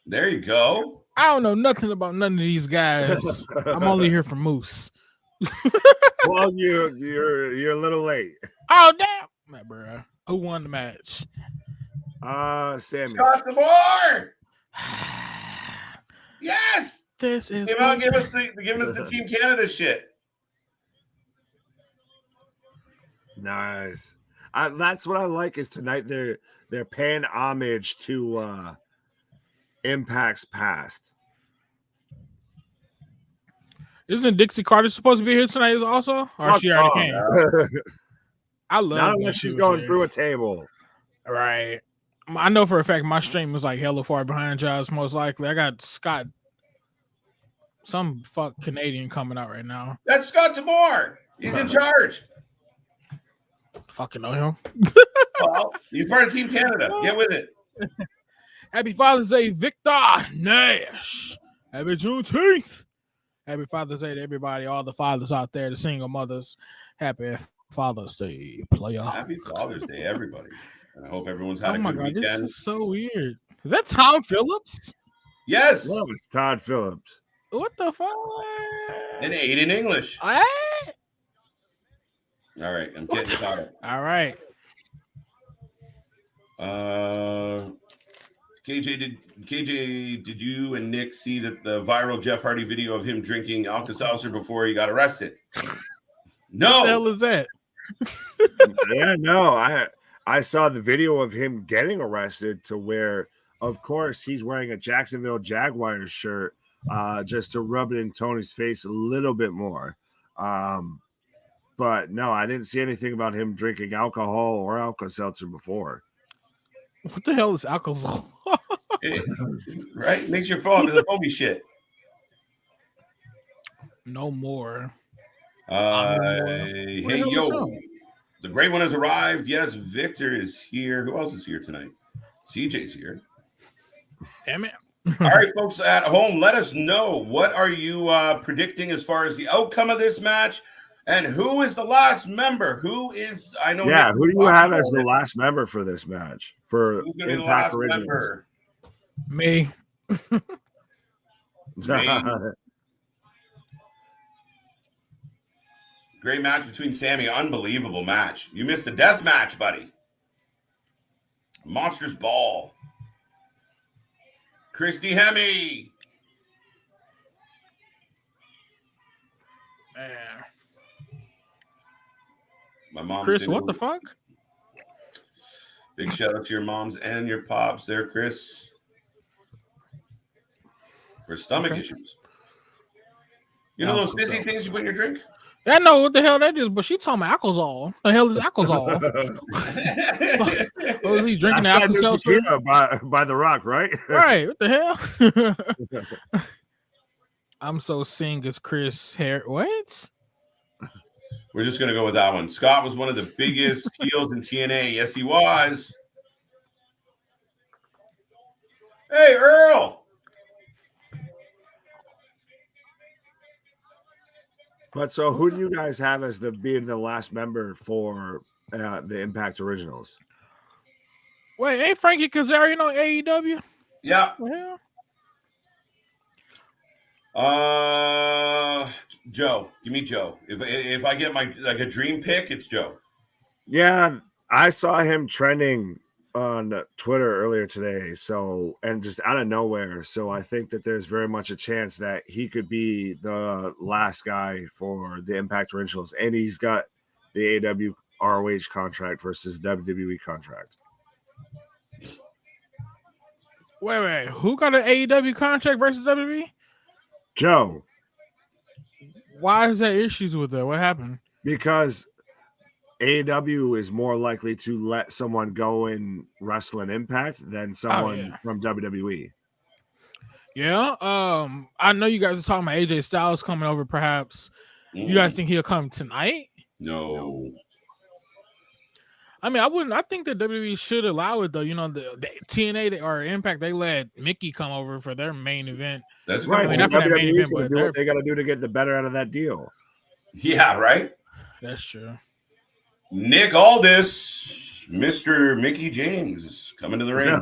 there you go. I don't know nothing about none of these guys. I'm only here for Moose. Well, you're a little late. Oh damn, man, bro. Who won the match? Sammy. Got the more. Yes. This is giving us the Team Canada shit. Nice. That's what I like is tonight they're paying homage to Impact's past. Isn't Dixie Carter supposed to be here tonight also? Or she already came? I love not unless she's going through a table. Right. I know for a fact my stream was like hella far behind y'all's, most likely. I got Scott, some fuck Canadian coming out right now. That's Scott Demore. He's in charge. Fucking know him. Well, he's part of Team Canada. Get with it. Happy Father's Day, Victor Nash. Happy Juneteenth. Happy Father's Day to everybody, all the fathers out there, the single mothers. Happy Father's Day, player. Happy Father's Day, everybody. And I hope everyone's had Oh a my good god, this weekend. is so weird. Is that Tom Phillips? Yes. No, it's Todd Phillips. What the fuck? And 8 in English. Eh? All right, I'm getting caught up. All right. KJ, did you and Nick see that the viral Jeff Hardy video of him drinking Alka-Seltzer before he got arrested? No. What the hell is that? Yeah, no, I saw the video of him getting arrested to where, of course, he's wearing a Jacksonville Jaguars shirt just to rub it in Tony's face a little bit more. But no, I didn't see anything about him drinking alcohol or Alka-Seltzer before. What the hell is alcohol? Right? Makes your phone the phony shit. No more. Hey, yo. The great one has arrived. Yes, Victor is here. Who else is here tonight? CJ's here. Damn it. All right, folks at home, let us know, what are you predicting as far as the outcome of this match? And who is the last member? Who is, I know. Yeah, who do you have as the last member for this match? For Who's going to be the Impact last Originals? member? Me. Great match between Sammy. Unbelievable match. You missed the death match, buddy. Monsters Ball. Christy Hemme. My mom. Chris, what the fuck? Big shout out to your moms and your pops there, Chris. For stomach issues. You know those fizzy things you put in your drink? I know what the hell that is, but she talking about alcohol. The hell is alcohol? Was he drinking the Alka-Seltzer? By The Rock, right? Right. What the hell? I'm so sing as Chris Hair. What? We're just going to go with that one. Scott was one of the biggest heels in TNA. Yes, he was. Hey, Earl. But so who do you guys have as being the last member for the Impact Originals? Wait, ain't Frankie Kazarian on AEW? Yeah. Well, Joe. Give me Joe. If I get my a dream pick, it's Joe. Yeah, I saw him trending on Twitter earlier today. So, and just out of nowhere. So I think that there's very much a chance that he could be the last guy for the Impact Originals. And he's got the AEW ROH contract versus WWE contract. wait. Who got an AEW contract versus WWE? Joe. Why is there issues with that? What happened? Because AEW is more likely to let someone go in wrestling Impact than someone from WWE. Yeah. I know you guys are talking about AJ Styles coming over, perhaps. You guys think he'll come tonight? No. I mean, I think that WWE should allow it, though. You know, the TNA or Impact, they let Mickey come over for their main event. That's right. I mean, not for their main event, but do what they got to do to get the better out of that deal. Yeah, right? That's true. Nick Aldis, Mr. Mickey James, coming to the ring.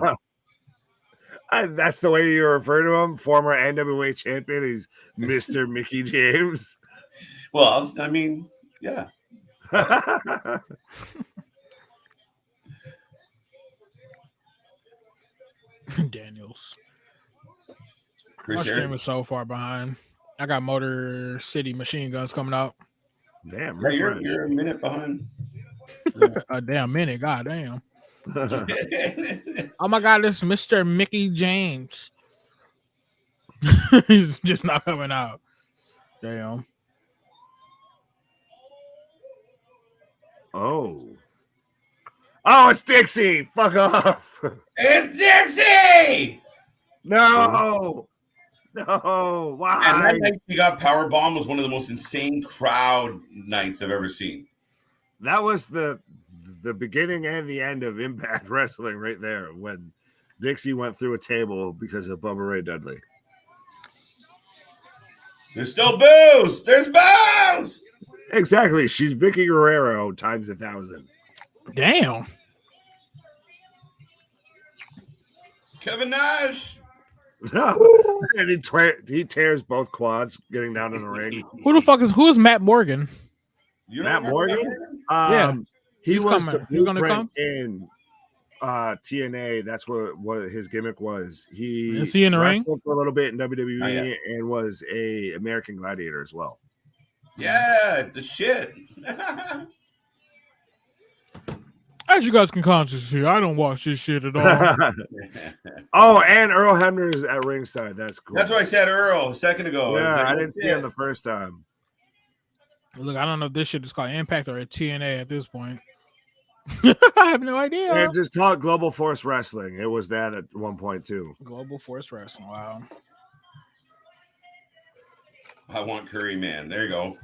That's the way you refer to him, former NWA champion. He's Mr. Mickey James. Well, I mean, yeah. Daniels. Chris My stream is so far behind. I got Motor City Machine Guns coming out. Damn, yeah, you're a minute behind. A damn minute, goddamn. Oh my god, this Mr. Mickey James. He's just not coming out. Damn. Oh, it's Dixie. Fuck off. It's Dixie. No. Why? And that night we got Powerbomb was one of the most insane crowd nights I've ever seen. That was the beginning and the end of Impact Wrestling right there when Dixie went through a table because of Bubba Ray Dudley. There's still booze. There's booze. Exactly. She's Vicky Guerrero times 1,000. Damn. Kevin Nash. And he tears both quads getting down in the ring. Who's Matt Morgan? You Matt don't Morgan? Yeah. He He's was coming. the He's gonna blueprint come? in TNA. That's what his gimmick was. Is he in the ring? wrestled for a little bit in WWE Oh, yeah. and was a American Gladiator as well. Yeah, the shit. As you guys can consciously see, I don't watch this shit at all. Oh, and Earl Hebner's at ringside. That's cool. That's what I said Earl a second ago. Yeah, I didn't see him the first time. Look, I don't know if this shit is called Impact or a TNA at this point. I have no idea. And just call it Global Force Wrestling. It was that at one point too. Global Force Wrestling. Wow. I want Curry Man. There you go.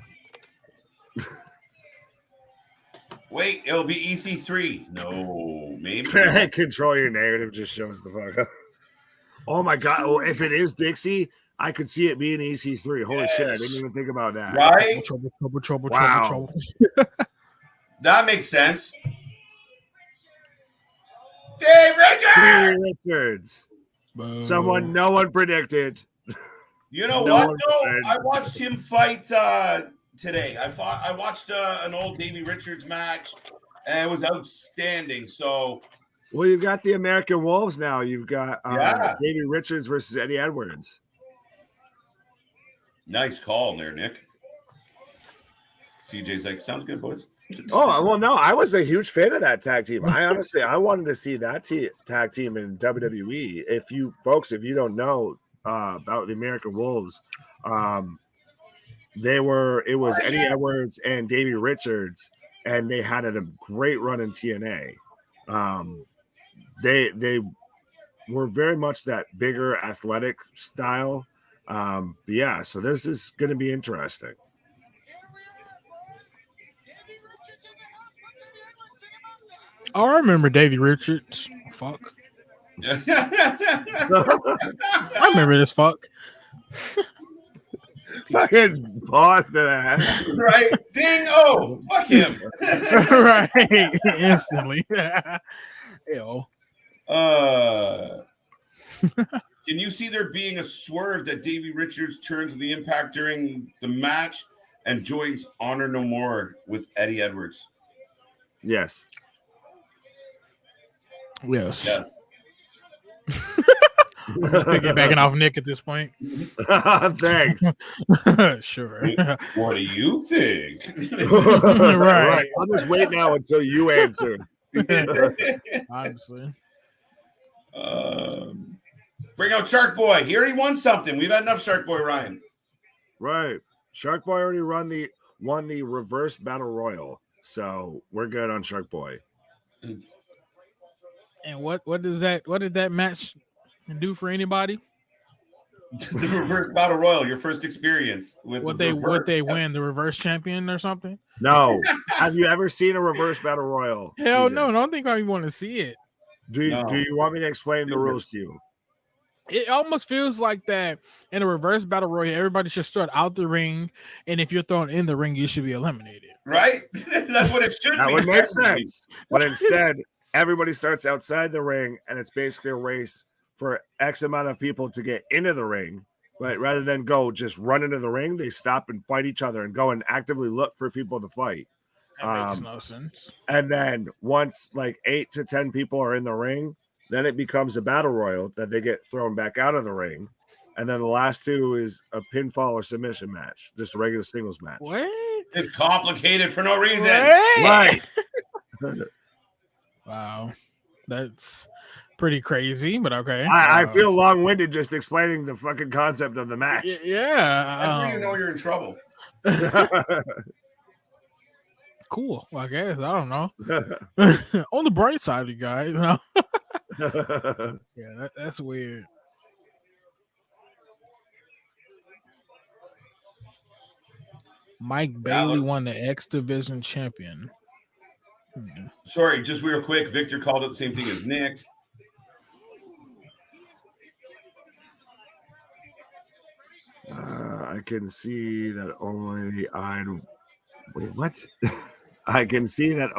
Wait, it'll be EC3. No, maybe. Control your narrative just shows the fuck up. Oh my god! Oh, if it is Dixie, I could see it being EC3. Holy shit! I didn't even think about that. Right? Trouble. That makes sense. Dave Richards. Boo. Someone no one predicted. You know No what one though? said. I watched him fight today. I watched an old Davey Richards match, and it was outstanding. So, Well, you've got the American Wolves now. You've got Yeah. Davey Richards versus Eddie Edwards. nice call there, Nick. CJ's like, sounds good, boys. Oh, well, no, I was a huge fan of that tag team. I wanted to see that tag team in WWE. If you don't know about the American Wolves, it was Eddie Edwards and Davey Richards, and they had a great run in TNA. They were very much that bigger athletic style. Yeah, so this is going to be interesting. Oh, I remember Davey Richards. Fuck. I remember this fuck. Fucking Boston ass. Right? Ding! Oh, fuck him. Right. Instantly. Ew. Can you see there being a swerve that Davey Richards turns the Impact during the match and joins Honor No More with Eddie Edwards? Yes. Yes. Yeah. Piggybacking off Nick at this point. Thanks. Sure. What do you think? Right. I'll just wait now until you answer. Honestly. Bring out Shark Boy. He already won something. We've had enough Shark Boy, Ryan. Right. Shark Boy already won the reverse battle royal. So we're good on Shark Boy. And what did that match do for anybody? The reverse battle royal, your first experience with What they win, the reverse champion or something? No. Have you ever seen a reverse battle royal? Hell CJ? no, I don't think I even want to see it. Do you want me to explain the rules to you? It almost feels like that in a reverse battle royal, everybody should start out the ring, and if you're thrown in the ring, you should be eliminated. Right? That's what it should That be. would make sense. But instead, everybody starts outside the ring, and it's basically a race for X amount of people to get into the ring. But rather than just run into the ring, they stop and fight each other and go and actively look for people to fight. That makes no sense. And then once like 8 to 10 people are in the ring, then it becomes a battle royal that they get thrown back out of the ring. And then the last two is a pinfall or submission match, just a regular singles match. What? It's complicated for no reason. Right. Wow. That's pretty crazy, but okay. I feel long-winded just explaining the fucking concept of the match. Yeah. How do you know you're in trouble? Cool. Well, I guess. I don't know. On the bright side, you guys. Yeah, that's weird. Mike Bailey won the X Division champion. Sorry, just real quick. Victor called it the same thing as Nick. I can see that only the eyed Wait, what? I can see that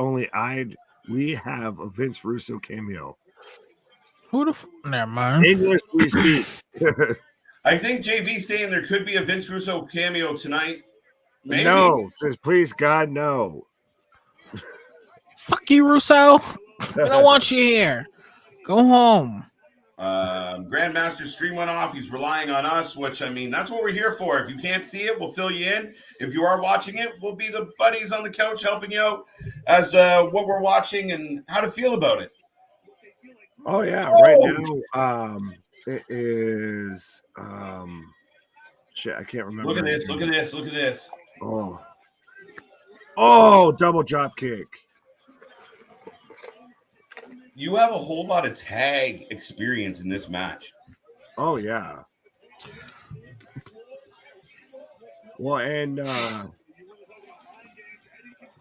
we have a Vince Russo cameo. Who the never mind. English we speak. I think JV's saying there could be a Vince Russo cameo tonight. Maybe. No, says please God, no. Fuck you, Russo. I don't want you here. Go home. Grandmaster's stream went off. He's relying on us, which I mean, that's what we're here for. If you can't see it, we'll fill you in. If you are watching it, we'll be the buddies on the couch helping you out as what we're watching and how to feel about it. Oh yeah, right now it is shit, I can't remember. Look at this, look at this, look at this. Oh, double drop kick. You have a whole lot of tag experience in this match. Oh yeah. Well, and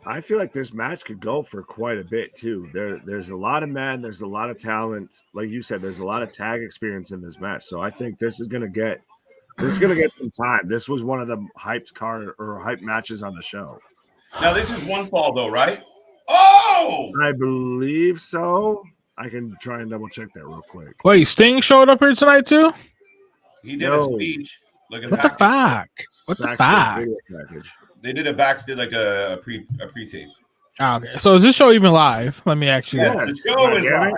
I feel like this match could go for quite a bit too. There's a lot of men, there's a lot of talent. Like you said, there's a lot of tag experience in this match. So I think this is gonna get some time. This was one of the hype matches on the show. Now this is one fall though, right? Oh, I believe so. I can try and double check that real quick. Wait, Sting showed up here tonight too? He did a speech. Look at what the fuck? What the fuck? They did a backstage like a pre-tape. Oh, okay, so is this show even live? Let me ask you. Yeah, the show is live.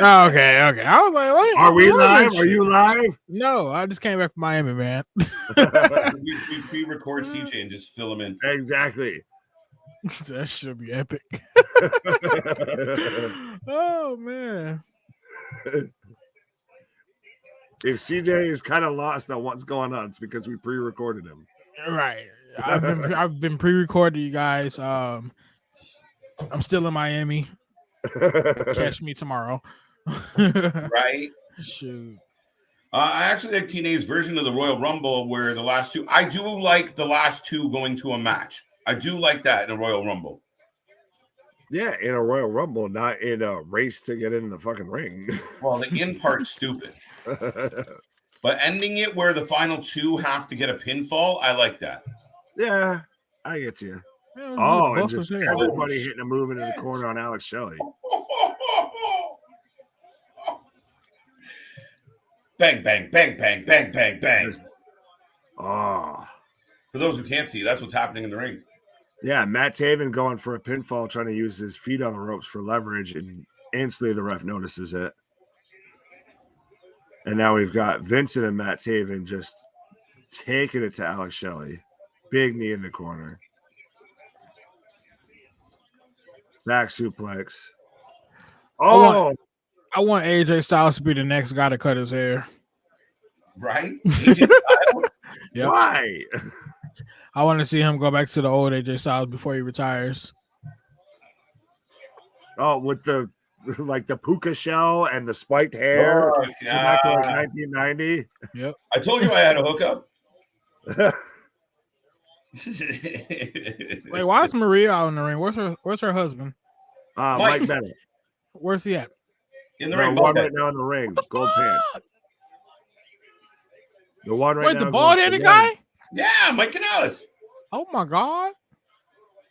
Oh, okay. I was like, are we live? Are you live? No, I just came back from Miami, man. we pre-record CJ and just fill him in. Exactly. That should be epic. Oh man. If CJ is kind of lost on what's going on, it's because we pre-recorded him. Right. I've been pre-recording you guys. I'm still in Miami. Catch me tomorrow. Right. Shoot. I actually like TNA's version of the Royal Rumble where the last two. I do like the last two going to a match. I do like that in a Royal Rumble. Yeah, in a Royal Rumble, not in a race to get in the fucking ring. Well, the in part's stupid. But ending it where the final two have to get a pinfall, I like that. Yeah, I get you. Yeah, oh, and just everybody hitting a move into the corner on Alex Shelley. Bang, bang, bang, bang, bang, bang, bang. Oh. For those who can't see, that's what's happening in the ring. Yeah, Matt Taven going for a pinfall, trying to use his feet on the ropes for leverage, and instantly the ref notices it. And now we've got Vincent and Matt Taven just taking it to Alex Shelley. Big knee in the corner. Back suplex. Oh! I want AJ Styles to be the next guy to cut his hair. Right? AJ Styles? Yep. Why? I want to see him go back to the old AJ Styles before he retires. Oh, with the puka shell and the spiked hair. Oh, back to like 1990. Yep. I told you I had a hookup. Wait, why is Maria out in the ring? Where's her husband? Mike Bennett. Where's he at? In the ring. One right now in the ring. Gold pants. The one right now. Wait, the bald-headed guy? Yeah, Mike Canales. Oh my God.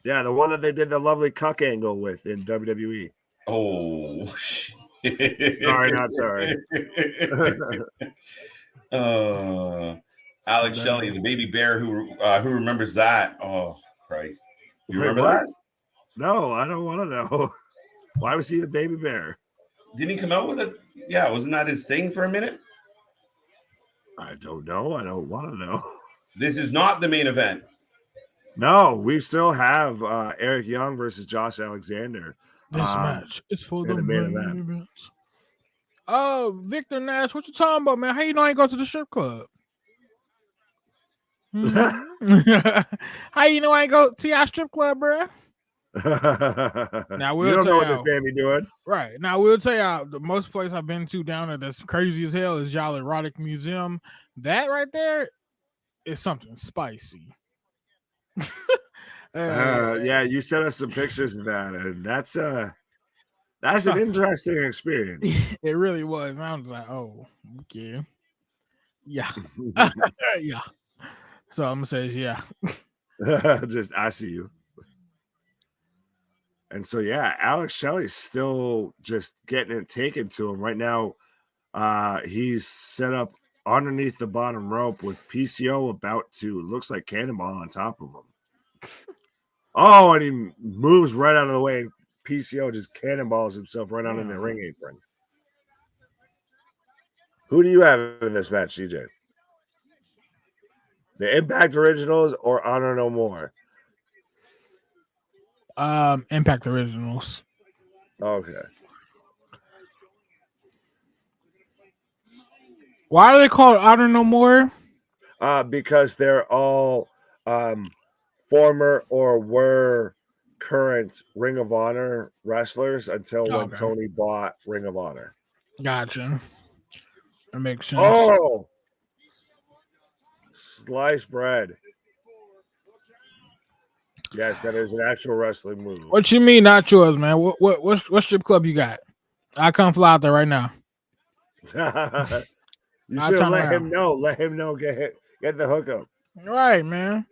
Yeah, the one that they did the lovely cuck angle with in WWE. Oh, shit. Sorry, not sorry. Alex Shelley, the baby bear who remembers that? Oh, Christ. You remember that? No, I don't want to know. Why was he a baby bear? Didn't he come out with it? Yeah, wasn't that his thing for a minute? I don't know. I don't want to know. This is not the main event. No, we still have Eric Young versus Josh Alexander. This match is for the main event. Oh, Victor Nash, what you talking about, man? How you know I ain't go to the strip club? How you know I ain't go to our strip club, bro? Now you don't know what this man be doing, right? Now we'll tell you the most place I've been to down there that's crazy as hell is y'all erotic museum. That right there is something spicy. Yeah, you sent us some pictures of that, and that's an interesting experience. It really was. And I was like, oh, okay, yeah, yeah. So I'm gonna say, yeah. Just I see you. And so, yeah, Alex Shelley's still just getting it taken to him right now. He's set up underneath the bottom rope with PCO about to, looks like Cannonball on top of him. Oh, and he moves right out of the way. PCO just cannonballs himself right onto the ring apron. Who do you have in this match, CJ? The Impact Originals or Honor No More? Impact Originals. Okay. Why are they called Honor No More? Because they're all former or were current Ring of Honor wrestlers until when Tony bought Ring of Honor. Gotcha. That makes sense. Oh, sliced bread. Yes, that is an actual wrestling move. What you mean, not yours, man? What strip club you got? I come fly out there right now. You should let him know. Let him know. Get the hookup. Right, man.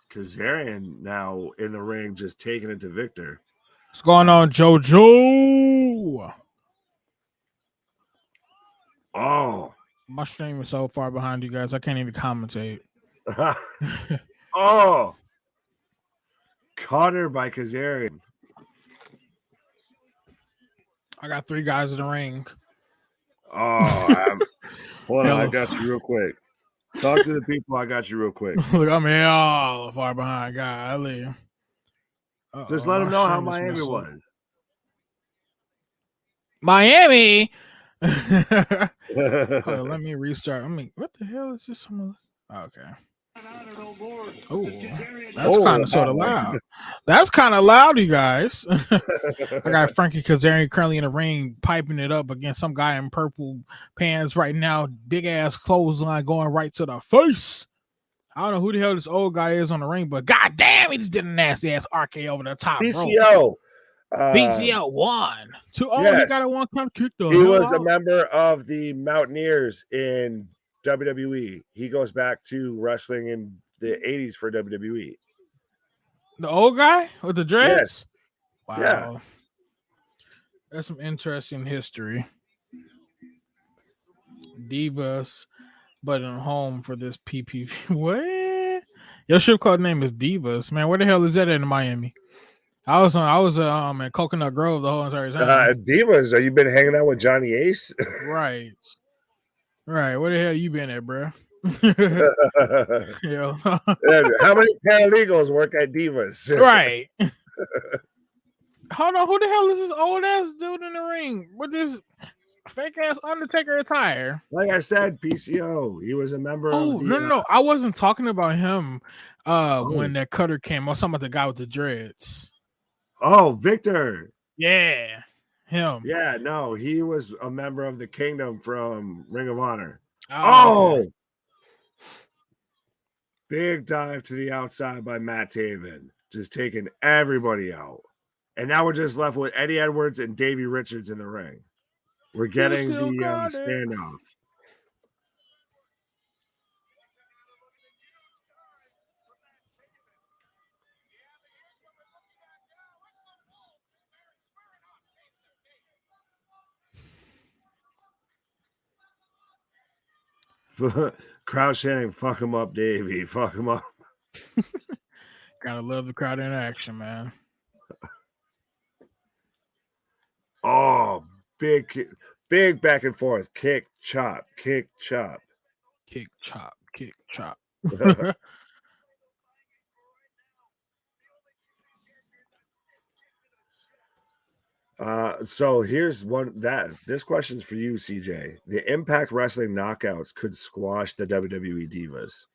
Kazarian now in the ring, just taking it to Victor. What's going on, JoJo? Oh, my stream is so far behind you guys. I can't even commentate. Oh, caught her by Kazarian. I got 3 guys in the ring. Oh, hold on, I got you real quick. Talk to the people. I got you real quick. Look, I'm here all far behind. Golly. Just let them know how Miami was. Miami. Hold on, let me restart. I mean, what the hell is this? Okay. Oh, that's kind of sort of loud. That's kind of loud, you guys. I got Frankie Kazarian currently in the ring, piping it up against some guy in purple pants right now. Big ass clothesline going right to the face. I don't know who the hell this old guy is on the ring, but goddamn, he just did a nasty ass RK over the top. PCO. PCO 1, 2. Oh, yes. He got a 1 count kick though. He was a member of the Mountaineers in WWE. He goes back to wrestling in the 80s for WWE. The old guy with the dreads? Yes. Wow. Yeah. That's some interesting history. Divas, but in home for this PPV. What? Your strip club name is Divas, man. Where the hell is that in Miami? I was in Coconut Grove the whole entire time. Divas, you been hanging out with Johnny Ace? Right. Right. Where the hell you been at, bro? Yeah. How many paralegals work at Divas? Right. Hold on. Who the hell is this old ass dude in the ring with this fake ass Undertaker attire? Like I said, PCO. He was a member of the, no. I wasn't talking about him when that cutter came. I was talking about the guy with the dreads. Oh, Victor. Yeah. Him. Yeah, no, he was a member of the Kingdom from Ring of Honor. Oh. Big dive to the outside by Matt Taven, just taking everybody out. And now we're just left with Eddie Edwards and Davey Richards in the ring. We're getting the standoff. Crowd chanting, fuck him up, Davey. Fuck him up. Gotta love the crowd in action, man. Oh, big back and forth. Kick, chop, kick, chop. Kick, chop, kick, chop. So here's this question's for you, CJ. The Impact Wrestling knockouts could squash the WWE Divas.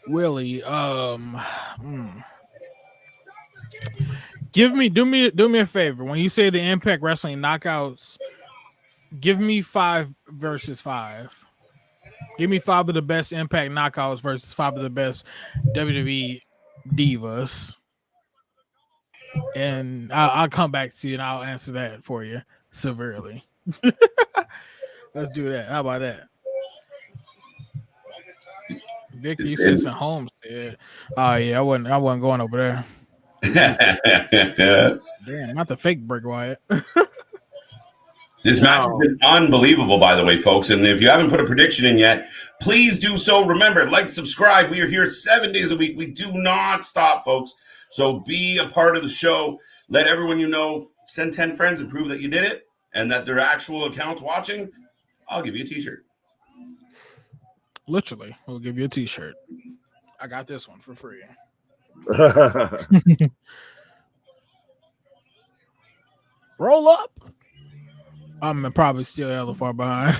Willie, do me a favor. When you say the Impact Wrestling knockouts, give me 5 versus 5. Give me 5 of the best Impact knockouts versus 5 of the best WWE divas. And I'll come back to you and I'll answer that for you severely. Let's do that. How about that? Victor, you said some Homestead. Oh yeah, I wasn't going over there. Damn, not the fake Bray Wyatt. This match has been unbelievable, by the way, folks. And if you haven't put a prediction in yet, please do so. Remember, like, subscribe. We are here 7 days a week. We do not stop, folks. So be a part of the show. Let everyone you know, send 10 friends and prove that you did it and that they're actual accounts watching. I'll give you a t-shirt. Literally, we'll give you a t-shirt. I got this one for free. Roll up. I'm probably still hella far behind.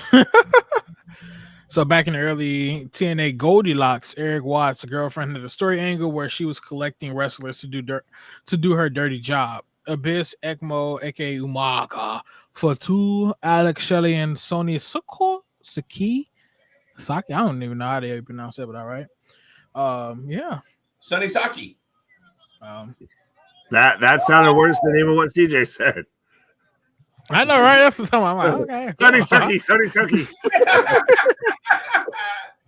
So back in the early TNA Goldilocks, Eric Watts' girlfriend had a story angle where she was collecting wrestlers to do her dirty job. Abyss, Ekmo, aka Umaga, Fatu, Alec, Shelley, and Sony Saki. I don't even know how they pronounce it, but all right. Yeah. Sonny Saki. That sounded worse than even what CJ said. I know, right? That's the time I'm like, okay. Sonny Sucky.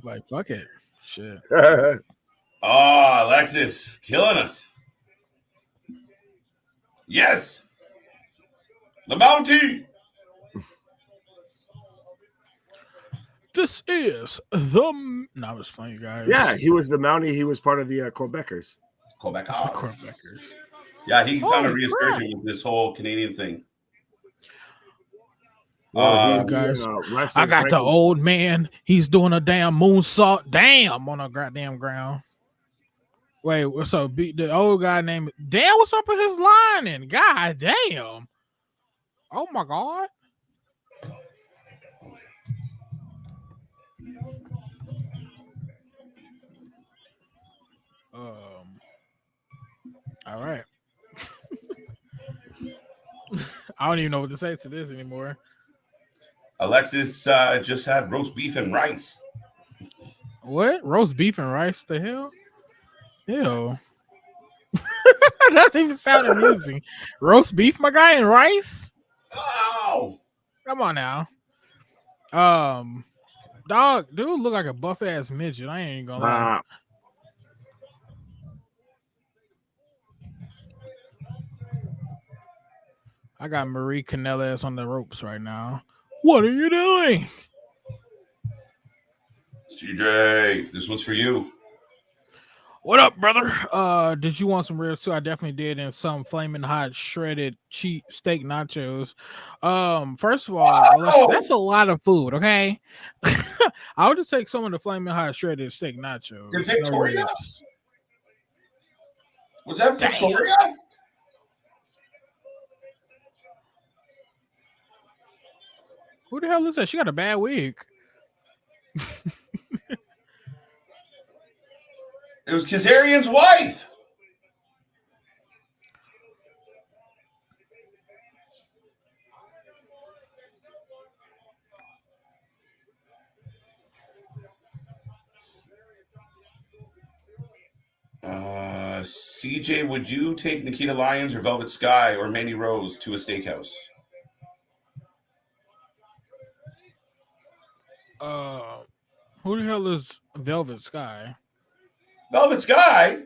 Like, fuck it. Shit. Oh, Alexis, killing us. Yes. The Mountie. This is the... No, I'm just playing, you guys. Yeah, he was the Mountie. He was part of the Quebecers. Quebecers. Yeah, he found a reassertion with this whole Canadian thing. Guys, I got the old man. He's doing a damn moonsault. Damn, on a goddamn ground. Wait, what's up? The old guy named... Damn, what's up with his lining? God damn. Oh, my God. All right. I don't even know what to say to this anymore. Alexis just had roast beef and rice. What? Roast beef and rice? The hell? Ew. That doesn't even sound amusing. Roast beef, my guy, and rice? Oh! Come on now. Dog, dude look like a buff ass midget. I ain't even gonna lie. I got Marie Canellas on the ropes right now. What are you doing? CJ, this one's for you. What up, brother? Did you want some ribs too? I definitely did, and some flaming hot shredded cheap steak nachos. First of all, that's a lot of food, okay? I would just take some of the flaming hot shredded steak nachos. Victoria? Was that Victoria? Damn. Who the hell is that? She got a bad wig. It was Kazarian's wife. CJ, would you take Nikita Lyons or Velvet Sky or Mandy Rose to a steakhouse? Who the hell is Velvet Sky? Velvet Sky?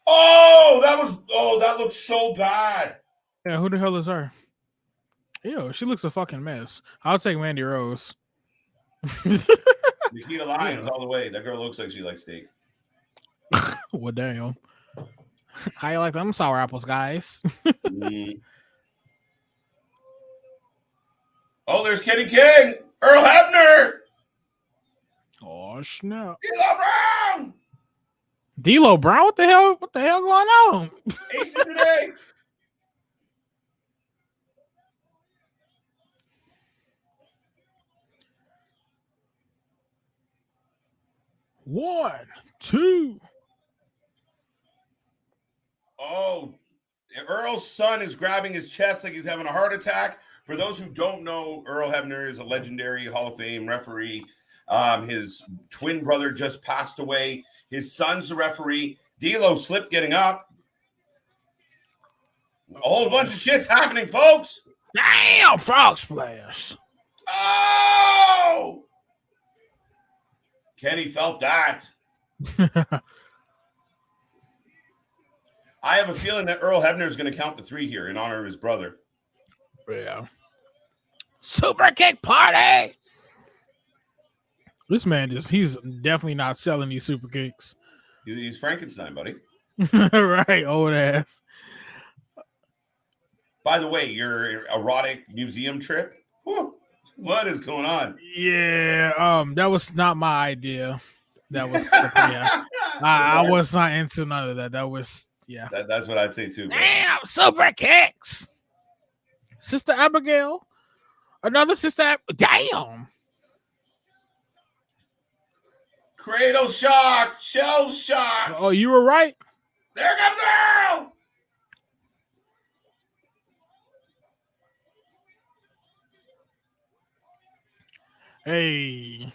Oh, that looks so bad. Yeah, who the hell is her? Ew, she looks a fucking mess. I'll take Mandy Rose. Nikita Lyons all the way. That girl looks like she likes steak. Well, damn. How you like them sour apples, guys? Oh, there's Kenny King. Earl Hebner. Oh, snap. D'Lo Brown. D'Lo Brown? What the hell? What the hell going on? Ace of the day. One, two. Oh, Earl's son is grabbing his chest like he's having a heart attack. For those who don't know, Earl Hebner is a legendary Hall of Fame referee. His twin brother just passed away. His son's the referee. D'Lo slipped getting up. A whole bunch of shit's happening, folks. Damn, frog splash. Oh! Kenny felt that. I have a feeling that Earl Hebner is going to count the 3 here in honor of his brother. Yeah. Super kick party. This man he's definitely not selling these super kicks. He's Frankenstein, buddy. Right, old ass. By the way, your erotic museum trip, whew, what is going on? Yeah, that was not my idea. That was yeah. I was not into none of that. That was That's what I'd say too. Bro. Damn, super kicks. Sister Abigail. Another sister. Damn. Cradle shock. Shell shock. Oh, you were right. There comes Earl. Hey.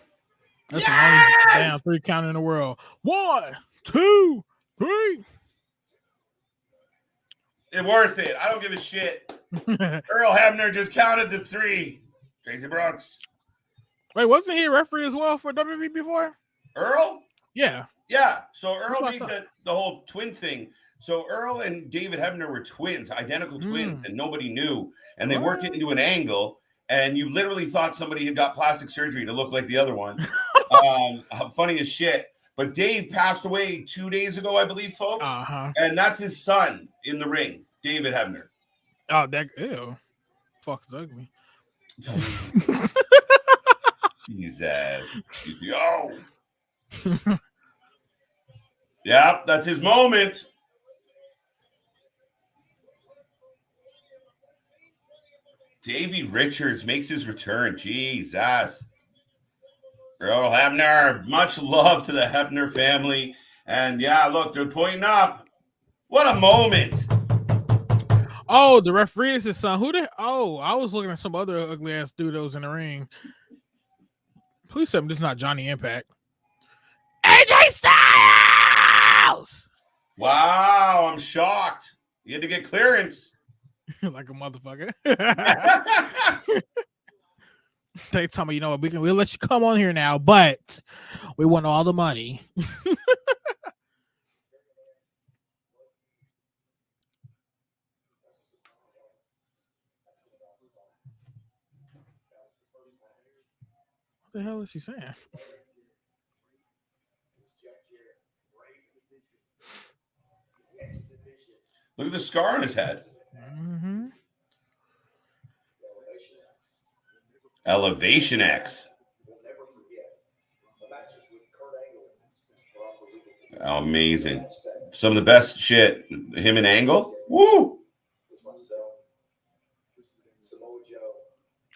That's the longest damn 3 count in the world. 1, 2, 3. It's worth it. I don't give a shit. Earl Hebner just counted to 3. Tracy Brooks. Wait, wasn't he a referee as well for WWE before? Earl? Yeah. Yeah. So Earl That's made what I the whole twin thing. So Earl and David Hebner were twins, identical twins, and nobody knew. And they worked it into an angle. And you literally thought somebody had got plastic surgery to look like the other one. Funny as shit. But Dave passed away 2 days ago, I believe, folks. And that's his son in the ring, David Hebner. Oh, that ew. Fuck is ugly. Jesus. Yo. Yep, that's his moment. Davey Richards makes his return. Jesus. Earl Hebner, much love to the Hebner family. And yeah, look, they're pointing up. What a moment. Oh, the referee is his son. I was looking at some other ugly ass dude that was in the ring. Please tell me this is not Johnny Impact. AJ Styles! Wow, I'm shocked. You had to get clearance. Like a motherfucker. They tell me, you know what, we'll let you come on here now, but we want all the money. What the hell is she saying? Look at the scar on his head. Mm-hmm. Elevation X. Amazing. Some of the best shit. Him and Angle. Woo!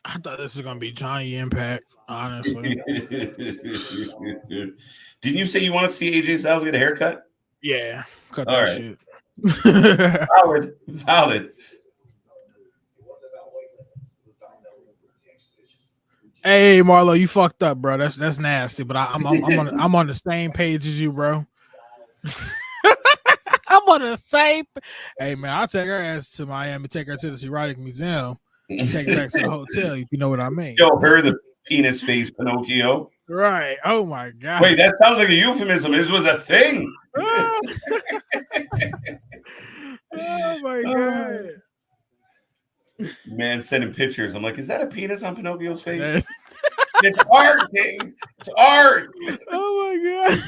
I thought this was going to be Johnny Impact, honestly. Didn't you say you wanted to see AJ Styles get a haircut? Yeah. Cut all that right. shit. Valid. Hey, Marlo, you fucked up, bro. That's nasty. But I'm on the same page as you, bro. I'm on the same. Hey, man, I'll take her ass to Miami, take her to the Erotic Museum, and take her back to the hotel, if you know what I mean. Show her the penis face Pinocchio. Right. Oh, my God. Wait, that sounds like a euphemism. This was a thing. Oh, my God. Man sending pictures. I'm like, is that a penis on Pinocchio's face? It's art, Dave. It's art. Oh, my God.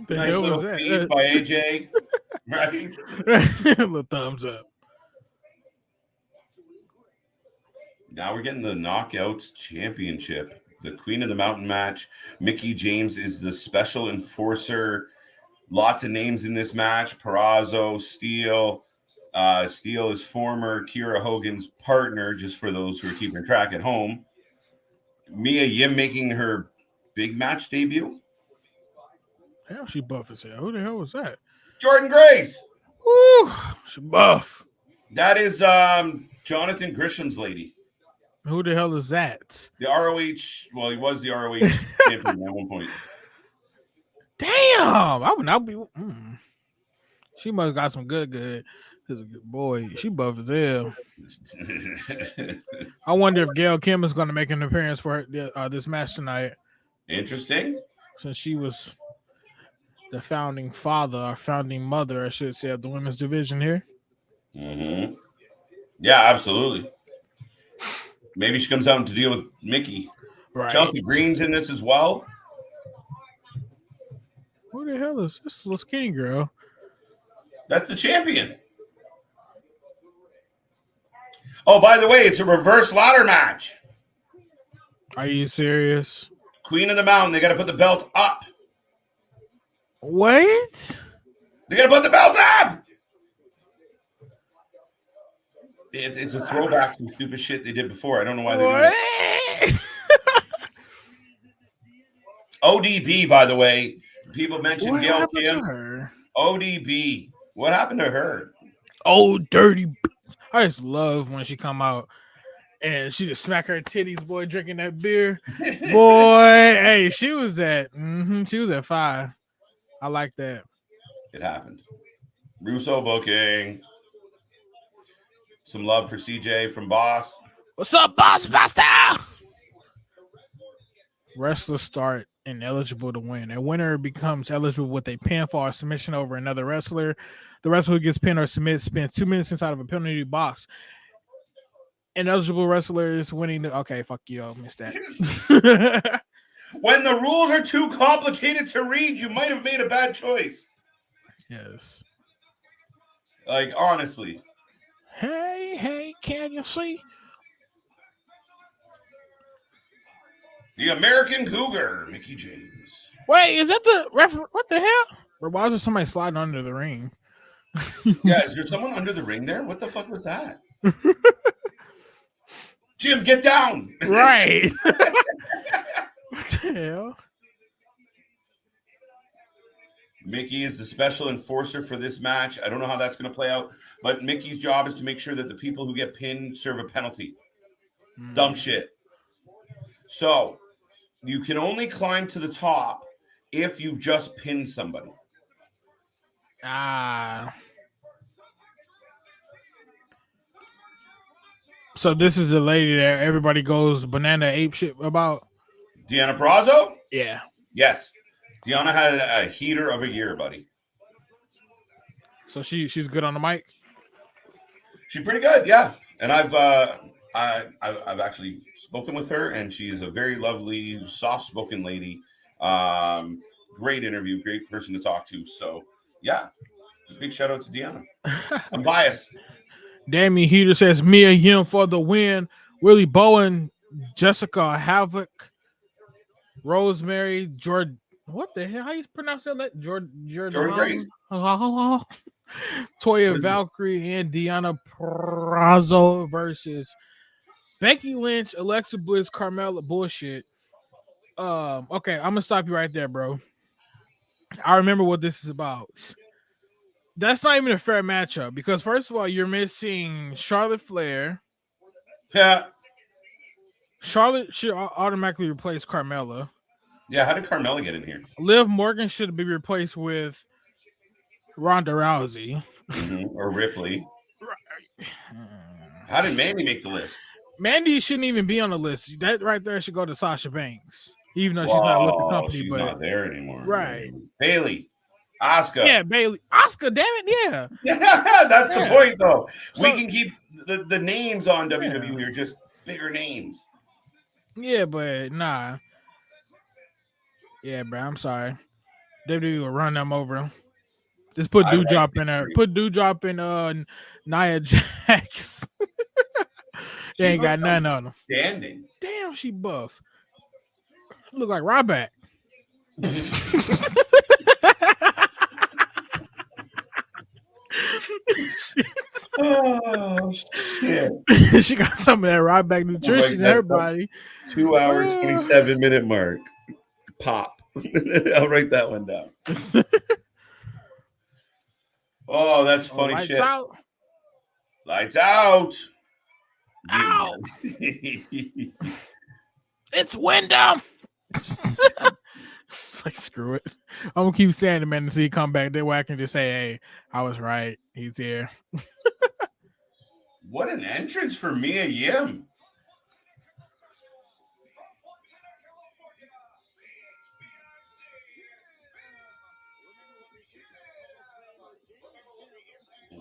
The nice hell little was that? feed by AJ. Right? Little thumbs up. Now we're getting the Knockouts Championship. The Queen of the Mountain match. Mickie James is the special enforcer. Lots of names in this match. Perazo, Steele. Steele is former Kiera Hogan's partner, just for those who are keeping track at home. Mia Yim making her big match debut. Hell, she buff as hell. Who the hell was that? Jordan Grace. Woo, she buff. That is Jonathan Grisham's lady. Who the hell is that? The ROH. Well, he was the ROH champion at one point. Damn, I would not be. She must got some good. This is a good boy. She buff as hell. I wonder if Gail Kim is going to make an appearance for this match tonight. Interesting. Since she was the founding father or founding mother, I should say, of the women's division here. Mm-hmm. Yeah, absolutely. Maybe she comes out to deal with Mickey. Right. Chelsea Green's in this as well. Who the hell is this little skinny girl? That's the champion. Oh, by the way, it's a reverse ladder match. Are you serious? Queen of the Mountain. They got to put the belt up. What? They got to put the belt up. It's a throwback to stupid shit they did before. I don't know why they do it. ODB, by the way. People mentioned Gail Kim. ODB. What happened to her? Oh, dirty. I just love when she come out and she just smack her titties, boy, drinking that beer. Boy, hey, she was at 5. I like that. It happened. Russo booking. Some love for CJ from Boss. What's up, Boss Buster? Wrestlers start ineligible to win. A winner becomes eligible with a pinfall or submission over another wrestler. The wrestler who gets pinned or submits spends 2 minutes inside of a penalty box. Ineligible wrestlers winning the... Okay, fuck you. I missed that. When the rules are too complicated to read, you might have made a bad choice. Yes. Like, honestly. Hey, can you see? The American Cougar, Mickey James. Wait, is that the referee? What the hell? Or why is there somebody sliding under the ring? Yeah, is there someone under the ring there? What the fuck was that? Jim, get down. Right. What the hell? Mickey is the special enforcer for this match. I don't know how that's going to play out, but Mickey's job is to make sure that the people who get pinned serve a penalty. Dumb shit. So, you can only climb to the top if you've just pinned somebody. So this is the lady that everybody goes banana ape shit about? Deanna Prazo? Yeah. Yes. Deanna had a heater of a year, buddy. So she's good on the mic? She's pretty good, yeah. And I've actually spoken with her, and she is a very lovely, soft-spoken lady. Great interview, great person to talk to. So, yeah, a big shout out to Deanna. I'm biased. Damien Heater says Mia Yim for the win. Willie Bowen, Jessica Havoc, Rosemary, Jordan. What the hell? How you pronounce that? Jordan Grace. Toya Valkyrie and Deanna Prazo versus Becky Lynch, Alexa Bliss, Carmella. Bullshit. Okay, I'm gonna stop you right there, bro. I remember what this is about. That's not even a fair matchup because first of all, you're missing Charlotte Flair. Yeah. Charlotte should automatically replace Carmella. Yeah, how did Carmella get in here? Liv Morgan should be replaced with Ronda Rousey. Or Ripley. How did Mandy make the list? Mandy shouldn't even be on the list. That right there should go to Sasha Banks, even though she's not with the company. She's not there anymore. Right. Bailey. Asuka. Yeah, Bailey. Asuka, damn it, yeah. That's the point, though. So, we can keep the names on WWE. Are just bigger names. Yeah, but nah. Yeah, bro, I'm sorry. WWE will run them over. Just put Dewdrop in there. Put Dewdrop in Nia Jax. They ain't got none on them. Standing. Damn, she buff. Look like Ryback. Oh shit! She got some of that Ryback nutrition in her body. 2 hour 27-minute mark. Pop. I'll write that one down. Oh, that's funny Lights shit. out. Lights out. Ow. It's Wyndham. It's like, screw it. I'm gonna keep saying it, man, until he come back. That way I can just say, hey, I was right. He's here. What an entrance for Mia Yim.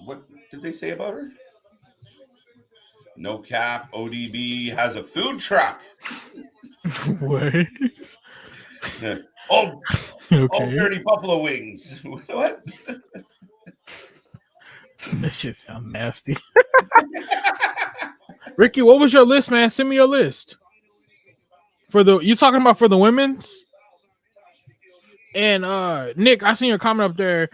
What did they say about her? No cap. ODB has a food truck. What? Oh, Okay. dirty buffalo wings. What? That shit sounds nasty. Ricky, what was your list, man? Send me your list. You talking about for the women's? And Nick, I seen your comment up there.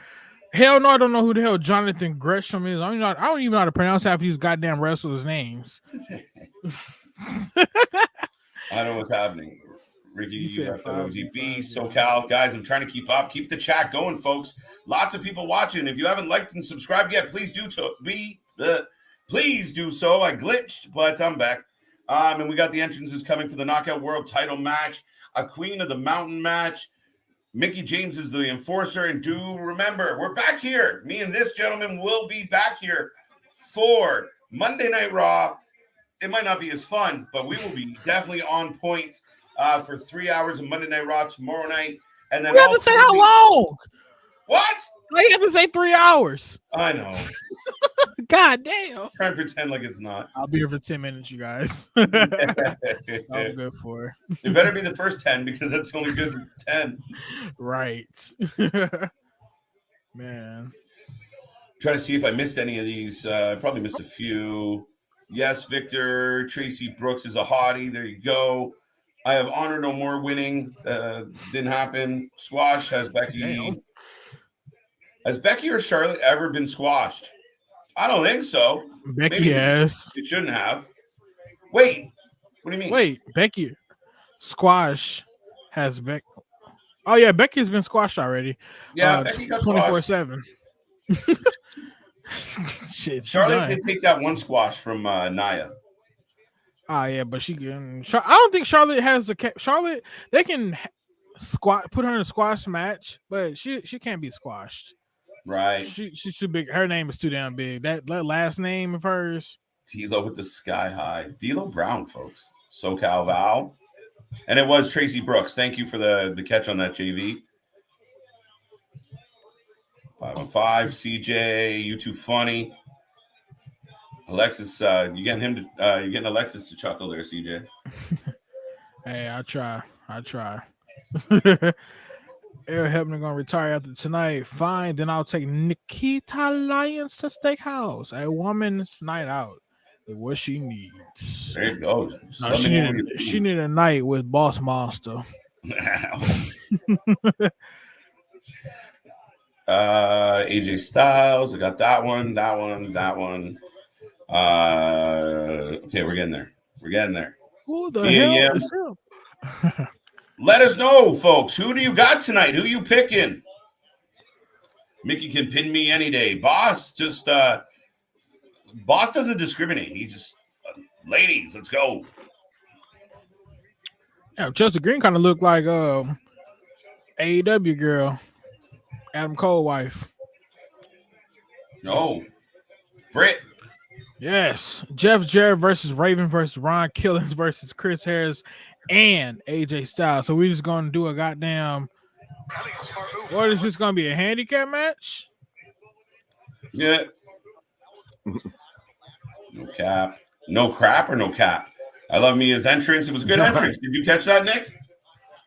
Hell no, I don't know who the hell Jonathan Gresham is. I don't even know how to pronounce half these goddamn wrestlers' names. I know what's happening. Ricky, you got OGB, SoCal. Guys, I'm trying to keep up. Keep the chat going, folks. Lots of people watching. If you haven't liked and subscribed yet, please do so. Please do so. I glitched, but I'm back. And we got the entrances coming for the Knockout World title match, a Queen of the Mountain match. Mickie James is the enforcer. And do remember, we're back here. Me and this gentleman will be back here for Monday Night Raw. It might not be as fun, but we will be definitely on point for 3 hours of Monday Night Raw tomorrow night. And then we have to say how long? What? We have to say 3 hours. I know. God damn. Try and pretend like it's not. I'll be here for 10 minutes, you guys. I'm good for it. It better be the first 10 because that's only good for 10. Right. Man. Trying to see if I missed any of these. I probably missed a few. Yes, Victor. Tracy Brooks is a hottie. There you go. I have Honor No More winning. Didn't happen. Squash has Becky. Damn. Has Becky or Charlotte ever been squashed? I don't think so. Becky has. It shouldn't have. Wait. What do you mean? Wait, Becky. Squash has Becky. Oh, yeah, Becky's been squashed already. Yeah, Becky got 24/7. Shit, Charlotte did take that one squash from Nia. Oh, yeah, but she can. I don't think Charlotte has the Charlotte. They can put her in a squash match, but she can't be squashed. Right. She's too big. Her name is too damn big. That last name of hers. D'Lo with the sky high. D'Lo Brown, folks. SoCal Val. And it was Tracy Brooks. Thank you for the catch on that, JV. 505, CJ, you too funny. Alexis, you getting Alexis to chuckle there, CJ. Hey, I try. Eric Hebner gonna retire after tonight. Fine, then I'll take Nikita Lyons to Steakhouse. A woman's night out. What she needs. There you go. No, she need a night with Boss Monster. AJ Styles. I got that one. Okay, we're getting there. Who the hell is him? Let us know, folks. Who do you got tonight? Who you picking? Mickey can pin me any day. Boss doesn't discriminate. He just ladies, let's go. Yeah, Chelsea Green kind of looked like AEW girl, Adam Cole wife. No, Britt. Yes, Jeff Jarrett versus Raven versus Ron Killings versus Chris Harris and AJ Styles. So we're just gonna do a goddamn. What is this gonna be? A handicap match? Yeah. No cap. No crap or no cap. I love Mia's entrance. It was a good entrance. Did you catch that, Nick?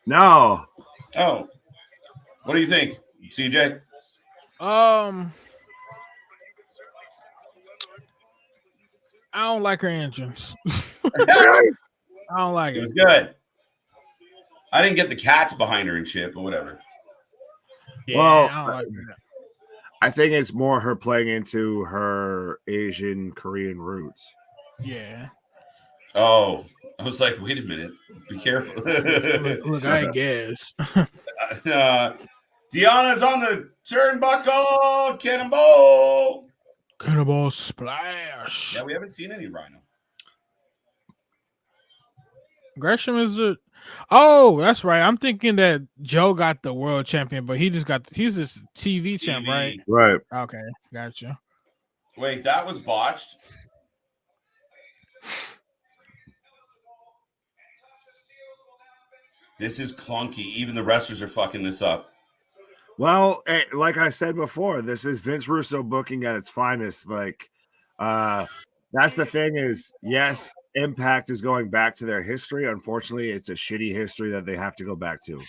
No. Oh. What do you think, CJ? I don't like her entrance. I don't like it. It was good. I didn't get the cats behind her and shit, but whatever. Yeah, Well, I don't like that. I think it's more her playing into her Asian Korean roots. Yeah. Oh, I was like, wait a minute. Be careful. Look, I guess. Deanna's on the turnbuckle. Cannonball splash. Yeah, we haven't seen any Rhino. Gresham is a. Oh, that's right. I'm thinking that Joe got the world champion, but he's this TV champ, right? Right. Okay, gotcha. Wait, that was botched. This is clunky. Even the wrestlers are fucking this up. Well, like I said before, this is Vince Russo booking at its finest. Like, that's the thing is, yes, Impact is going back to their history. Unfortunately, it's a shitty history that they have to go back to.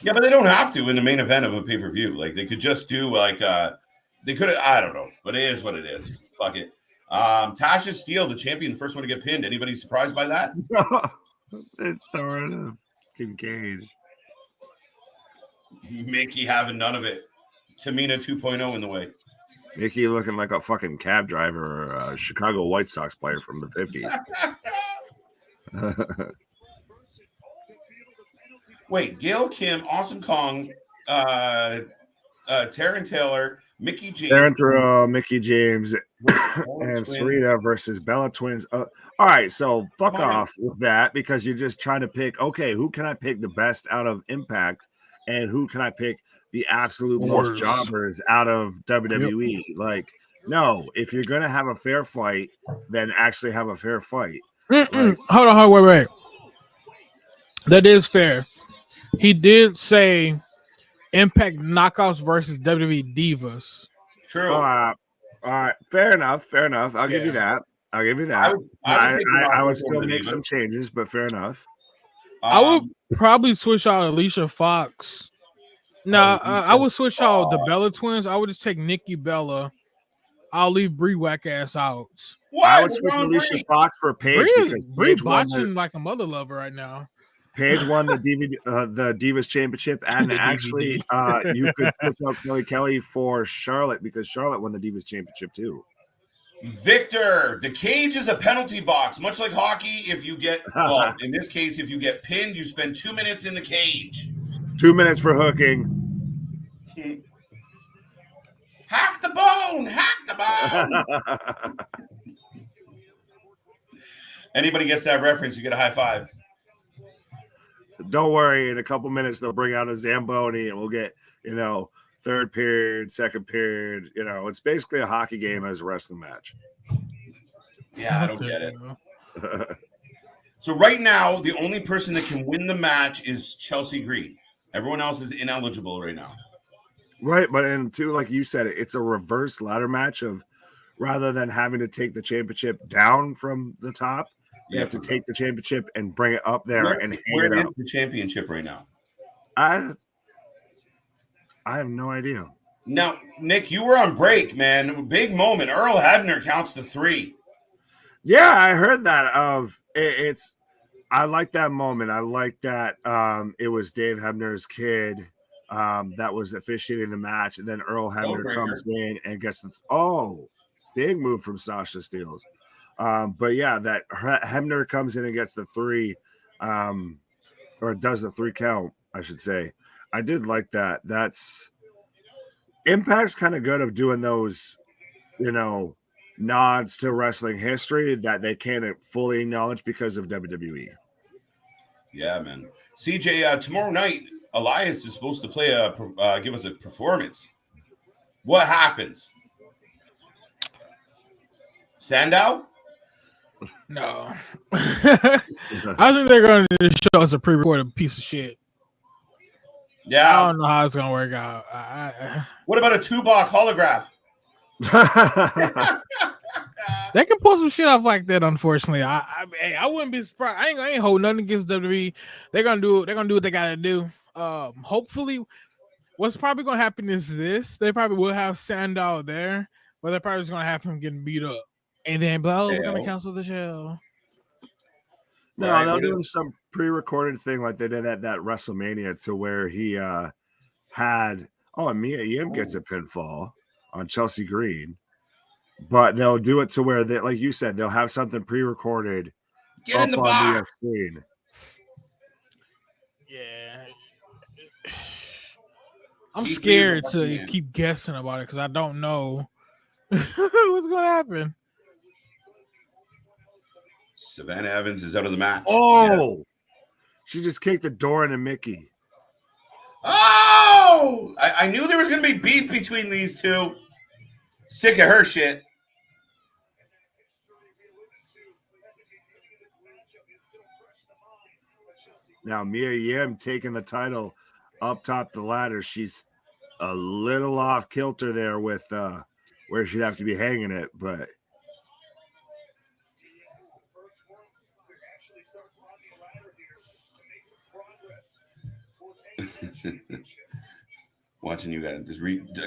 Yeah, but they don't have to in the main event of a pay-per-view. Like, they could just do, like, they could have, I don't know, but it is what it is. Fuck it. Tasha Steele, the champion, the first one to get pinned. Anybody surprised by that? They throw her in a fucking cage. Mickey having none of it. Tamina 2.0 in the way. Mickey looking like a fucking cab driver or a Chicago White Sox player from the 50s. Wait, Gail Kim, Awesome Kong, Taryn Taylor, Mickey James. Taryn Terrell, Mickey James, and Serena versus Bella Twins. All right, so fuck off with that because you're just trying to pick, okay, who can I pick the best out of Impact and who can I pick the absolute most jobbers out of WWE? Yep. Like, no, if you're going to have a fair fight, then actually have a fair fight. Like, hold on, wait. That is fair. He did say Impact Knockouts versus WWE Divas. True. All right. Fair enough. I'll give you that. I would still make some changes, but fair enough. I would probably switch out Alicia Fox. No, I would switch out the Bella Twins. I would just take Nikki Bella. I'll leave Brie whack ass out. What? I would switch Alicia Fox for Paige because Brie botching like a mother lover right now. Paige won the Divas Championship, and actually, you could switch out Kelly for Charlotte because Charlotte won the Divas Championship too. Victor, the cage is a penalty box, much like hockey. If you get, well, in this case, if you get pinned, you spend 2 minutes in the cage. 2 minutes for hooking. Hack the bone. Anybody gets that reference, you get a high five. Don't worry, in a couple minutes they'll bring out a Zamboni and we'll get, third period, second period. It's basically a hockey game as a wrestling match. Yeah, I don't get it. So right now, the only person that can win the match is Chelsea Green. Everyone else is ineligible right now. Right, but and too, like you said, it's a reverse ladder match of rather than having to take the championship down from the top, you have to take the championship and bring it up there and hang it up. Where is the championship right now? I have no idea. Now, Nick, you were on break, man. Big moment. Earl Hebner counts the 3. Yeah, I heard that. I like that moment. I like that it was Dave Hebner's kid that was officiating the match, and then Earl Hebner comes in and gets big move from Sasha Steele. But yeah, that Hebner comes in and gets the 3, or does the 3 count, I should say. I did like that. That's Impact's kind of good of doing those, nods to wrestling history that they can't fully acknowledge because of WWE. Yeah, man. CJ, tomorrow night, Elias is supposed to play give us a performance. What happens? Sandow? No. I think they're going to just show us a pre-recorded piece of shit. Yeah. I don't know how it's going to work out. What about a Tubok holograph? They can pull some shit off like that, unfortunately. I wouldn't be surprised. I ain't holding nothing against WWE. They're gonna do what they gotta do. Hopefully, what's probably gonna happen is this. They probably will have Sandow there, but they're probably just gonna have him getting beat up. And then we're gonna cancel the show. No, they'll do some pre-recorded thing like they did at that WrestleMania to where he had Mia Yim gets a pinfall on Chelsea Green. But they'll do it to where they, like you said, they'll have something pre-recorded Get in the box. Screen. Yeah. I'm Keith Lee is a scared lucky to man. keep guessing about it because I don't know what's gonna happen. Savannah Evans is out of the match. Oh, she just kicked the door into Mickey. Oh, I knew there was going to be beef between these two. Sick of her shit. Now Mia Yim taking the title up top the ladder. She's a little off kilter there with where she'd have to be hanging it, but Watching you guys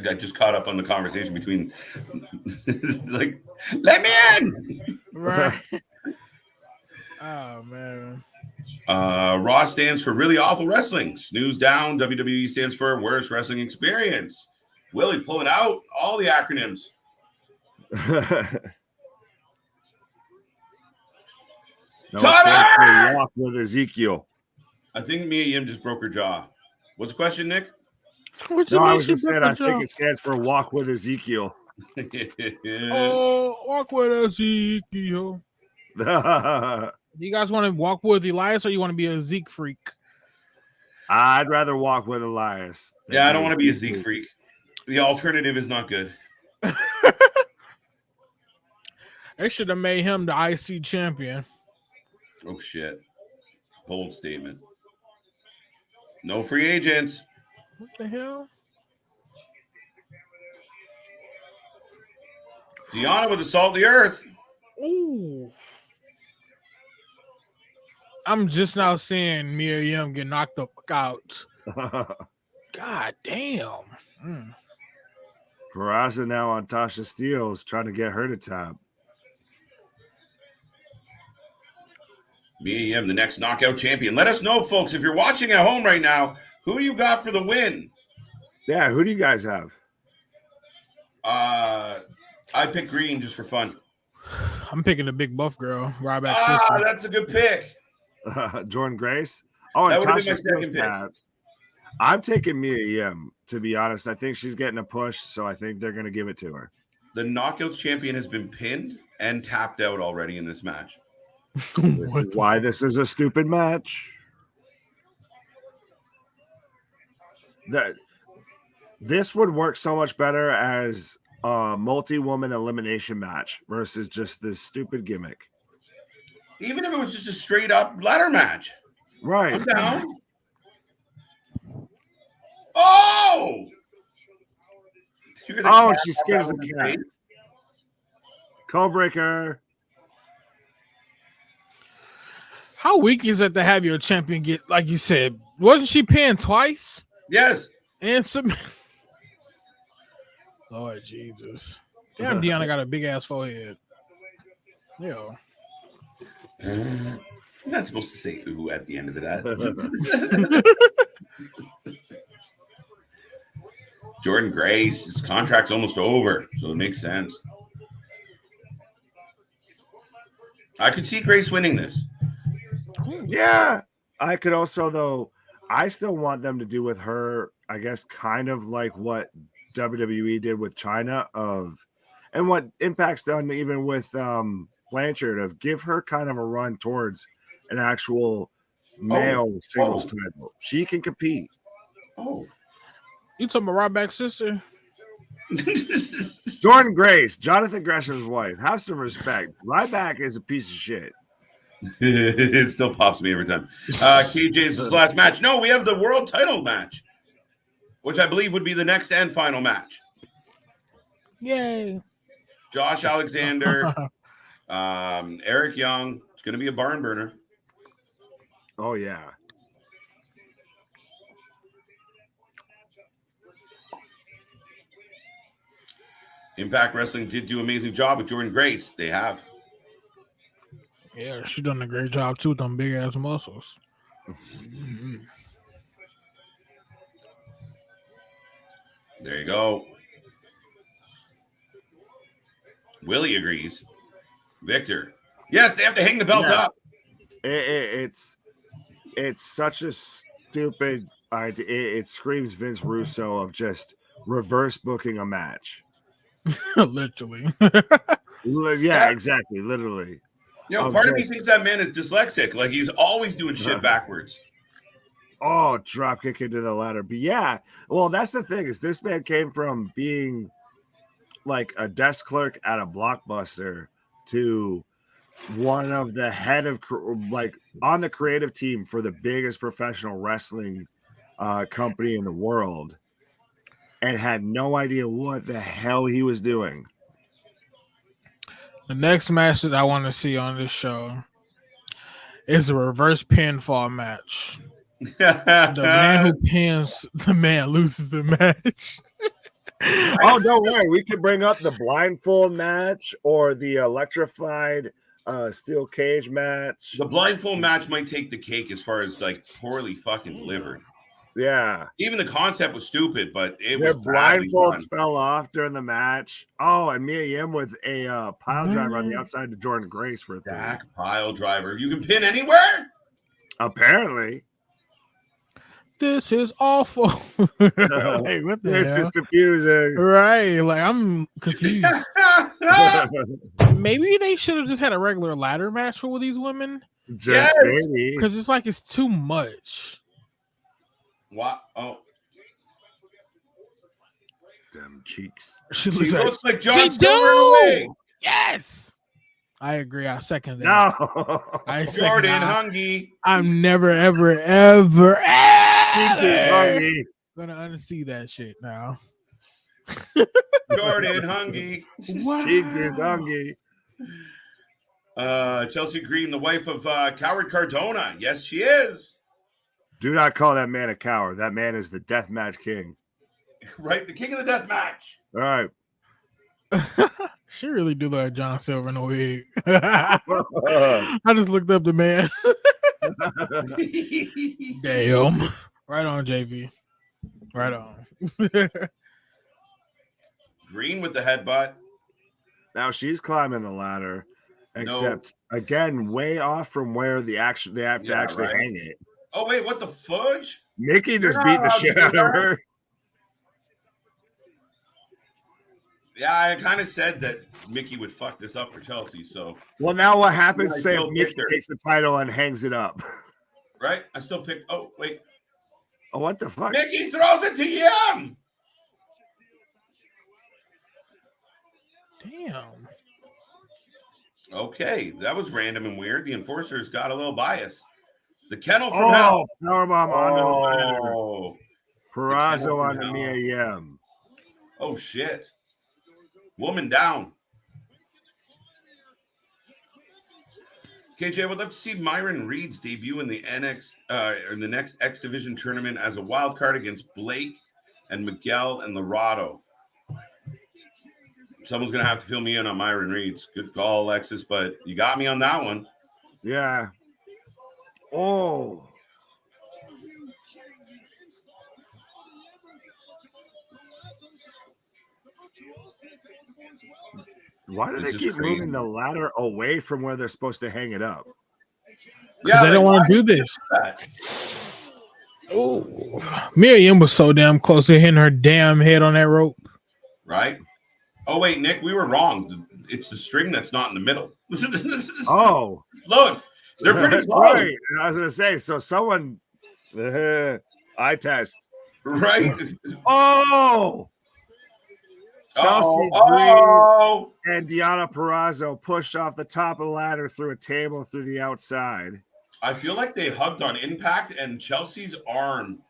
I just caught up on the conversation between like, let me in. Right. Oh man. Raw stands for really awful wrestling. Snooze down. WWE stands for worst wrestling experience. Willie pulling out all the acronyms. no, Cut stands for her! walk with Ezekiel. I think Mia Yim just broke her jaw. What's the question, Nick? What No, you I mean was she just saying broke I her think jaw? it stands for walk with Ezekiel. Oh, walk with Ezekiel. You guys want to walk with Elias or you want to be a Zeke freak? I'd rather walk with Elias. Yeah, I don't want to be a Zeke freak. The alternative is not good. They should have made him the IC champion. Oh, shit. Bold statement. No free agents. What the hell? Deanna with the salt of the earth. Ooh. I'm just now seeing Mia Yim get knocked the fuck out. God damn. Peraza now on Tasha Steeles trying to get her to tap. Mia Yim, the next knockout champion. Let us know, folks, if you're watching at home right now, who you got for the win? Yeah, who do you guys have? I picked green just for fun. I'm picking the big buff girl, Ryback sister. That's a good pick. Jordan Grace. Oh, That and would've been Tasha my Steeles second pick. taps. I'm taking Mia Yim, to be honest. I think she's getting a push, so I think they're going to give it to her. The knockouts champion has been pinned and tapped out already in this match. This is why this is a stupid match. This would work so much better as a multi-woman elimination match versus just this stupid gimmick. Even if it was just a straight up ladder match. Right. I'm down. Oh! Oh, she scares the cat. Codebreaker. How weak is it to have your champion get, like you said, wasn't she pinned twice? Yes. And some. Lord Jesus. Damn, Deanna got a big ass forehead. Yeah. You're not supposed to say ooh at the end of that. Jordan Grace, his contract's almost over, so it makes sense. I could see Grace winning this. Yeah. I could also, though, I still want them to do with her, I guess, kind of like what WWE did with China and what Impact's done even with Blanchard of give her kind of a run towards an actual male singles title. She can compete. Oh. You talking about Ryback sister? Jordan Grace, Jonathan Gresham's wife. Have some respect. Ryback is a piece of shit. It still pops me every time. KJ's this last match. No, we have the world title match, which I believe would be the next and final match. Yay. Josh Alexander, Eric Young. It's going to be a barn burner. Oh, yeah. Impact Wrestling did do an amazing job with Jordan Grace. They have. Yeah, she done a great job too with them big ass muscles. There you go. Willie agrees. Victor. Yes, they have to hang the belt up. It's such a stupid it screams Vince Russo of just reverse booking a match. Literally. Yeah, exactly. Literally. Part of me thinks that man is dyslexic. Like he's always doing shit backwards. Oh, drop kick into the ladder. But yeah, well, that's the thing is this man came from being like a desk clerk at a Blockbuster to one of the head of like on the creative team for the biggest professional wrestling company in the world, and had no idea what the hell he was doing. The next match that I want to see on this show is a reverse pinfall match. The man who pins the man loses the match. Oh, don't worry. We could bring up the blindfold match or the electrified steel cage match. The blindfold match might take the cake as far as like poorly fucking delivered. Yeah. Even the concept was stupid, but it Their was blindfolds fell off during the match. Oh, and Mia Yim with a pile driver on the outside to Jordan Grace for a back pile driver. You can pin anywhere? Apparently. This is awful. Like, what the This hell? is confusing. Right. Like, I'm confused. Maybe they should have just had a regular ladder match for these women. Just maybe. Because it's like it's too much. What? Oh. Them cheeks. She looks like John Silver. Yes. I agree. I second that. No. I Jordan Hungy. I'm never, ever gonna unsee that shit now. Jordan Hungy. Wow. Cheeks is Hungy. Chelsea Green, the wife of Coward Cardona. Yes, she is. Do not call that man a coward. That man is the deathmatch king. Right, the king of the death match. All right. She really do look like John Silver in a wig. I just looked up the man. Damn. Right on, JV. Right on. Green with the headbutt. Now she's climbing the ladder, except again, way off from where they have to hang it. Oh, wait, what the fudge? Nikki just beat the shit out of her. Yeah, I kind of said that Mickey would fuck this up for Chelsea. So, well, now what happens? Say if Mickey her. takes the title and hangs it up, right? I still picked. Oh, wait. Oh, what the fuck? Mickey throws it to Yum. Damn. Okay, that was random and weird. The enforcers got a little bias. The kennel from hell. Powerbomb onto the ladder. Perazo onto Mia Yim. Oh shit. Woman down. KJ, I would love to see Myron Reed's debut in the in the next X Division tournament as a wild card against Blake and Miguel and Lorado. Someone's gonna have to fill me in on Myron Reed's. Good call, Alexis, but you got me on that one. Yeah. Oh. Why do they keep moving the ladder away from where they're supposed to hang it up? Yeah, they don't want to do this. Oh, Miriam was so damn close to hitting her damn head on that rope. Right? Oh, wait, Nick, we were wrong. It's the string that's not in the middle. Oh. Look, they're pretty close. Right. I was going to say, so someone, eye test. Right. Oh. Chelsea Green and Deonna Purrazzo pushed off the top of the ladder through a table through the outside. I feel like they hugged on impact and Chelsea's arm.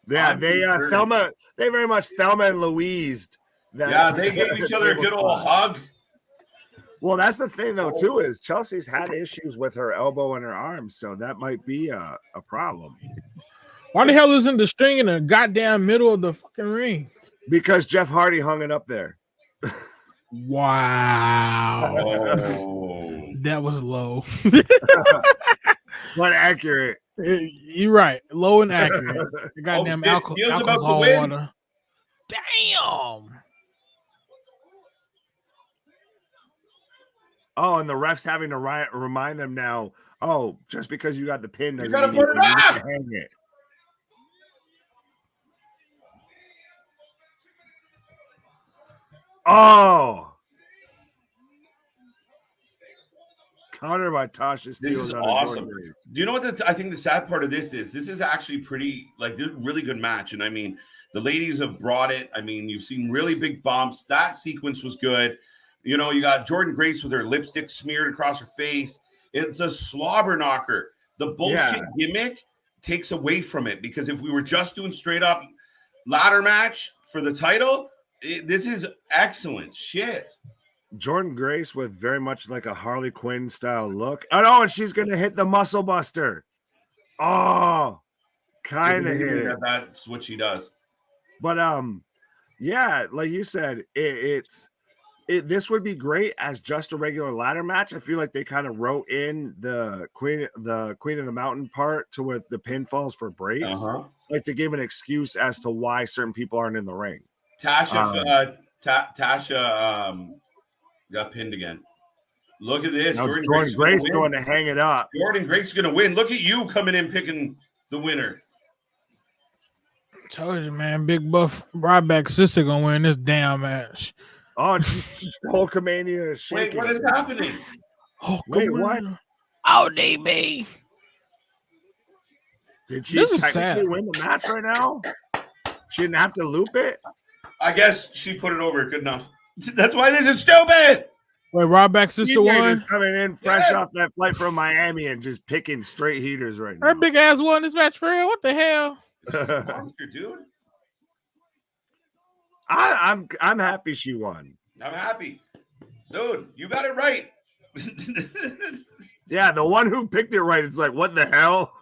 Yeah, they very much Thelma and Louised. Yeah, they gave each other a good old hug. Well, that's the thing though, too, is Chelsea's had issues with her elbow and her arm, so that might be a problem. Why the hell isn't the string in the goddamn middle of the fucking ring? Because Jeff Hardy hung it up there. Wow. Oh. That was low. But accurate. You're right. Low and accurate. The goddamn alcohol water. Damn. Oh, and the ref's having to remind them now, just because you got the pin doesn't mean you gotta put it back. hang it. Oh, counter by Tasha This Steele. is awesome. Do you know what I think the sad part of this is? This is actually pretty, like, this is a really good match. And I mean, the ladies have brought it. I mean, you've seen really big bumps. That sequence was good. You know, you got Jordan Grace with her lipstick smeared across her face. It's a slobber knocker. The bullshit gimmick takes away from it, because if we were just doing straight up ladder match for the title, this is excellent shit. Jordan Grace with very much like a Harley Quinn style look. Oh no, and she's gonna hit the muscle buster. Oh, kind of hit it. That's what she does. But yeah, like you said, this would be great as just a regular ladder match. I feel like they kind of wrote in the Queen of the Mountain part to with the pinfalls for breaks, like to give an excuse as to why certain people aren't in the ring. Tasha got pinned again. Look at this. Jordan Grace going to hang it up. Jordan Grace is going to win. Look at you coming in picking the winner. Told you, man. Big buff Ryback sister going to win this damn match. Oh, and she's Hulkamania is shaking. Wait, what is happening? Wait, what? Oh, DB. Did she technically win the match right now? She didn't have to loop it? I guess she put it over good enough. That's why this is stupid. Wait, Ryback sister won? is coming in fresh off that flight from Miami and just picking straight heaters right now. Her big ass won this match for real? What the hell? Monster, dude. I'm happy she won. I'm happy. Dude, you got it right. Yeah, the one who picked it right, it's like, what the hell?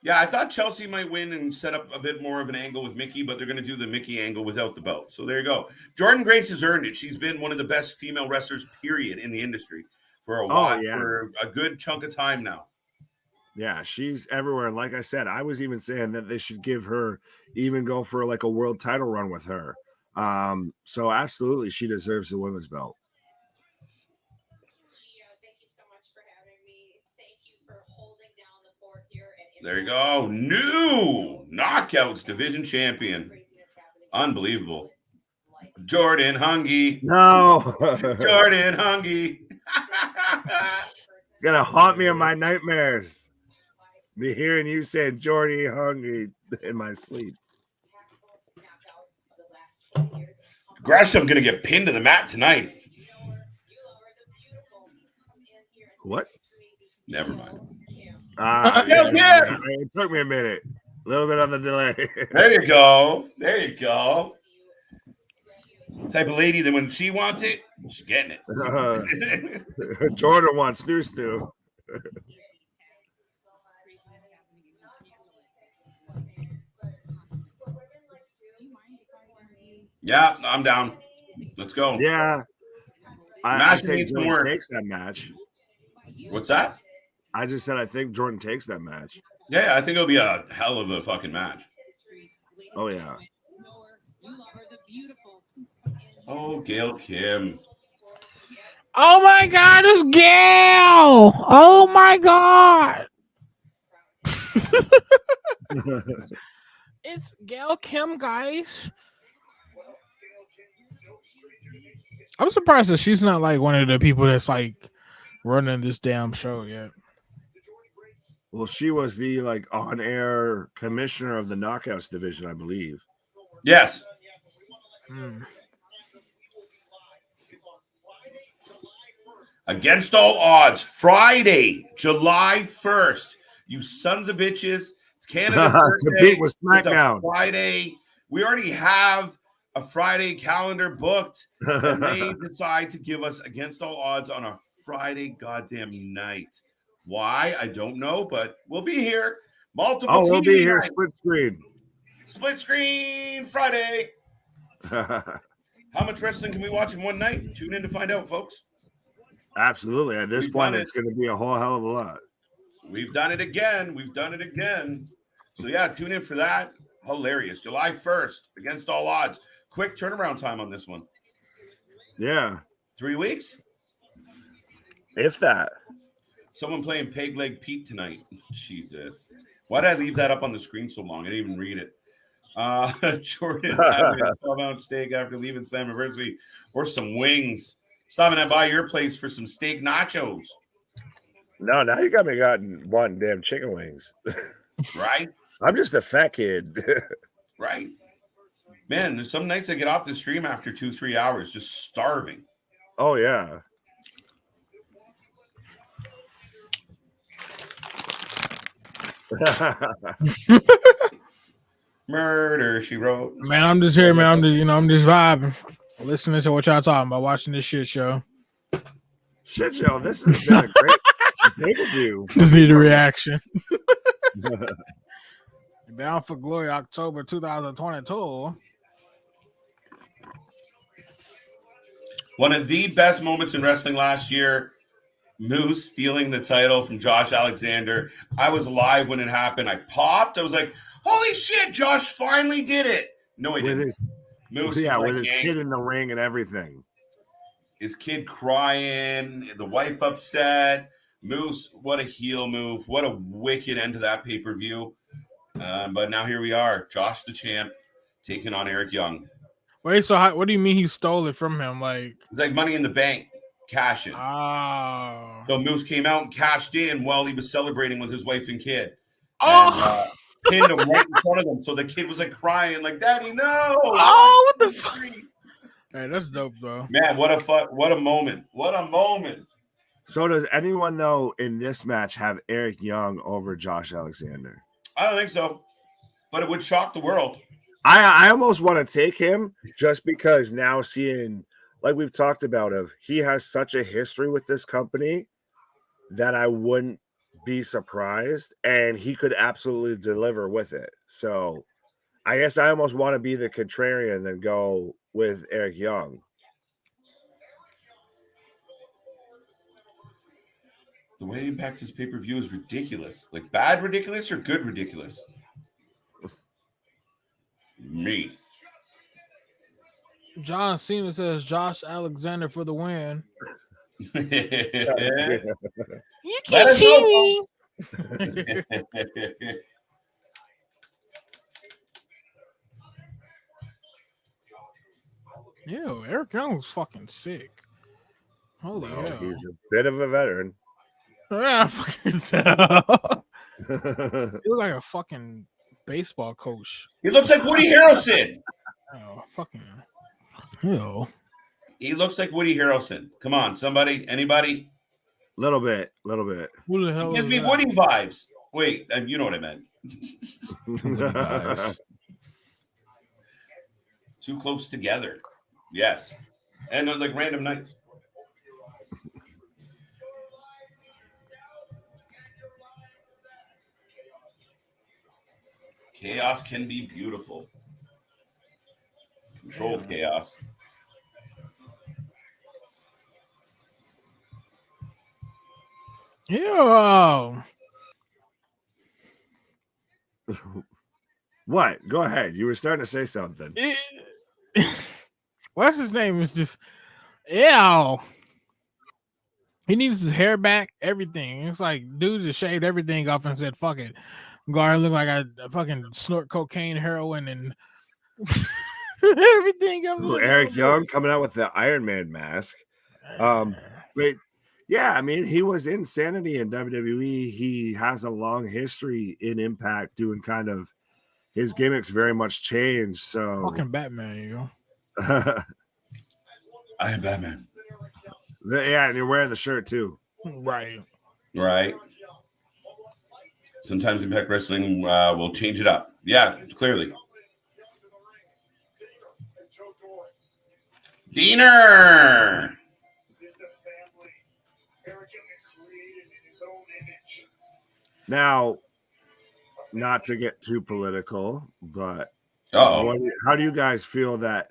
Yeah, I thought Chelsea might win and set up a bit more of an angle with Mickey, but they're going to do the Mickey angle without the belt. So there you go. Jordan Grace has earned it. She's been one of the best female wrestlers, period, in the industry for a while, for a good chunk of time now. Yeah, she's everywhere. And like I said, I was even saying that they should give her, even go for like a world title run with her. So absolutely, she deserves the women's belt. There you go. New Knockouts Division Champion. Unbelievable. Jordan Hungy. No. Jordan Hungy. Gonna haunt me in my nightmares. Be hearing you saying Jordy Hungy in my sleep. Gresham gonna get pinned to the mat tonight. What? Never mind. It took me a minute. A little bit on the delay. There you go. There you go. Type of lady that when she wants it, she's getting it. Jordan wants Snoo. Yeah, I'm down. Let's go. Yeah. I think Jordan takes that match. What's that? I just said I think Jordan takes that match. Yeah, I think it'll be a hell of a fucking match. Oh, yeah. Oh, Gail Kim. Oh, my God, it's Gail. Oh, my God. It's Gail Kim, guys. I'm surprised that she's not like one of the people that's like running this damn show yet. Well, she was the like on-air commissioner of the Knockouts division, I believe. Yes. Against all odds, Friday, July 1st. You sons of bitches. It's Canada's birthday. Compete with SmackDown. Friday. We already have a Friday calendar booked, and they decide to give us Against All Odds on a Friday goddamn night. Why? I don't know, but we'll be here. Multiple we'll TV be here nights. split screen. Split screen Friday. How much wrestling can we watch in one night? Tune in to find out, folks. Absolutely. At this point, it's going to be a whole hell of a lot. We've done it again. So, yeah, tune in for that. Hilarious. July 1st, Against All Odds. Quick turnaround time on this one. Yeah. 3 weeks? If that. Someone playing Peg Leg Pete tonight. Jesus. Why did I leave that up on the screen so long? I didn't even read it. Jordan having a 12-ounce steak after leaving Slammiversary, or some wings. Stopping by your place for some steak nachos. No, now you got me wanting damn chicken wings. Right? I'm just a fat kid. Right? Man, there's some nights I get off the stream after 2-3 hours just starving. Oh, yeah. Murder, she wrote. Man, I'm just here, man. I'm just vibing, listening to what y'all talking about, watching this shit show. Shit show. This has been a great pay-per-view. Just need a reaction. Bound for Glory, October 2022. One of the best moments in wrestling last year, Moose stealing the title from Josh Alexander. I was live when it happened. I popped. I was like, holy shit, Josh finally did it. No, he didn't. Moose, yeah, with his kid in the ring and everything. His kid crying, the wife upset. Moose, what a heel move. What a wicked end to that pay-per-view. But now here we are. Josh the champ taking on Eric Young. Wait, so what do you mean he stole it from him? Like, it's like Money in the Bank cashing. Oh. So Moose came out and cashed in while he was celebrating with his wife and kid. Oh. And, pinned him right in front of them. So the kid was like crying, like, Daddy, no. Oh, what the fuck? Hey, that's dope, though. Man, what a moment. What a moment. So does anyone, though, in this match have Eric Young over Josh Alexander? I don't think so. But it would shock the world. I almost want to take him just because now seeing, like we've talked about, he has such a history with this company that I wouldn't be surprised, and he could absolutely deliver with it. So I guess I almost want to be the contrarian and go with Eric Young. The way he impacts his pay-per-view is ridiculous. Like bad ridiculous or good ridiculous? Me. John Cena says Josh Alexander for the win. You can't cheat me. Ew, Eric Young was fucking sick. Holy hell. He's a bit of a veteran. Yeah, fucking hell. He looks like a fucking baseball coach. He looks like Woody Harrelson. Oh, fucking hell. He looks like Woody Harrelson. Come on, somebody, anybody? Little bit. Who the hell? Give me Woody vibes. Wait, you know what I meant. Too close together. Yes, and like random nights. Chaos can be beautiful. Controlled chaos. Yeah. What? Go ahead. You were starting to say something. What's his name? Is just ew. He needs his hair back, everything. It's like dude just shaved everything off and said, "Fuck it, I'm going to look like I fucking snort cocaine, heroin, and everything else." Ooh, Eric Young coming out with the Iron Man mask. But yeah, I mean, he was in Sanity in WWE. He has a long history in Impact, doing kind of his gimmicks very much changed. So fucking Batman, you know. I am Batman. Yeah, and you're wearing the shirt too. Right. Sometimes Impact Wrestling will change it up. Yeah, clearly. Diener. Now, not to get too political, but how do you guys feel that?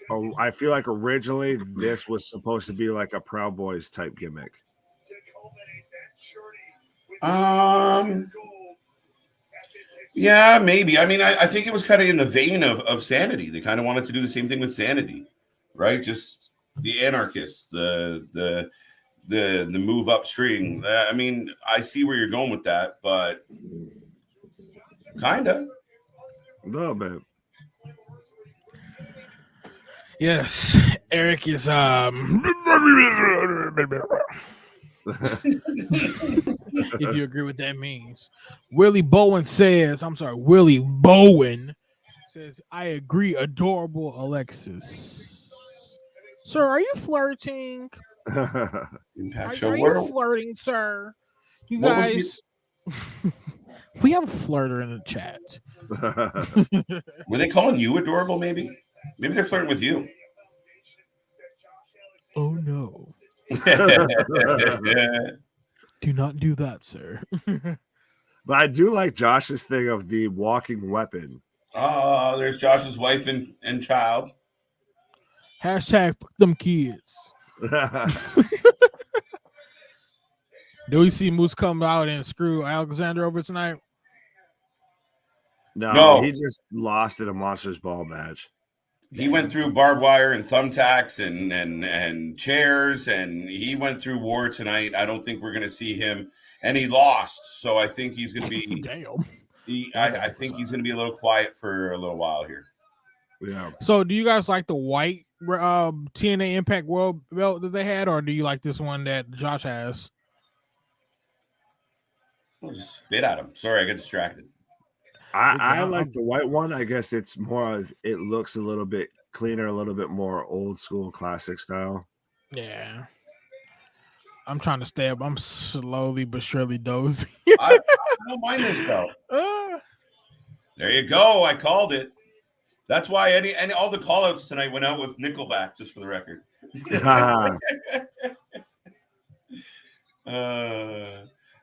Oh, I feel like originally this was supposed to be like a Proud Boys type gimmick. Yeah, maybe. I mean, I think it was kind of in the vein of Sanity. They kind of wanted to do the same thing with Sanity, right? Just the anarchists, the move upstream. I mean, I see where you're going with that, but kind of. A little bit. Yes, Eric is if you agree what that means. Willie Bowen says, I agree, adorable Alexis. Sir, are you flirting? Impact Are Show. you flirting, sir? You What was guys, we have a flirter in the chat. Were they calling you adorable? Maybe they're flirting with you. Oh no! Do not do that, sir. But I do like Josh's thing of the walking weapon. There's Josh's wife and child. Hashtag fuck them kids. Do we see Moose come out and screw Alexander over tonight? No, he just lost in a Monsters Ball match. He went through barbed wire and thumbtacks and chairs, and he went through war tonight. I don't think we're going to see him, and he lost. So I think he's going to be. Damn. I think he's going to be a little quiet for a little while here. Yeah. So, do you guys like the white TNA Impact World belt that they had, or do you like this one that Josh has? I'll just spit at him. Sorry, I got distracted. I like the white one. I guess it's more of it looks a little bit cleaner, a little bit more old school classic style. Yeah. I'm trying to stay up. I'm slowly but surely dozing. I don't mind this belt. There you go. I called it. That's why any all the call outs tonight went out with Nickelback, just for the record.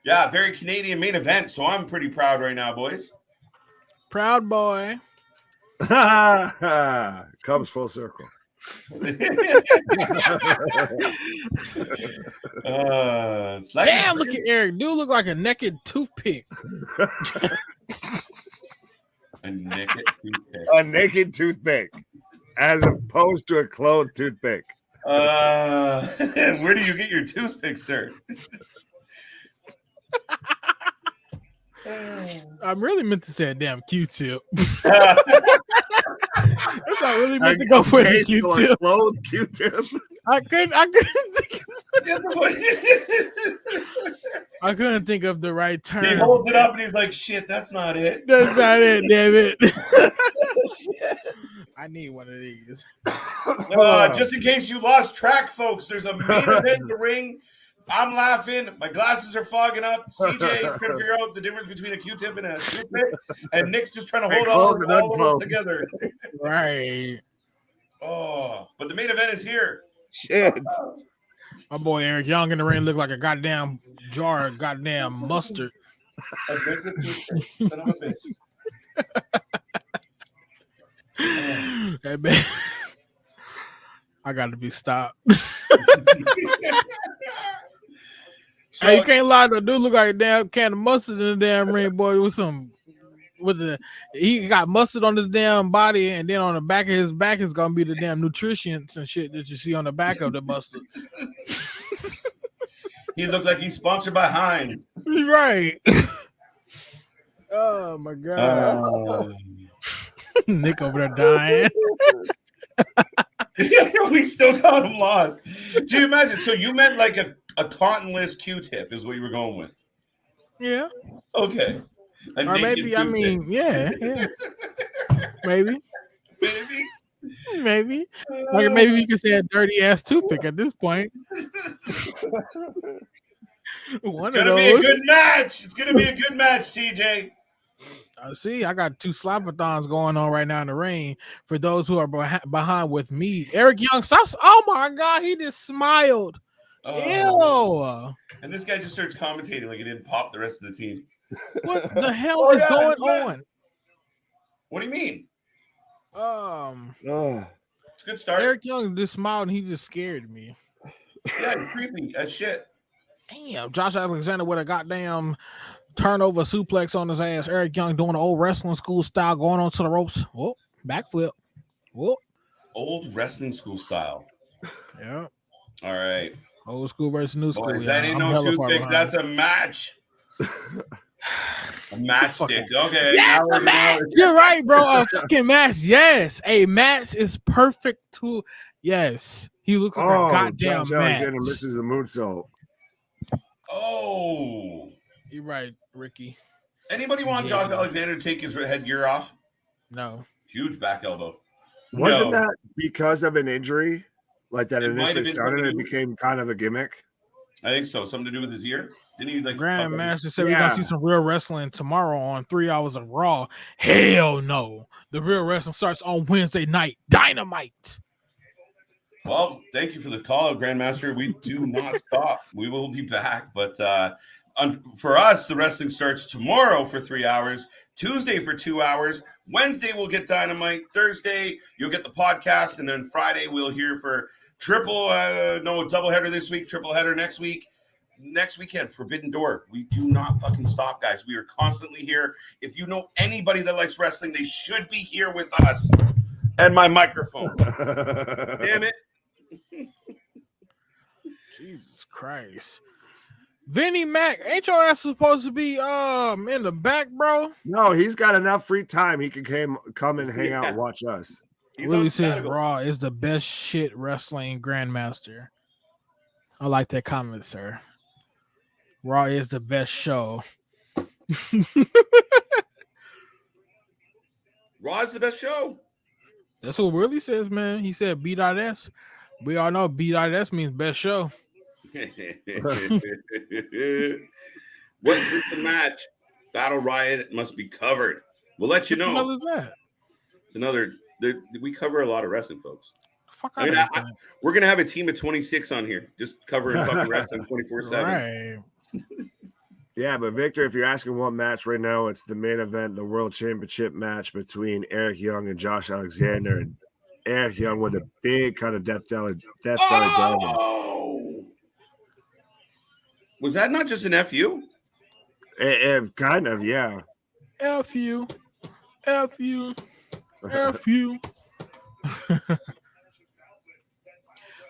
Yeah, very Canadian main event. So I'm pretty proud right now, boys. Proud boy. Comes full circle. Damn, look at Eric. Dude look like a naked toothpick. A naked toothpick. As opposed to a clothed toothpick. Where do you get your toothpicks, sir? I'm really meant to say a damn Q-tip. That's not really meant to go for the Q-tip. Clothed Q-tip. I couldn't think of the right term. He holds it up and he's like, "Shit, that's not it. That's not it, damn it." I need one of these. Just in case you lost track, folks, there's a main event in the ring. I'm laughing. My glasses are fogging up. CJ trying to figure out the difference between a Q-tip and a toothpick, and Nick's just trying to hold all of them together. Right. Oh, but the main event is here. Shit. My boy Eric Young in the ring looked like a goddamn jar of goddamn mustard. Son of a bitch. Hey, man. I got to be stopped. So, hey, you can't lie, though. Dude look like a damn can of mustard in the damn ring, boy. He got mustard on his damn body, and then on the back of his back is gonna be the damn nutrients and shit that you see on the back of the mustard. He looks like he's sponsored by Heinz. Right. Oh my god. Nick over there dying. We still got him lost. Do you imagine? So you meant like a cottonless Q-tip is what you were going with? Yeah. Okay. Or maybe, I mean, yeah. Maybe. Like maybe you could say a dirty ass toothpick at this point. One of those. Be a good match. It's gonna be a good match, CJ. See, I got two slapathons going on right now in the ring. For those who are behind with me, Eric Young stops. Oh my god, he just smiled. Ew. And this guy just starts commentating like he didn't pop the rest of the team. What the hell is going on? What do you mean? It's a good start. Eric Young just smiled and he just scared me. Yeah, it's creepy as shit. Damn, Josh Alexander with a goddamn turnover suplex on his ass. Eric Young doing the old wrestling school style, going onto the ropes. Whoop, backflip. Whoop. Old wrestling school style. Yeah. All right. Old school versus new school. Boys, that ain't no toothpick. That's a match. A matchstick. Okay. Yes, a match. You're right, bro. A fucking match. Yes, a match is perfect too. Yes, he looks like a goddamn Josh match. Alexander misses the moonsault. Oh, you're right, Ricky. Anybody want Josh Alexander to take his headgear off? No. Huge back elbow. Wasn't that because of an injury? Like that initially started, it became kind of a gimmick. I think so. Something to do with his ear? Didn't he like Grandmaster said we're gonna see some real wrestling tomorrow on 3 hours of Raw? Hell no. The real wrestling starts on Wednesday night. Dynamite. Well, thank you for the call, Grandmaster. We do not stop. We will be back. But for us, the wrestling starts tomorrow for 3 hours, Tuesday for 2 hours. Wednesday, we'll get Dynamite. Thursday, you'll get the podcast. And then Friday, we'll hear for doubleheader this week, tripleheader next week. Next weekend, Forbidden Door. We do not fucking stop, guys. We are constantly here. If you know anybody that likes wrestling, they should be here with us. And my microphone. Damn it. Jesus Christ. Vinny Mac, ain't your ass supposed to be in the back, bro? No, he's got enough free time. He can come and hang out and watch us. Willie says Raw is the best shit wrestling Grandmaster. I like that comment, sir. Raw is the best show. Raw is the best show. That's what Willie says, man. He said B.S. We all know B.S. means best show. What's the match? Battle Riot must be covered. We'll let you know. What the hell is that? It's another. We cover a lot of wrestling, folks. Fuck we're gonna have a team of 26 on here, just covering fucking wrestling 24/7. Right. Yeah, but Victor, if you're asking what match right now, it's the main event, the World Championship match between Eric Young and Josh Alexander. And Eric Young with a big kind of death belly driver. Was that not just an FU? Kind of, yeah. FU.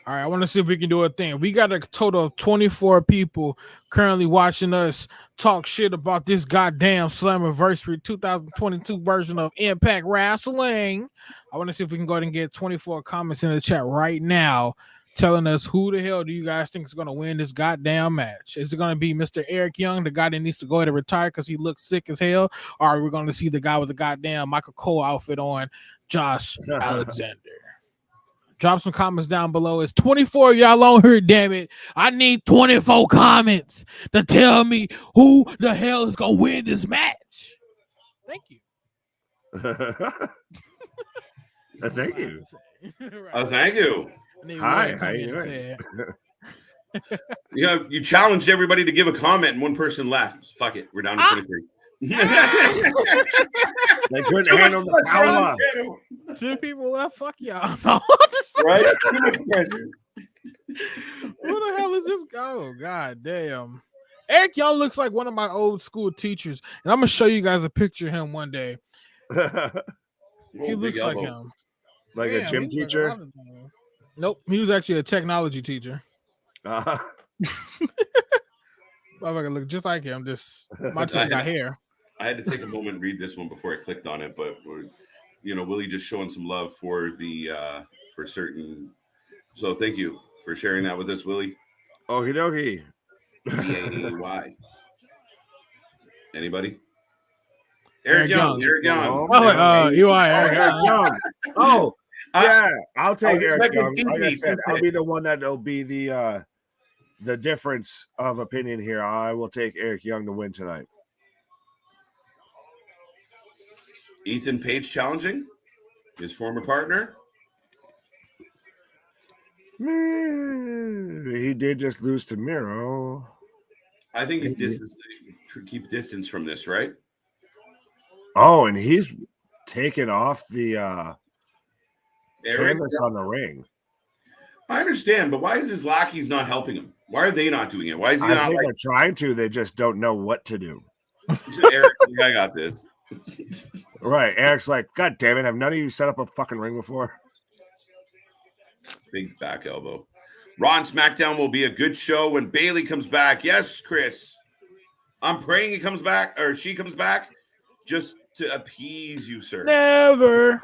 All right, I want to see if we can do a thing. We got a total of 24 people currently watching us talk shit about this goddamn Slammiversary 2022 version of Impact Wrestling. I want to see if we can go ahead and get 24 comments in the chat right now telling us who the hell do you guys think is going to win this goddamn match. Is it going to be Mr. Eric Young, the guy that needs to go ahead and retire because he looks sick as hell? Or are we going to see the guy with the goddamn Michael Cole outfit on, Josh Alexander? Drop some comments down below. It's 24 y'all on here, damn it. I need 24 comments to tell me who the hell is going to win this match. Thank you. Thank you. Oh, thank you. Hi, how you doing? You challenged everybody to give a comment and one person left. Fuck it. We're down to 23. They couldn't handle the power. 2 people left. Fuck y'all. Right? Too much pressure. Where the hell is this go? God damn. Eric Young looks like one of my old school teachers, and I'm gonna show you guys a picture of him one day. He looks like him. Like a gym teacher? Nope. He was actually a technology teacher. Motherfucker look just like him. My teacher got hair. I had to take a moment and read this one before I clicked on it, but Willie just showing some love for the for certain. So thank you for sharing that with us, Willie. Okie dokie. C-A-A-Y. Anybody? Eric Young. You are Eric Young. Oh, yeah. I'll take Eric Young. Like I said, I'll be the one that'll be the difference of opinion here. I will take Eric Young to win tonight. Ethan Page challenging his former partner. He did just lose to Miro. I think it's keep distance from this, right? Oh, and he's taken off the canvas on the ring. I understand, but why is his lackeys not helping him? Why are they not doing it? Why is he not? I think they're trying to. They just don't know what to do. Eric, I got this. Right. Eric's like, God damn it. Have none of you set up a fucking ring before? Big back elbow. Raw and SmackDown will be a good show when Bailey comes back. Yes, Chris. I'm praying he comes back or she comes back just to appease you, sir. Never.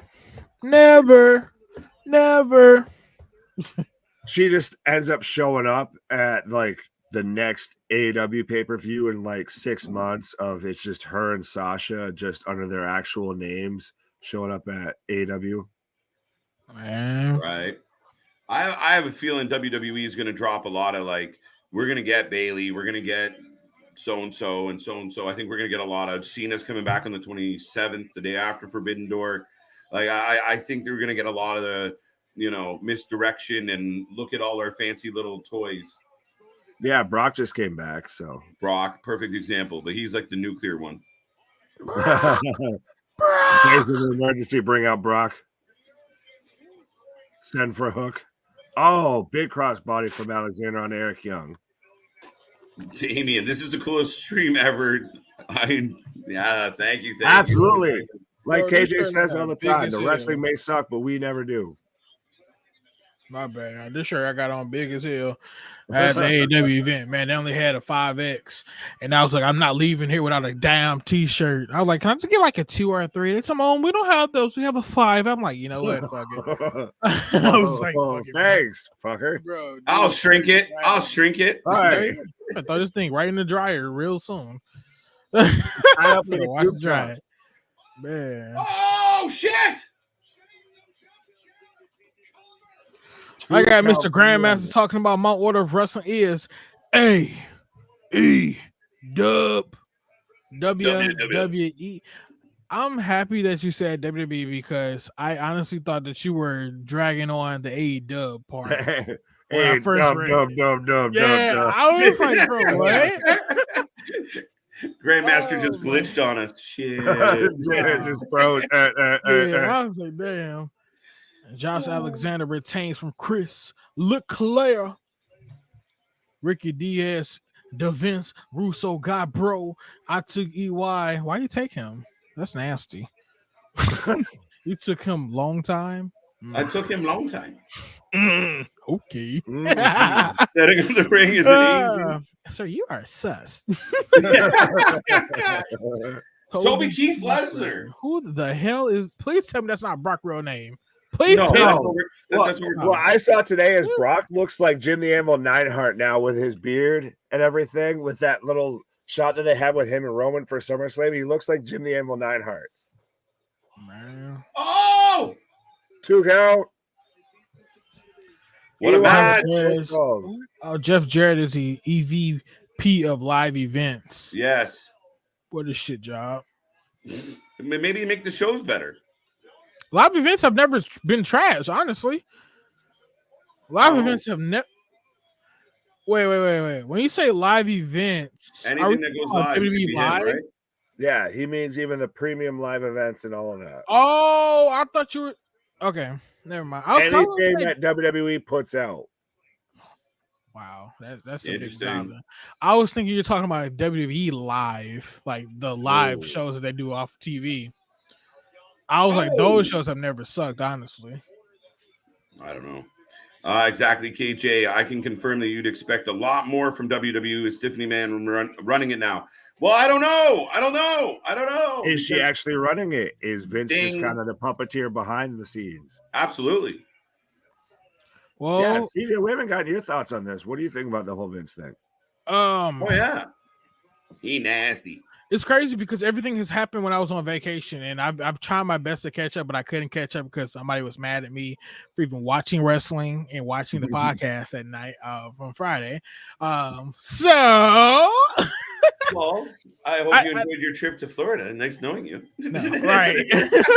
She just ends up showing up at like the next AEW pay-per-view in like 6 months of it's just her and Sasha just under their actual names showing up at AEW. Man. Right. I have a feeling WWE is going to drop a lot of like, we're going to get Bailey, we're going to get so-and-so and so-and-so. I think we're going to get a lot of Cena's coming back on the 27th, the day after Forbidden Door. Like, I think they're going to get a lot of the, misdirection and look at all our fancy little toys. Yeah, Brock just came back, so. Brock, perfect example, but he's like the nuclear one. In case of an emergency, bring out Brock. Send for a hook. Oh, big crossbody from Alexander on Eric Young. Damien, this is the coolest stream ever. Thank you. Absolutely. Like Bro, KJ says all the time, the wrestling may suck, but we never do. My bad. This shirt I got on big as hell at the AEW event, man. They only had a 5X. And I was like, I'm not leaving here without a damn t-shirt. I was like, can I just get like a 2 or a 3? They told me, we don't have those. We have a 5. I'm like, you know what? Fuck it. I was like, thanks, fucker. Bro, dude, I'll shrink it. All right. I throw this thing right in the dryer real soon. I up for Watch it dry. Man. Oh, shit. I got Mr. Grandmaster talking about my order of wrestling is A-E dub WWE. I'm happy that you said WWE because I honestly thought that you were dragging on the A dub part. Hey, dub. I was like, bro, what? Grandmaster just glitched on us. Shit. Just froze. I was like, damn. Josh Alexander retains from Chris Leclerc. Ricky Diaz, DeVince, Russo, God, bro. I took EY. Why you take him? That's nasty. You took him long time? I took him long time. Okay. Setting up the ring is an easy. Sir, you are sus. Toby Keith Lesnar. Who the hell is? Please tell me that's not Brock's real name. Please tell me. Well, I saw today as Brock looks like Jim the Anvil Neidhart now with his beard and everything, with that little shot that they have with him and Roman for SummerSlam. He looks like Jim the Anvil Neidhart. Man. Oh! 2 count. What a match. Jeff Jarrett is the EVP of live events. Yes. What a shit job. Maybe make the shows better. Live events have never been trash, honestly. Live events have never. Wait. When you say live events, anything that goes live, WWE live? Right? Yeah, he means even the premium live events and all of that. Oh, I thought you were okay. Never mind. Anything that WWE puts out. Wow, that's a big job. I was thinking you're talking about WWE live, like the live shows that they do off TV. I was like, those shows have never sucked, honestly. I don't know. Exactly, KJ. I can confirm that you'd expect a lot more from WWE with Stephanie Man running it now. Well, I don't know. Is she actually running it? Is Vince just kind of the puppeteer behind the scenes? Absolutely. Well, yeah, CJ, we haven't gotten your thoughts on this. What do you think about the whole Vince thing? Oh yeah, he nasty. It's crazy because everything has happened when I was on vacation, and I've tried my best to catch up, but I couldn't catch up because somebody was mad at me for even watching wrestling and watching the podcast at night from Friday. Well, I hope you enjoyed your trip to Florida. Nice knowing you. No, right.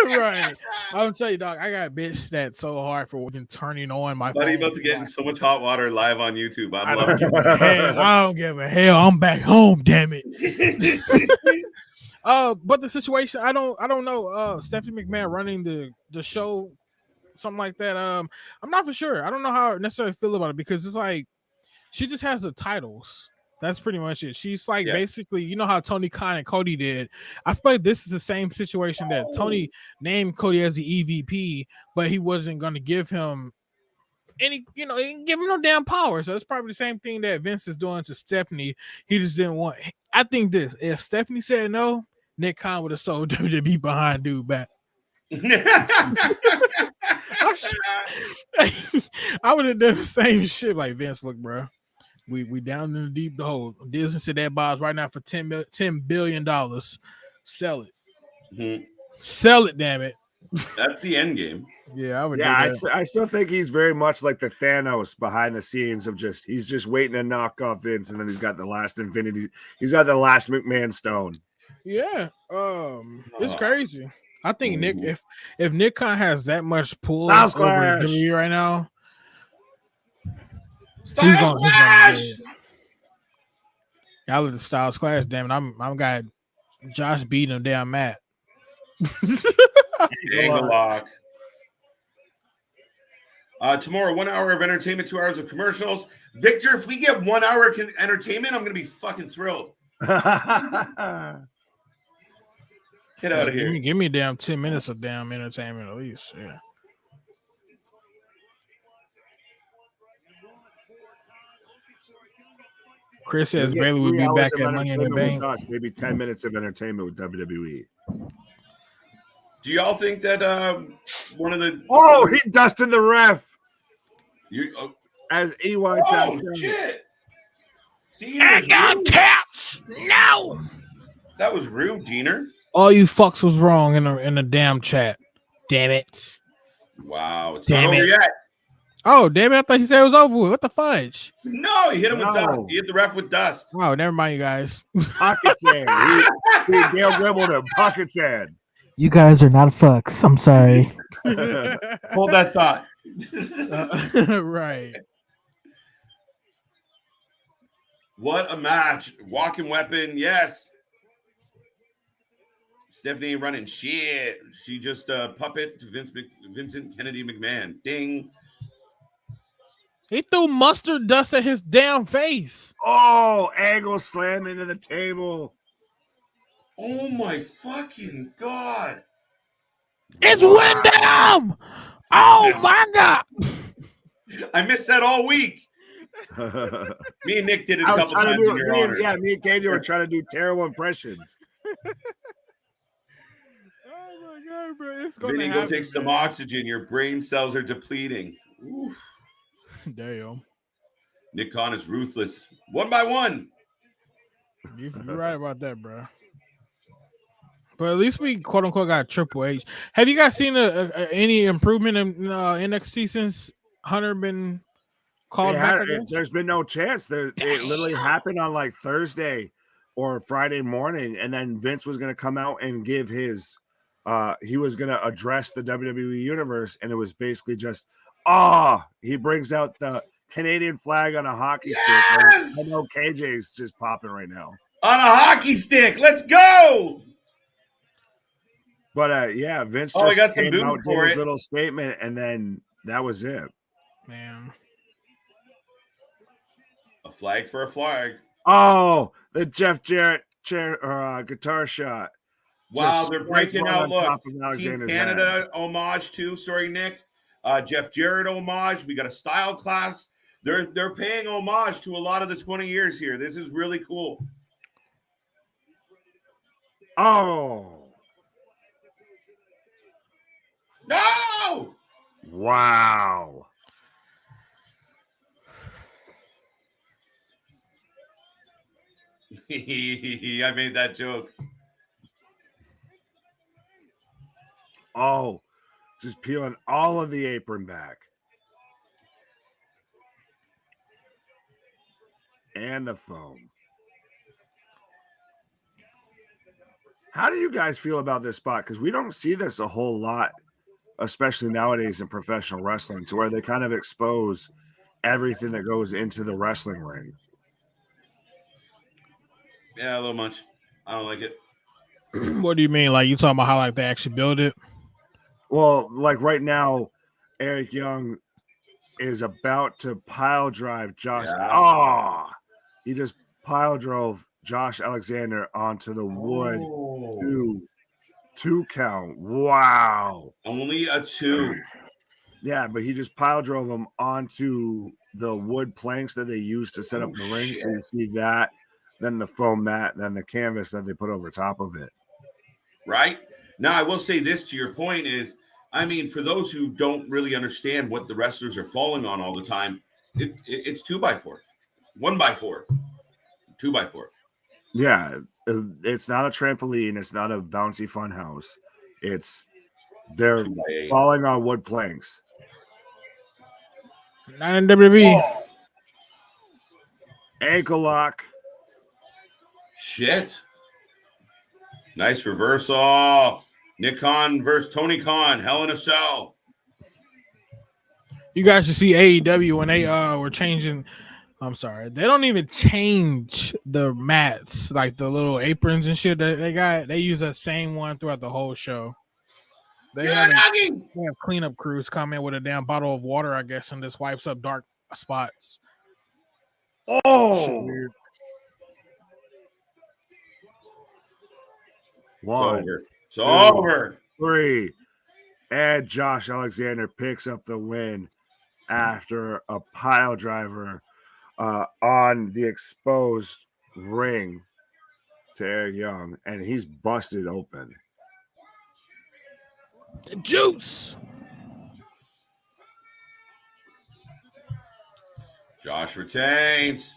Right. I'll tell you, dog, I got bitched that so hard for even turning on my phone. Buddy, about to get in so much hot water live on YouTube. I don't give a hell. I'm back home, damn it. But the situation, I don't know. Stephanie McMahon running the show, something like that. I'm not for sure. I don't know how I necessarily feel about it because it's like she just has the titles. That's pretty much it. She's like basically, you know how Tony Khan and Cody did. I feel like this is the same situation that Tony named Cody as the EVP, but he wasn't going to give him any, give him no damn power. So it's probably the same thing that Vince is doing to Stephanie. He just didn't want I think this. If Stephanie said no, Nick Khan would have sold WWE behind dude back. I would have done the same shit like Vince. Look, bro, we down in the deep hole. Disney said that buys right now for $10 billion. Sell it. Mhm. Sell it, damn it. That's the end game. Yeah, I would. Yeah, do that. I still think he's very much like the Thanos behind the scenes of he's just waiting to knock off Vince, and then he's got the last Infinity. He's got the last McMahon stone. Yeah, it's crazy. I think Nick, if Nick Khan has that much pull Styles over Clash. WWE right now, Styles Clash! Y'all look at Styles Clash. Damn it, I'm got Josh beating him down, Matt. Angle lock. Tomorrow, 1 hour of entertainment, 2 hours of commercials. Victor, if we get 1 hour of entertainment, I'm gonna be fucking thrilled. Get out of here. Give me damn 10 minutes of damn entertainment at least. Yeah. Chris says Bailey would be back at Money in the Bank. Maybe 10 minutes of entertainment with WWE. Do y'all think that one of the he dusted the ref as EY taps? Oh shit! I got taps. No. That was rude, Diener. All you fucks was wrong in the damn chat. Damn it. Wow, it's not over yet. Oh, damn it. I thought he said it was over with. What the fudge? No, he hit him with dust. He hit the ref with dust. Oh, never mind, you guys. Pocket sand. He Dale dribbled him. Pocket sand. You guys are not fucks. I'm sorry. Hold that thought. Right. What a match. Walking weapon. Yes. Stephanie running shit. She just puppet to Vincent Kennedy McMahon. Ding. He threw mustard dust at his damn face. Oh, angle slam into the table. Oh my fucking God. It's Wyndham. Oh my God. I missed that all week. Me and Nick did it a couple times in your honor. Yeah, me and KJ were trying to do terrible impressions. Oh my God, bro. It's Vinny, go take some oxygen. Your brain cells are depleting. Oof. Damn. Nick Khan is ruthless. 1 by 1. You're right about that, bro. But at least we quote unquote got Triple H. Have you guys seen any improvement in NXT since Hunter been called back? There's been no chance. It literally happened on like Thursday or Friday morning, and then Vince was going to come out and give his. He was going to address the WWE universe, and it was basically just, he brings out the Canadian flag on a hockey stick. I know KJ's just popping right now on a hockey stick. Let's go. But yeah, Vince just got came some out, for did his it. little statement, and then that was it. Man, a flag for a flag. Oh, the Jeff Jarrett guitar shot. Wow, just they're breaking out. Look, Team Canada head. Homage too. Sorry, Nick. Jeff Jarrett homage. We got a style class. They're paying homage to a lot of the 20 years here. This is really cool. Oh. No! Wow. I made that joke. Oh, just peeling all of the apron back. And the foam. How do you guys feel about this spot? Because we don't see this a whole lot, especially nowadays in professional wrestling, to where they kind of expose everything that goes into the wrestling ring. Yeah, a little much. I don't like it. What do you mean? Like, you talking about how like they actually build it? Well, like right now, Eric Young is about to pile drive Josh. Yeah. He just pile drove Josh Alexander onto the wood. Two count. Wow. Only a 2. Yeah, but he just pile drove him onto the wood planks that they use to set up the ring. So you see that. then the foam mat, then the canvas that they put over top of it. Right? Now, I will say this to your point is, I mean, for those who don't really understand what the wrestlers are falling on all the time, it's 2x4, 1x4, 2x4. Yeah, it's not a trampoline. It's not a bouncy fun house. They're 2x8. falling on wood planks. Not in WWE. Oh. Ankle lock. Shit. Nice reversal. Nick Khan versus Tony Khan. Hell in a Cell. You guys should see AEW when they were changing. I'm sorry, they don't even change the mats, like the little aprons and shit that they got. They use that same one throughout the whole show. They have cleanup crews come in with a damn bottle of water, I guess, and just wipes up dark spots. Oh, It's one, over. It's over. 3, and Josh Alexander picks up the win after a pile driver on the exposed ring to Eric Young, and he's busted open. The juice. Josh retains.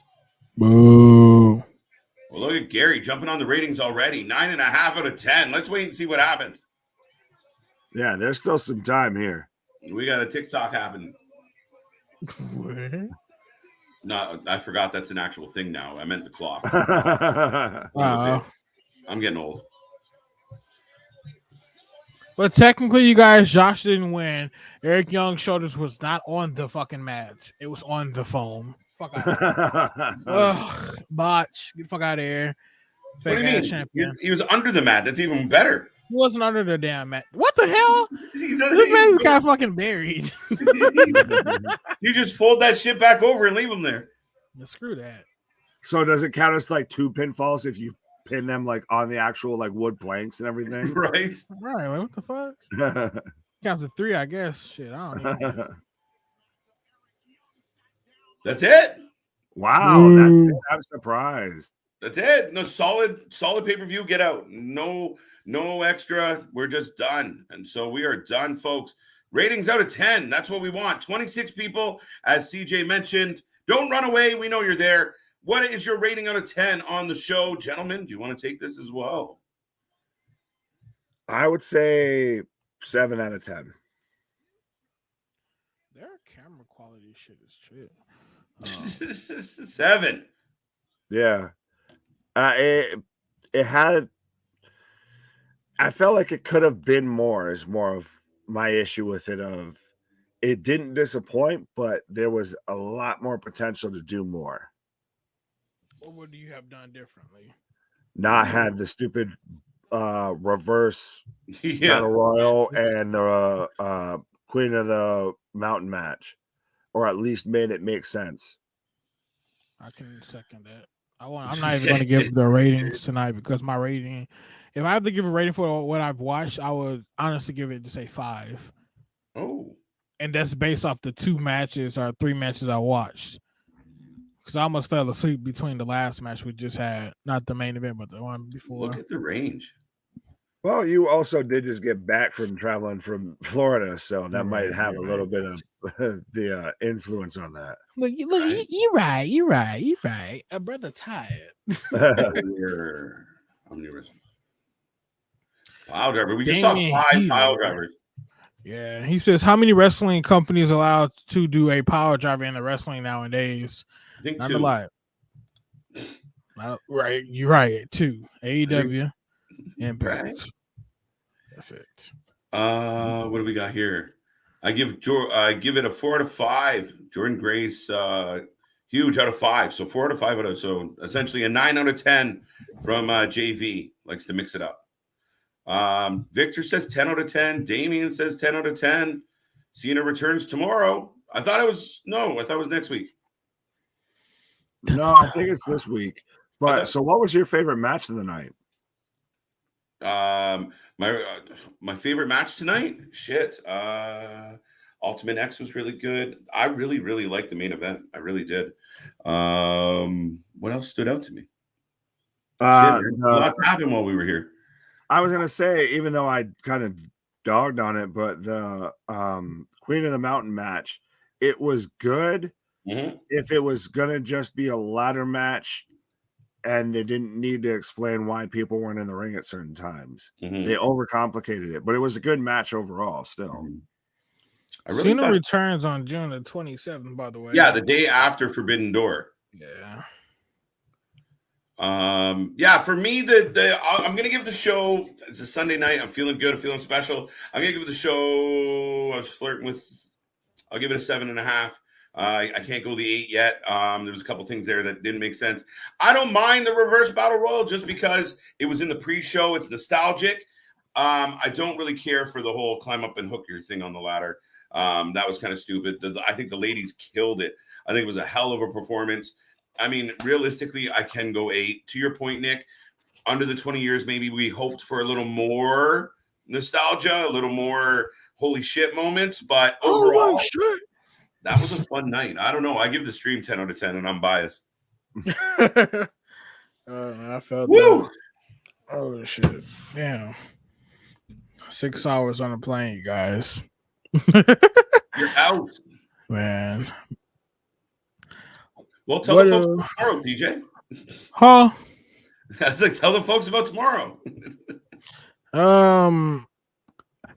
Boo. Well, look at Gary jumping on the ratings already. 9.5 out of 10. Let's wait and see what happens. Yeah, there's still some time here. We got a TikTok happening. What? No, I forgot that's an actual thing now. I meant the clock. Wow. I'm getting old. But technically, you guys, Josh didn't win. Eric Young's shoulders was not on the fucking mats. It was on the foam. Fuck out. Ugh, botch. Get the fuck out of here. What do you Fake ass mean? champion. He was under the mat. That's even better. He wasn't under the damn mat. What the hell? This man's got fucking buried. You just fold that shit back over and leave him there. Yeah, screw that. So does it count as like 2 pinfalls if you pin them like on the actual like wood planks and everything? Right. Right. Like, what the fuck? Counts to 3, I guess. Shit, I don't know. That's it. Wow, that's it. I'm surprised. That's it. No solid pay-per-view. Get out. No extra. We're just done. And so we are done, folks. Ratings out of 10. That's what we want. 26 people, as CJ mentioned. Don't run away. We know you're there. What is your rating out of 10 on the show? Gentlemen, do you want to take this as well? I would say 7 out of 10. Their camera quality shit is true. 7. Yeah. It had, I felt like it could have been more, is more of my issue with it. Of it didn't disappoint, but there was a lot more potential to do more. What would you have done differently? Not had the stupid reverse Yeah. battle royal and the Queen of the Mountain match, or at least made it make sense. I can second that. I'm not even going to give the ratings tonight because my rating, if I have to give a rating for what I've watched, I would honestly give it to say 5. Oh. And that's based off the 2 matches or 3 matches I watched. Because I almost fell asleep between the last match we just had, not the main event, but the one before. Look at the range. Well, you also did just get back from traveling from Florida, so that might have a little bit of the influence on that. Look, you're right. A brother tired. Pile driver. We just saw 5 pile drivers. Yeah, he says, how many wrestling companies allowed to do a power driver in the wrestling nowadays? I think Not 2. a lot. Right, you're right. 2. AEW, Impact. Right. That's it. What do we got here? I give it a 4 out of 5. Jordan Grace, huge out of 5. So 4 out of 5 out of, so essentially a 9 out of 10 from JV. Likes to mix it up. Victor says 10 out of 10. Damien says 10 out of 10. Cena returns tomorrow. I thought it was next week. No, I think it's this week. But so what was your favorite match of the night? My favorite match tonight? Shit. Ultimate X was really good. I really, really liked the main event. I really did. What else stood out to me? Lots happened while we were here. I was gonna say, even though I kind of dogged on it, but the Queen of the Mountain match, it was good. Mm-hmm. If it was gonna just be a ladder match, and they didn't need to explain why people weren't in the ring at certain times, they overcomplicated it. But it was a good match overall. Still, Cena returns on June the 27th. By the way, yeah, the day after Forbidden Door. Yeah. For me, I'm gonna give the show. It's a Sunday night. I'm feeling good. I'm feeling special. I'm gonna give the show. I was flirting with. I'll give it a 7.5. I can't go the 8 yet. There was a couple things there that didn't make sense. I don't mind the reverse battle royal just because it was in the pre-show. It's nostalgic. I don't really care for the whole climb up and hook your thing on the ladder. That was kind of stupid. I think the ladies killed it. I think it was a hell of a performance. I mean, realistically, I can go 8. To your point, Nick, under the 20 years, maybe we hoped for a little more nostalgia, a little more holy shit moments. But overall, that was a fun night. I don't know. I give the stream 10 out of 10, and I'm biased. I felt that. Oh, shit. Damn. 6 hours on a plane, you guys. You're out. Man. Well, tell the folks about tomorrow, DJ. Huh? I was like, tell the folks about tomorrow.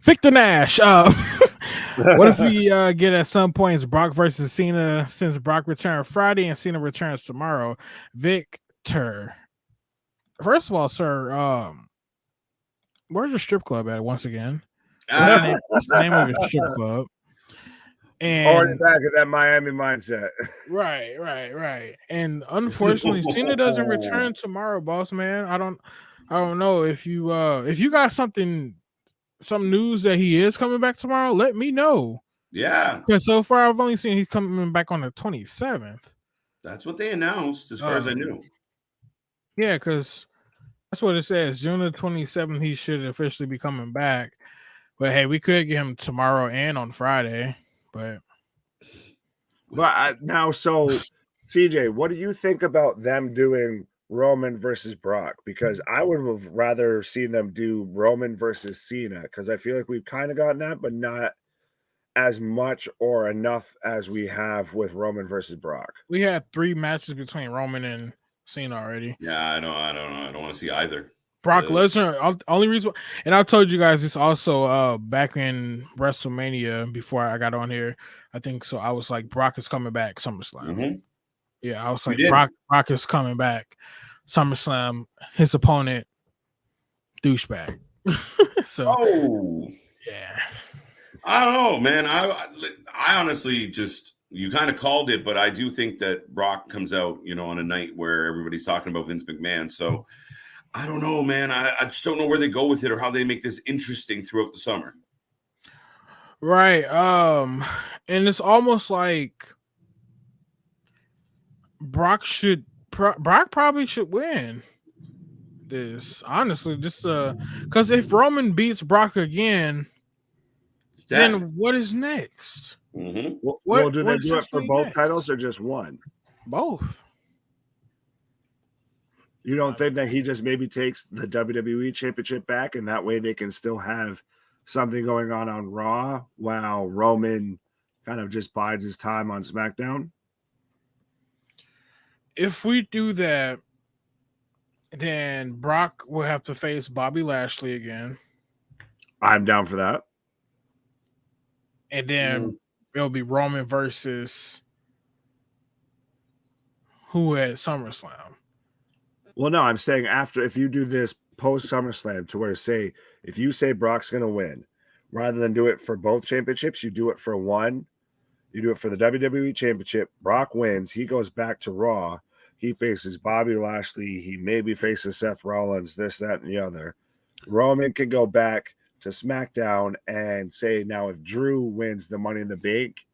Victor Nash. What if we get at some points Brock versus Cena, since Brock returned Friday and Cena returns tomorrow? Victor. First of all, sir, where's your strip club at once again? What's the name of your strip club? And back at that Miami mindset. Right. And unfortunately, Cena doesn't return tomorrow, boss man. I don't know if you got some news that he is coming back tomorrow, let me know. Yeah. Because so far I've only seen he's coming back on the 27th. That's what they announced, as far as I knew. Yeah, because that's what it says. June the 27th, he should officially be coming back. But hey, we could get him tomorrow and on Friday. But now, so CJ, what do you think about them doing Roman versus Brock? Because I would have rather seen them do Roman versus Cena, because I feel like we've kind of gotten that, but not as much or enough as we have with Roman versus Brock. We had 3 matches between Roman and Cena already. Yeah, I don't know. I don't want to see either. Brock Lesnar, only reason, and I told you guys this also back in WrestleMania before I got on here. I think so. I was like, Brock is coming back SummerSlam. Mm-hmm. Yeah, I was like, Brock is coming back SummerSlam. His opponent, douchebag. So, yeah. I don't know, man. I honestly just, you kind of called it, but I do think that Brock comes out, on a night where everybody's talking about Vince McMahon. So I don't know, man. I just don't know where they go with it or how they make this interesting throughout the summer. Right. And it's almost like Brock probably should win this, honestly, just because if Roman beats Brock again, then what is next? Mm-hmm. Well, do they do it for both titles or just one? Both. You don't think that he just maybe takes the WWE Championship back, and that way they can still have something going on Raw while Roman kind of just bides his time on SmackDown? If we do that, then Brock will have to face Bobby Lashley again. I'm down for that. And then it'll be Roman versus who at SummerSlam. Well, no, I'm saying after, if you do this post SummerSlam to where, say, if you say Brock's going to win, rather than do it for both championships, you do it for one. You do it for the WWE Championship. Brock wins. He goes back to Raw. He faces Bobby Lashley. He maybe faces Seth Rollins, this, that, and the other. Roman can go back to SmackDown and say, now if Drew wins the Money in the Bank,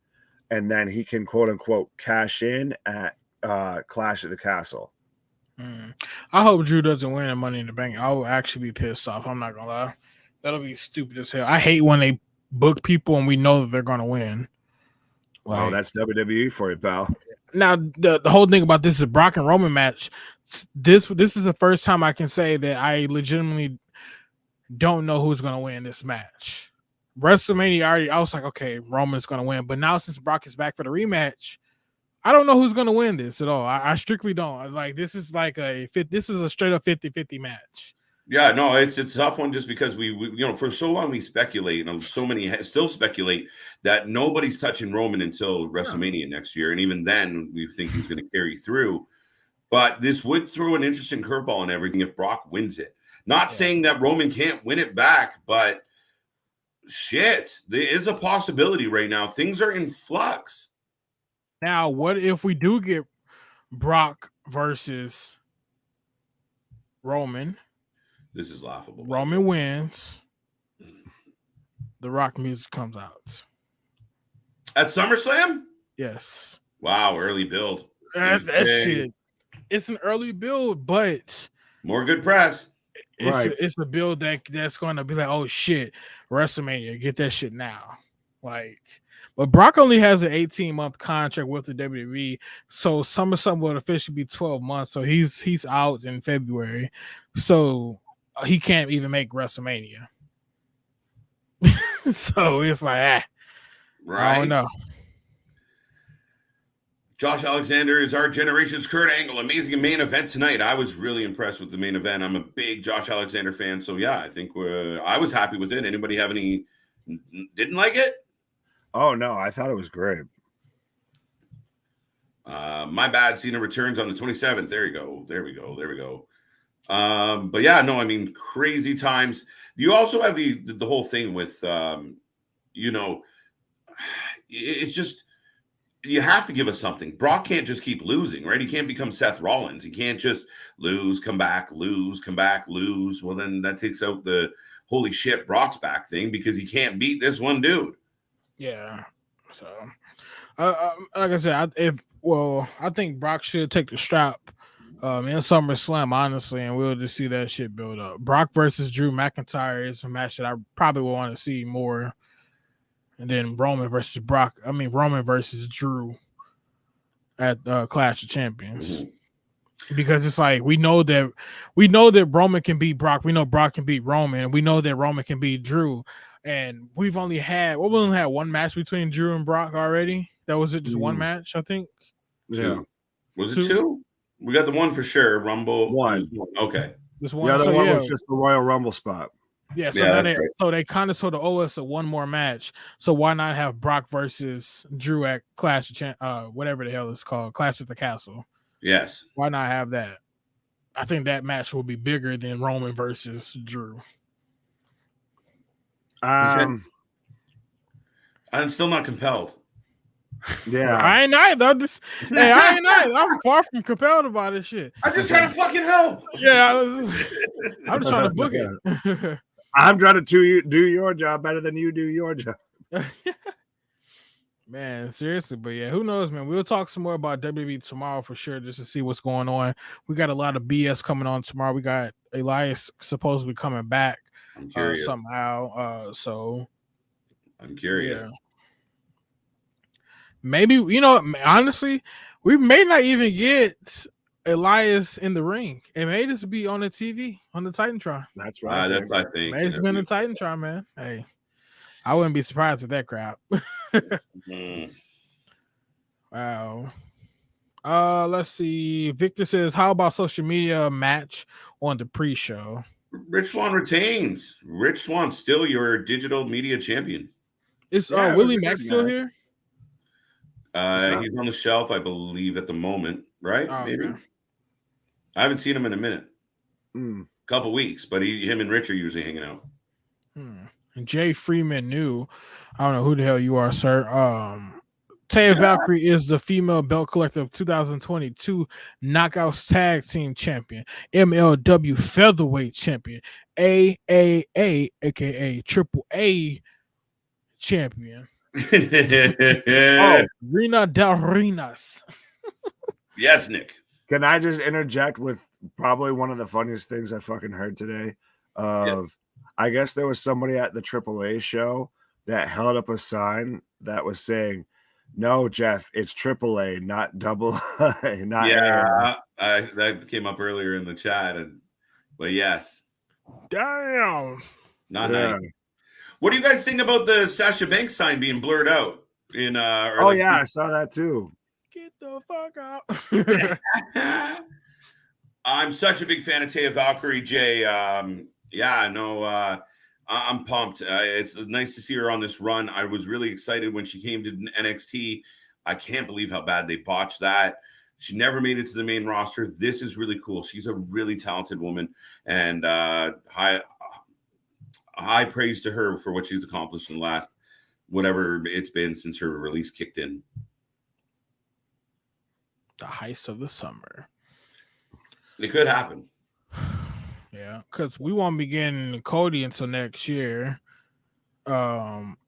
and then he can quote unquote cash in at Clash at the Castle. I hope Drew doesn't win the Money in the Bank. I will actually be pissed off. I'm not gonna lie. That'll be stupid as hell. I hate when they book people and we know that they're gonna win. Wow, that's WWE for you, pal. Now the whole thing about this is Brock and Roman match. This is the first time I can say that I legitimately don't know who's gonna win this match. WrestleMania I was like, okay, Roman's gonna win, but now since Brock is back for the rematch, I don't know who's gonna win this at all. I strictly don't. Like this is like this is a straight up 50-50 match. Yeah, no, it's a tough one just because we for so long we speculate, and so many still speculate that nobody's touching Roman until WrestleMania next year, and even then we think he's going to carry through. But this would throw an interesting curveball on everything if Brock wins it. Not saying that Roman can't win it back, but shit, there is a possibility right now. Things are in flux. Now, what if we do get Brock versus Roman? This is laughable. Roman wins. The Rock music comes out at SummerSlam. Yes. Wow, early build. That shit. It's an early build, but more good press. It's a build that's going to be like, oh shit, WrestleMania, get that shit now. Like, but Brock only has an 18-month contract with the WWE, so SummerSlam will officially be 12 months. So he's out in February, so he can't even make WrestleMania. So it's like, I don't know. Josh Alexander is our generation's Kurt Angle. Amazing main event tonight. I was really impressed with the main event. I'm a big Josh Alexander fan, so yeah, I think I was happy with it. Anybody have any didn't like it? Oh no, I thought it was great. My bad. Cena returns on the 27th. There we go. But yeah, no, I mean, crazy times. You also have the whole thing with it's just, you have to give us something. Brock can't just keep losing, right? He can't become Seth Rollins. He can't just lose, come back, lose, come back, lose. Well, then that takes out the holy shit Brock's back thing, because he can't beat this one dude. Yeah. So, like I said, I think Brock should take the strap in SummerSlam, honestly, and we'll just see that shit build up. Brock versus Drew McIntyre is a match that I probably will want to see more. And then Roman versus Drew at Clash of Champions. Mm-hmm. Because it's like we know that Roman can beat Brock. We know Brock can beat Roman. And we know that Roman can beat Drew. And we only had one match between Drew and Brock already. That was it, just one match, I think. Yeah. Was it two? We got the one for sure. Rumble. One. Okay. This one. The other one was just the Royal Rumble spot. Yeah, so they kind of sort of owe us one more match. So why not have Brock versus Drew at Clash of whatever the hell it's called, Clash at the Castle? Yes. Why not have that? I think that match will be bigger than Roman versus Drew. I'm still not compelled. Yeah, I ain't either. I'm far from compelled about this shit. I'm just trying to fucking help. Yeah, I'm trying to book it. I'm trying to do your job better than you do your job. Man, seriously, but yeah, who knows, man? We'll talk some more about WWE tomorrow for sure, just to see what's going on. We got a lot of BS coming on tomorrow. We got Elias supposed to be coming back somehow. So I'm curious. Yeah. Maybe, honestly, we may not even get Elias in the ring. It may just be on the TV, on the Titantron. That's right. That's what I think. May it's been the Titantron, man. Hey, I wouldn't be surprised at that crowd. Wow. Let's see. Victor says, how about social media match on the pre-show? Rich Swann retains. Rich Swann still your digital media champion. Is Willie Mack still here? He's on the shelf, I believe, at the moment, right? Maybe. Okay. I haven't seen him in a minute. Couple weeks, but him and Rich are usually hanging out. And Jay Freeman knew. I don't know who the hell you are, sir. Taya Valkyrie is the female belt collector of 2022 Knockouts Tag Team Champion, MLW Featherweight Champion, AAA, aka Triple A Champion. Reina Del Reinas. Yes, Nick. Can I just interject with probably one of the funniest things I fucking heard today? I guess there was somebody at the AAA show that held up a sign that was saying, No, Jeff, it's AAA, not double A, not Yeah, that came up earlier in the chat, but yes, Damn. not Yeah. nice. What do you guys think about the Sasha Banks sign being blurred out in? Oh yeah, I saw that too. Get the fuck out. I'm such a big fan of Taya Valkyrie, Jay. I'm pumped. It's nice to see her on this run. I was really excited when she came to NXT. I can't believe how bad they botched that. She never made it to the main roster. This is really cool. She's a really talented woman, and high praise to her for what she's accomplished in the last whatever it's been since her release kicked in. The heist of the summer. It could happen. Yeah, because we won't be getting Cody until next year. Rumble.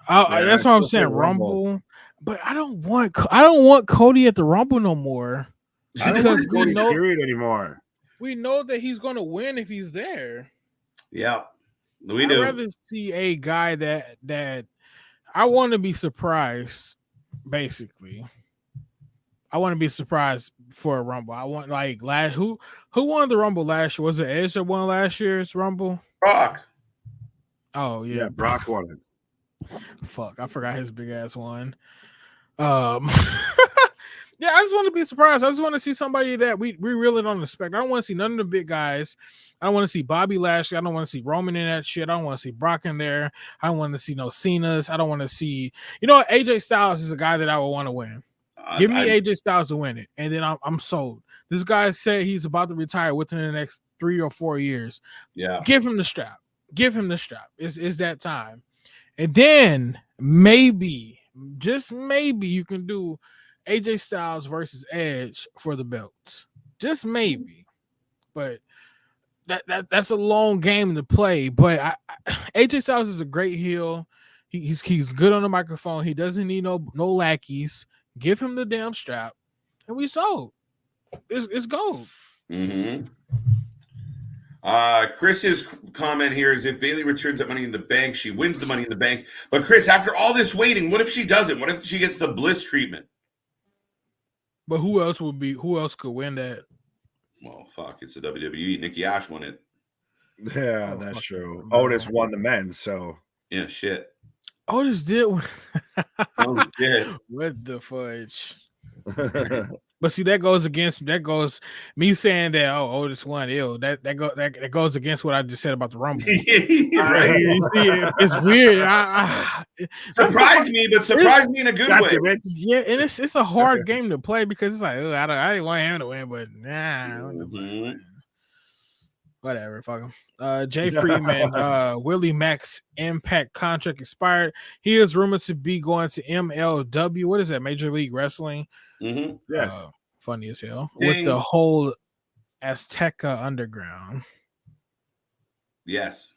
That's what I'm saying. Rumble. But I don't want Cody at the Rumble no more. I don't want Cody period anymore. We know that he's going to win if he's there. Yeah, I'd rather see a guy that I want to be surprised. Basically, I want to be surprised for a Rumble. I want who won the Rumble last year? Was it Edge that won last year's Rumble? Brock. Oh yeah, Brock won it. Fuck, I forgot his big ass one. Yeah, I just want to be surprised. I just want to see somebody that we really don't expect. I don't want to see none of the big guys. I don't want to see Bobby Lashley. I don't want to see Roman in that shit. I don't want to see Brock in there. I don't want to see no Cena's. I don't want to see. You know what? AJ Styles is a guy that I would want to win. Give me AJ Styles to win it, and then I'm sold. This guy said he's about to retire within the next 3 or 4 years. Yeah, give him the strap. Give him the strap. It's that time, and then maybe, just maybe, you can do AJ Styles versus Edge for the belts. Just maybe, but that's a long game to play. But AJ Styles is a great heel. He's good on the microphone. He doesn't need no lackeys. Give him the damn strap, and we sold. It's gold. Mm-hmm. Chris's comment here is if Bayley returns that Money in the Bank, she wins the Money in the Bank. But Chris, after all this waiting, what if she doesn't? What if she gets the Bliss treatment? But who else could win that? Well, fuck, it's the WWE. Nikki Ash won it. Yeah, that's true. Otis won the men's, so yeah, shit. Otis did. Oh shit! What the fudge? But see, that goes me saying that Otis won. That goes against what I just said about the Rumble. Right. You see, it's weird. Surprised me in a good way. Yeah, and it's a hard game to play because it's like I didn't want him to win, but whatever. Fuck him. Jay Freeman, Willie Mack's Impact contract expired. He is rumored to be going to MLW. What is that? Major League Wrestling. Mm-hmm. Yes. Funny as hell. Dang. With the whole Azteca Underground. Yes.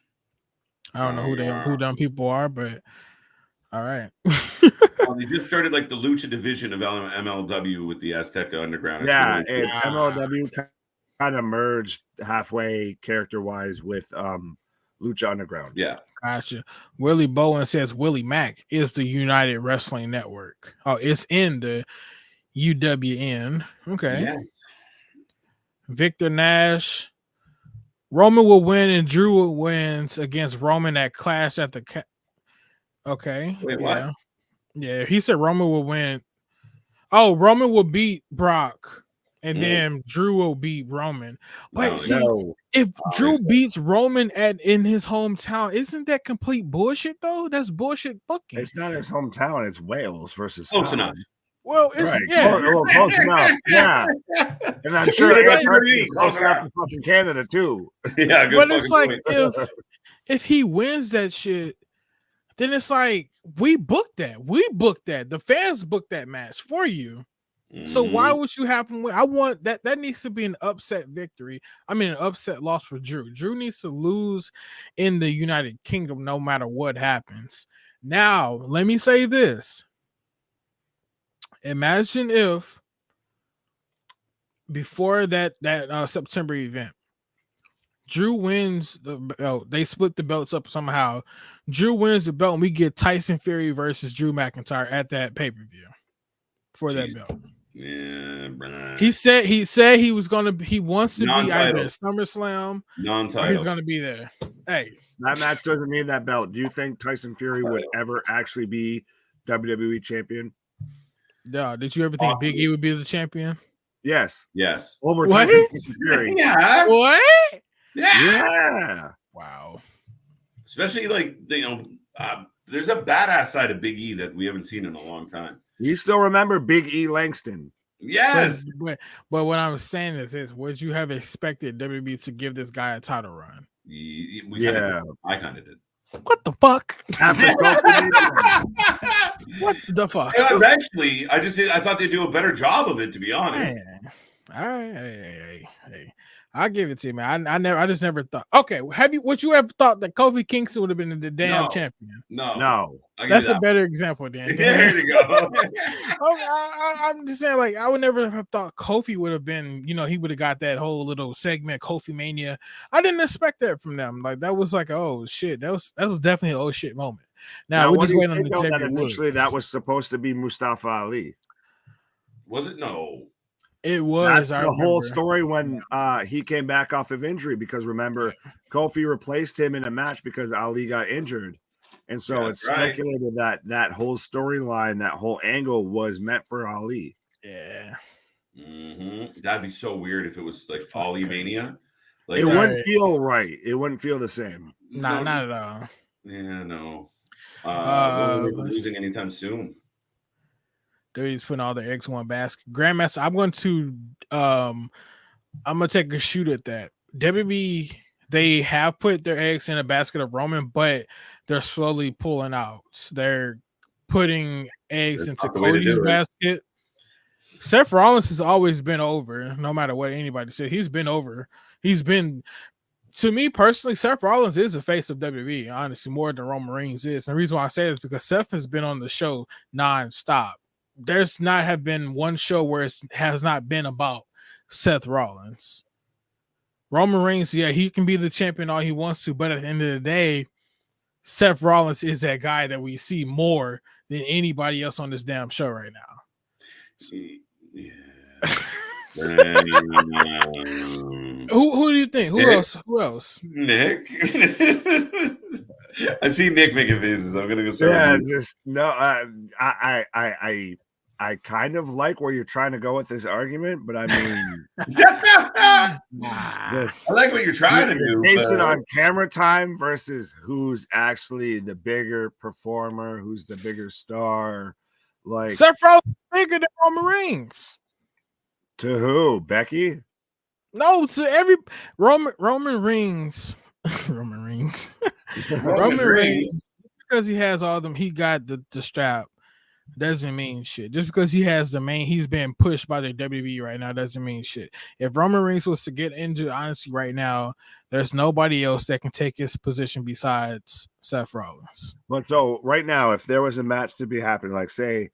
I don't know who them people are, but all right. They just started like the Lucha division of MLW with the Azteca Underground. It's MLW kind of merged halfway character-wise with Lucha Underground. Yeah. Gotcha. Willie Bowen says Willie Mack is the United Wrestling Network. Oh, it's in the UWN. Okay. Yes. Victor Nash. Roman will win and Drew wins against Roman at Clash at the Okay. Wait, what? Yeah, he said Roman will win. Oh, Roman will beat Brock. And then Drew will beat Roman. But if Drew beats Roman in his hometown, isn't that complete bullshit though? That's bullshit booking. It's not his hometown, it's Wales versus close enough. Well, it's close enough. Yeah. And I'm sure it's close enough to fucking Canada too. Yeah, good. But it's like if he wins that shit, then it's like we booked that. The fans booked that match for you. So why would you have him win? I want that needs to be an upset victory. I mean, an upset loss for Drew. Drew needs to lose in the United Kingdom no matter what happens. Now, let me say this. Imagine if before that September event, Drew wins the belt. They split the belts up somehow. Drew wins the belt, and we get Tyson Fury versus Drew McIntyre at that pay-per-view for that belt. Yeah, bruh. He said he was gonna. He wants to be either at SummerSlam. Non-title. Or he's gonna be there. Hey, that match doesn't need that belt. Do you think Tyson Fury would ever actually be WWE champion? Yeah. Did you ever think Big E would be the champion? Yes. Yes. Over What? Tyson Fury. Yeah. What? Yeah. Wow. Especially like there's a badass side of Big E that we haven't seen in a long time. You still remember Big E Langston? Yes. But what I'm saying is would you have expected WWE to give this guy a title run? Yeah. I kind of did. What the fuck? What the fuck? Eventually, I thought they'd do a better job of it, to be honest. Man. All right, hey. I'll give it to you, man. I just never thought. Okay, would you ever thought that Kofi Kingston would have been the damn champion? No. That's a better example, Dan. There you go. I'm just saying, like, I would never have thought Kofi would have been, he would have got that whole little segment, Kofi Mania. I didn't expect that from them. Like, that was like, oh shit, that was definitely an oh shit moment. Now we're just waiting on the that initially that was supposed to be Mustafa Ali. Was it? No. It was. That's the whole story when he came back off of injury, because remember, Kofi replaced him in a match because Ali got injured. And so it's speculated that whole storyline, that whole angle was meant for Ali. Yeah. Mm-hmm. That'd be so weird if it was like Ali Mania. Like, it wouldn't feel right. It wouldn't feel the same. Nah, not at all. Yeah, no. We're losing anytime soon. They're just putting all their eggs in one basket. Grandmaster, I'm gonna take a shoot at that. WB, they have put their eggs in a basket of Roman, but they're slowly pulling out. They're putting eggs into Cody's basket. Seth Rollins has always been over, no matter what anybody said. He's been over. To me personally, Seth Rollins is the face of WWE, honestly, more than Roman Reigns is. And the reason why I say this is because Seth has been on the show nonstop. There's not have been one show where it has not been about Seth Rollins. Roman Reigns, yeah, he can be the champion all he wants to, but at the end of the day, Seth Rollins is that guy that we see more than anybody else on this damn show right now. Yeah. Who do you think? Who else? Nick. I see Nick making faces. I'm gonna go. I kind of like where you're trying to go with this argument, but I mean, I like what you're trying to do. Based it on camera time versus who's actually the bigger performer, who's the bigger star. Like Seth Rollins is bigger than Roman Reigns. To who? Becky? No, to every Roman Reigns. Roman Reigns. Roman Reigns. Because he has all them, he got the strap. Doesn't mean shit. Just because he has he's being pushed by the WWE right now doesn't mean shit. If Roman Reigns was to get injured, honestly, right now, there's nobody else that can take his position besides Seth Rollins. But so right now, if there was a match to be happening, like say,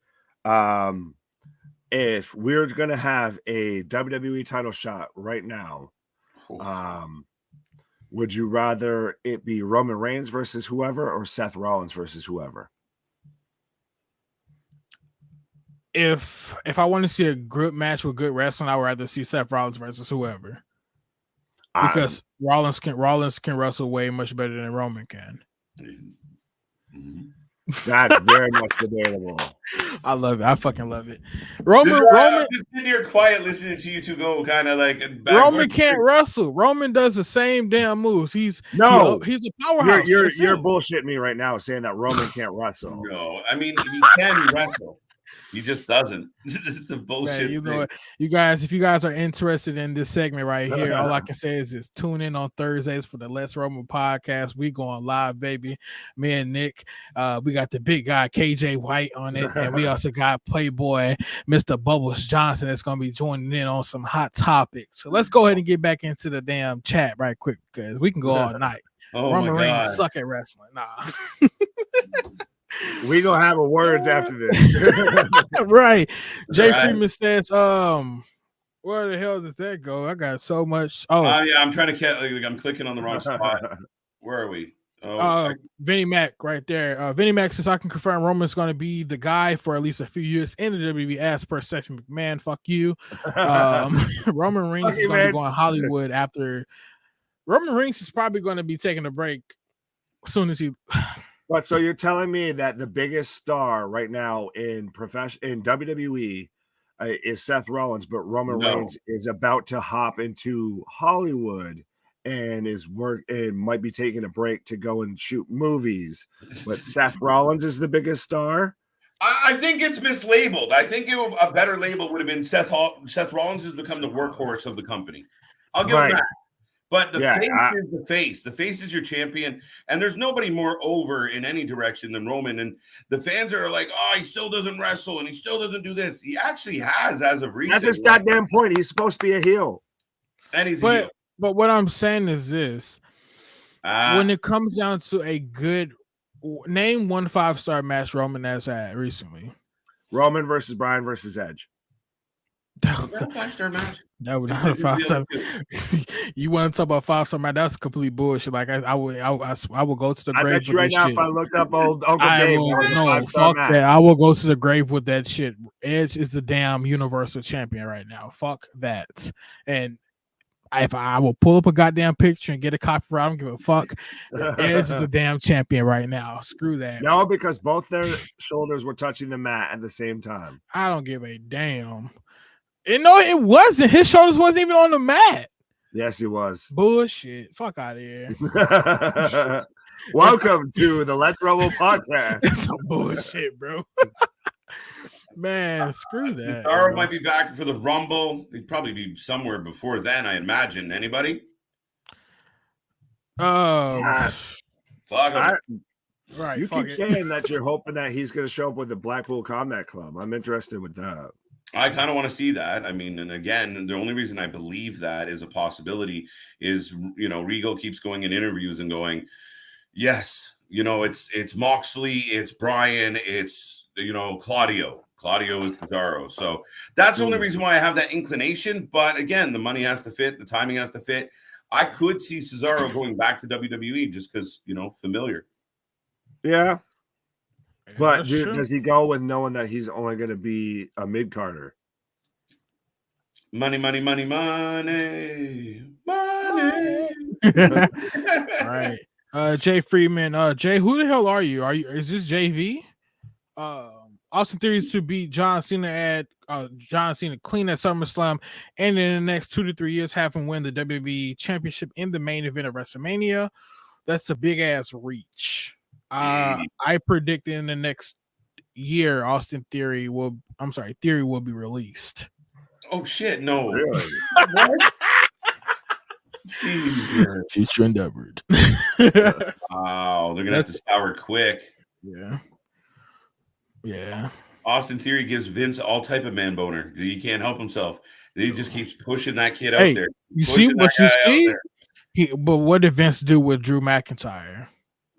if we're gonna have a WWE title shot right now, would you rather it be Roman Reigns versus whoever or Seth Rollins versus whoever? If I want to see a good match with good wrestling, I would rather see Seth Rollins versus whoever. Because Rollins can wrestle way much better than Roman can. That's very much debatable. I love it. I fucking love it. Roman just sitting here quiet listening to you two go kind of like Roman can't wrestle. Roman does the same damn moves. He's a powerhouse. You're bullshitting me right now saying that Roman can't wrestle. No, I mean he can wrestle. He just doesn't. This is a bullshit. You know what? You guys, if you guys are interested in this segment right here, all I can say is just tune in on Thursdays for the Let's Roman podcast. We going live, baby. Me and Nick. We got the big guy KJ White on it, and we also got Playboy Mr. Bubbles Johnson that's gonna be joining in on some hot topics. So let's go ahead and get back into the damn chat right quick because we can go all night. Roman Reigns suck at wrestling. Nah. We gonna have a words after this. Right. Jay Freeman says, Where the hell did that go? I got so much. Oh, yeah, I'm trying to catch. Like, I'm clicking on the wrong spot. Where are we? Vinnie Mac right there. Vinnie Mac says I can confirm Roman's going to be the guy for at least a few years in the WWE as per Section McMahon. Fuck you. Roman Reigns is going to be going Hollywood after. Roman Reigns is probably going to be taking a break as soon as he. But so you're telling me that the biggest star right now in WWE is Seth Rollins, but Roman Reigns is about to hop into Hollywood and might be taking a break to go and shoot movies. But Seth Rollins is the biggest star. I think it's mislabeled. I think a better label would have been Seth Rollins has become the workhorse of the company. I'll give him that. But the face is the face. The face is your champion, and there's nobody more over in any direction than Roman. And the fans are like, "Oh, he still doesn't wrestle, and he still doesn't do this." He actually has, as of recent. That's his goddamn point. He's supposed to be a heel, and he's a heel. But what I'm saying is this: when it comes down to a good name, 1 5-star match Roman has had recently. Roman versus Bryan versus Edge. That 5-star match. That would not a 5-star. You want to talk about 5-star match? That's complete bullshit. Like I would go to the grave. I bet you right now, if I looked up old Uncle Dave, fuck that. I will go to the grave with that shit. Edge is the damn Universal Champion right now. Fuck that. And if I will pull up a goddamn picture and get a copyright, I don't give a fuck. Edge is a damn champion right now. Screw that. No, because both their shoulders were touching the mat at the same time. I don't give a damn. No, it wasn't. His shoulders wasn't even on the mat. Yes, he was. Bullshit. Fuck out of here. Welcome to the Let's Rumble podcast. It's some bullshit, bro. Man, screw that. Cesaro might be back for the Rumble. He'd probably be somewhere before then, I imagine. Anybody? Fuck him. Right. You keep saying that you're hoping that he's going to show up with the Blackpool Combat Club. I'm interested with that. I kind of want to see that. I mean, and again, the only reason I believe that is a possibility is, Regal keeps going in interviews and going, yes, it's Moxley, it's Brian, it's, Claudio is Cesaro. So that's the only reason why I have that inclination. But again, the money has to fit, the timing has to fit. I could see Cesaro going back to WWE just because, familiar. Yeah. But does he go with knowing that he's only going to be a mid-carder? Money. Right. Jay Freeman. Jay, who the hell are you? Is this JV? Austin Theory to beat John Cena clean at SummerSlam, and in the next 2 to 3 years have him win the WWE Championship in the main event of WrestleMania. That's a big ass reach. I predict in the next year, Theory will be released. Oh shit! No, really? Future endeavored. Wow, they're gonna have to sour quick. Yeah. Austin Theory gives Vince all type of man boner. He can't help himself. He just keeps pushing that kid out there. You see what you see? But what did Vince do with Drew McIntyre?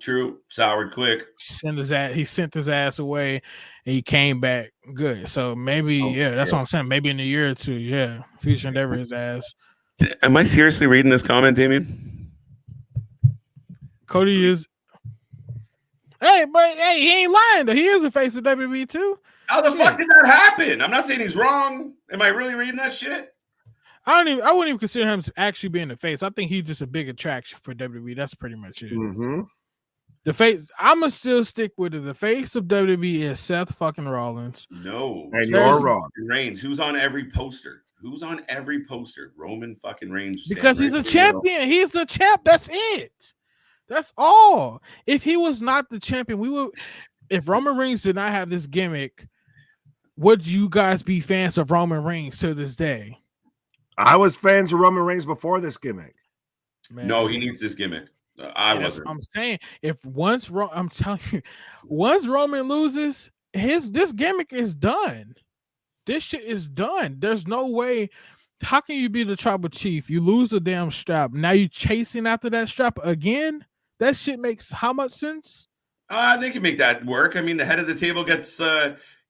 True, soured quick. He sent his ass away, and he came back good. So maybe, that's what I'm saying. Maybe in a year or two, future endeavor his ass. Am I seriously reading this comment, Damien? Cody is. But he ain't lying though. He is the face of WWE too. How the fuck did that happen? I'm not saying he's wrong. Am I really reading that shit? I wouldn't even consider him actually being the face. I think he's just a big attraction for WWE. That's pretty much it. Mm-hmm. The face, I'm gonna still stick with it. The face of WWE is Seth fucking Rollins. No, and you're wrong. Reigns. Who's on every poster? Roman fucking Reigns. Because he's a champion. He's the champ. That's it. That's all. If he was not the champion, if Roman Reigns did not have this gimmick, would you guys be fans of Roman Reigns to this day? I was fans of Roman Reigns before this gimmick. Man. No, he needs this gimmick. I wasn't. I'm saying once Roman loses, this gimmick is done. This shit is done. There's no way. How can you be the tribal chief? You lose the damn strap. Now you chasing after that strap again? That shit makes how much sense? They can make that work. I mean, the head of the table gets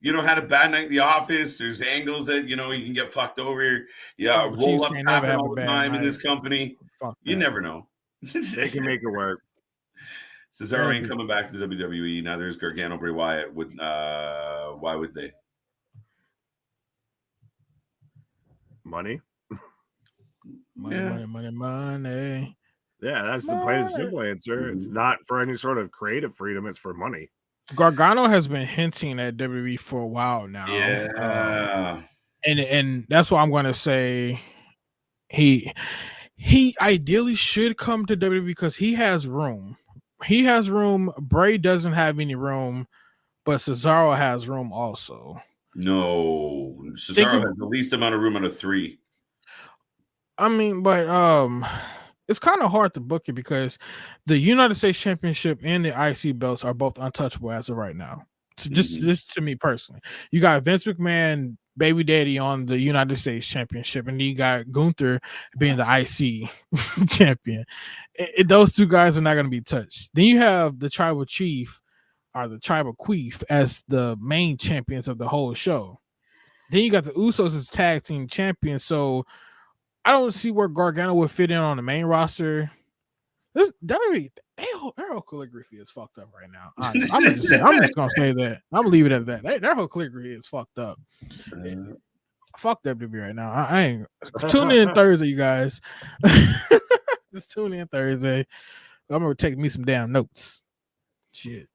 had a bad night in the office. There's angles that you can get fucked over. Yeah, roll up happen all the time in this company. You never know. They can make it work. Cesaro ain't coming back to WWE. Now there's Gargano, Bray Wyatt. Why would they? Money. Money. Yeah, that's the plain and simple answer. It's not for any sort of creative freedom. It's for money. Gargano has been hinting at WWE for a while now. Yeah. And that's why I'm going to say he ideally should come to WWE because he has room. He has room. Bray doesn't have any room, but Cesaro has room also. No, Cesaro has the least amount of room out of 3. I mean, but it's kind of hard to book it because the United States Championship and the IC belts are both untouchable as of right now. So just to me personally, you got Vince McMahon, baby daddy, on the United States Championship, and then you got Gunther being the IC champion. Those two guys are not going to be touched. Then you have the Tribal Chief or the Tribal Queef as the main champions of the whole show. Then you got the Usos as tag team champions. So I don't see where Gargano would fit in on the main roster. Their whole calligraphy is fucked up right now. I'm just gonna say that. I'm gonna leave it at that. Their whole calligraphy is fucked up. Fuck WWE right now. I ain't tune in Thursday, you guys. Just tune in Thursday. I'm gonna take me some damn notes. Shit.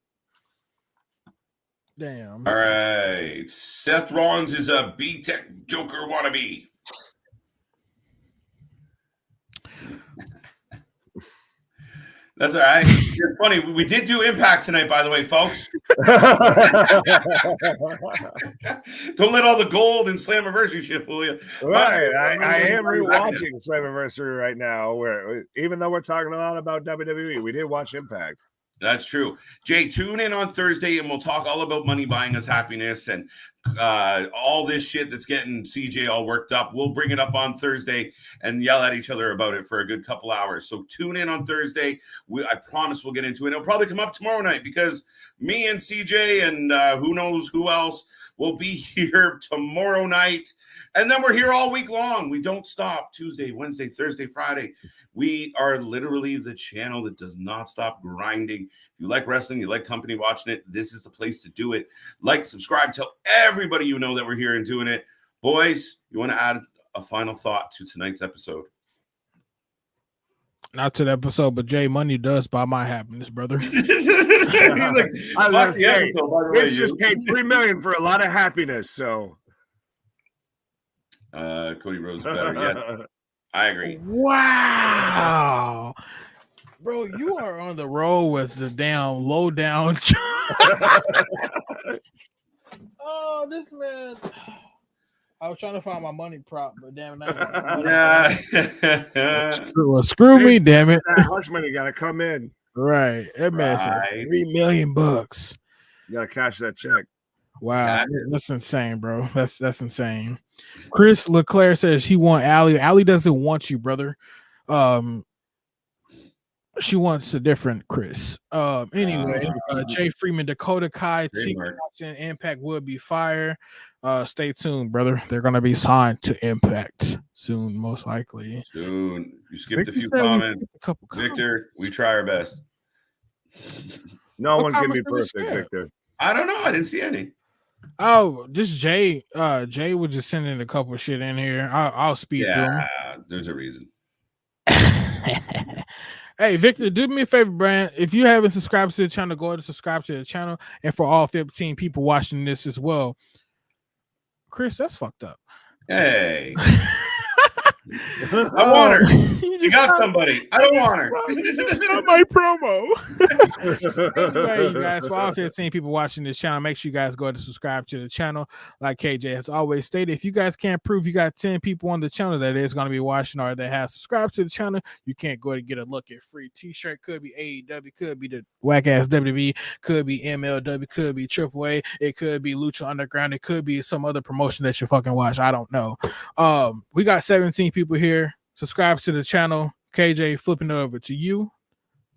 Damn. All right. Seth Rollins is a B-Tech Joker wannabe. That's all right. It's funny. We did do Impact tonight, by the way, folks. Don't let all the gold and Slammiversary shit fool you. Right. I am rewatching Slammiversary right now, where even though we're talking a lot about WWE, we did watch Impact. That's true. Jay, tune in on Thursday and we'll talk all about money buying us happiness and all this shit that's getting CJ all worked up. We'll bring it up on Thursday and yell at each other about it for a good couple hours. So tune in on Thursday. I promise we'll get into it. It'll probably come up tomorrow night because me and CJ and who knows who else will be here tomorrow night. And then we're here all week long. We don't stop Tuesday, Wednesday, Thursday, Friday. We are literally the channel that does not stop grinding. If you like wrestling, you like company watching it, this is the place to do it. Like, subscribe, tell everybody you know that we're here and doing it. Boys, you want to add a final thought to tonight's episode? Not to the episode, but Jay, money does buy my happiness, brother. He's like, I was gonna say, it's just paid $3 million for a lot of happiness. So, Cody Rhodes is better. Yeah, I agree. Wow, bro, you are on the road with the damn low down. Oh, this man. I was trying to find my money prop, but damn it. Screw me, damn it. That hush money got to come in. Right. That man said $3 million. You got to cash that check. Wow. That's insane, bro. That's insane. Chris Leclerc says he wants Allie. Allie doesn't want you, brother. She wants a different Chris. Anyway, Jay Freeman, Dakota Kai, and Impact would be fire. Stay tuned, brother. They're gonna be signed to Impact soon, most likely. Soon. You skipped a few comments. Victor, we try our best. No one can be perfect, Victor. I don't know. I didn't see any. Oh, just Jay. Jay was just sending a couple of shit in here. I'll speed through them. Yeah, there's a reason. Hey, Victor, do me a favor, Brian. If you haven't subscribed to the channel, go ahead and subscribe to the channel. And for all 15 people watching this as well, Chris, that's fucked up. Hey. I want her. You got somebody. I don't want her. It's not my promo. Anyway, you guys, for all 15 people watching this channel, make sure you guys go ahead and subscribe to the channel. Like KJ has always stated, if you guys can't prove you got 10 people on the channel that is going to be watching or that have subscribed to the channel, you can't go ahead and get a look at free t-shirt. Could be AEW, could be the whack ass WWE, could be MLW, could be AAA, it could be Lucha Underground, it could be some other promotion that you fucking watch. I don't know. We got 17 people here. Subscribe to the channel. KJ, flipping it over to you.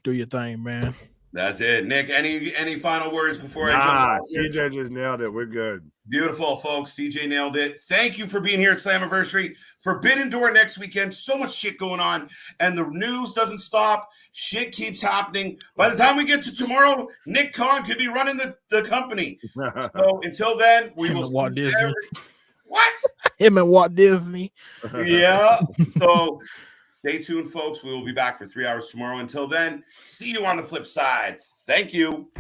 Do your thing, man. That's it. Nick, any final words before I jump off here? CJ just nailed it. We're good. Beautiful, folks. CJ nailed it. Thank you for being here at Slammiversary. Forbidden Door next weekend. So much shit going on, and the news doesn't stop. Shit keeps happening. By the time we get to tomorrow, Nick Khan could be running the company. So until then, we will Walt Disney. What? Him and Walt Disney. Yeah. So stay tuned, folks. We will be back for 3 hours tomorrow. Until then, see you on the flip side. Thank you.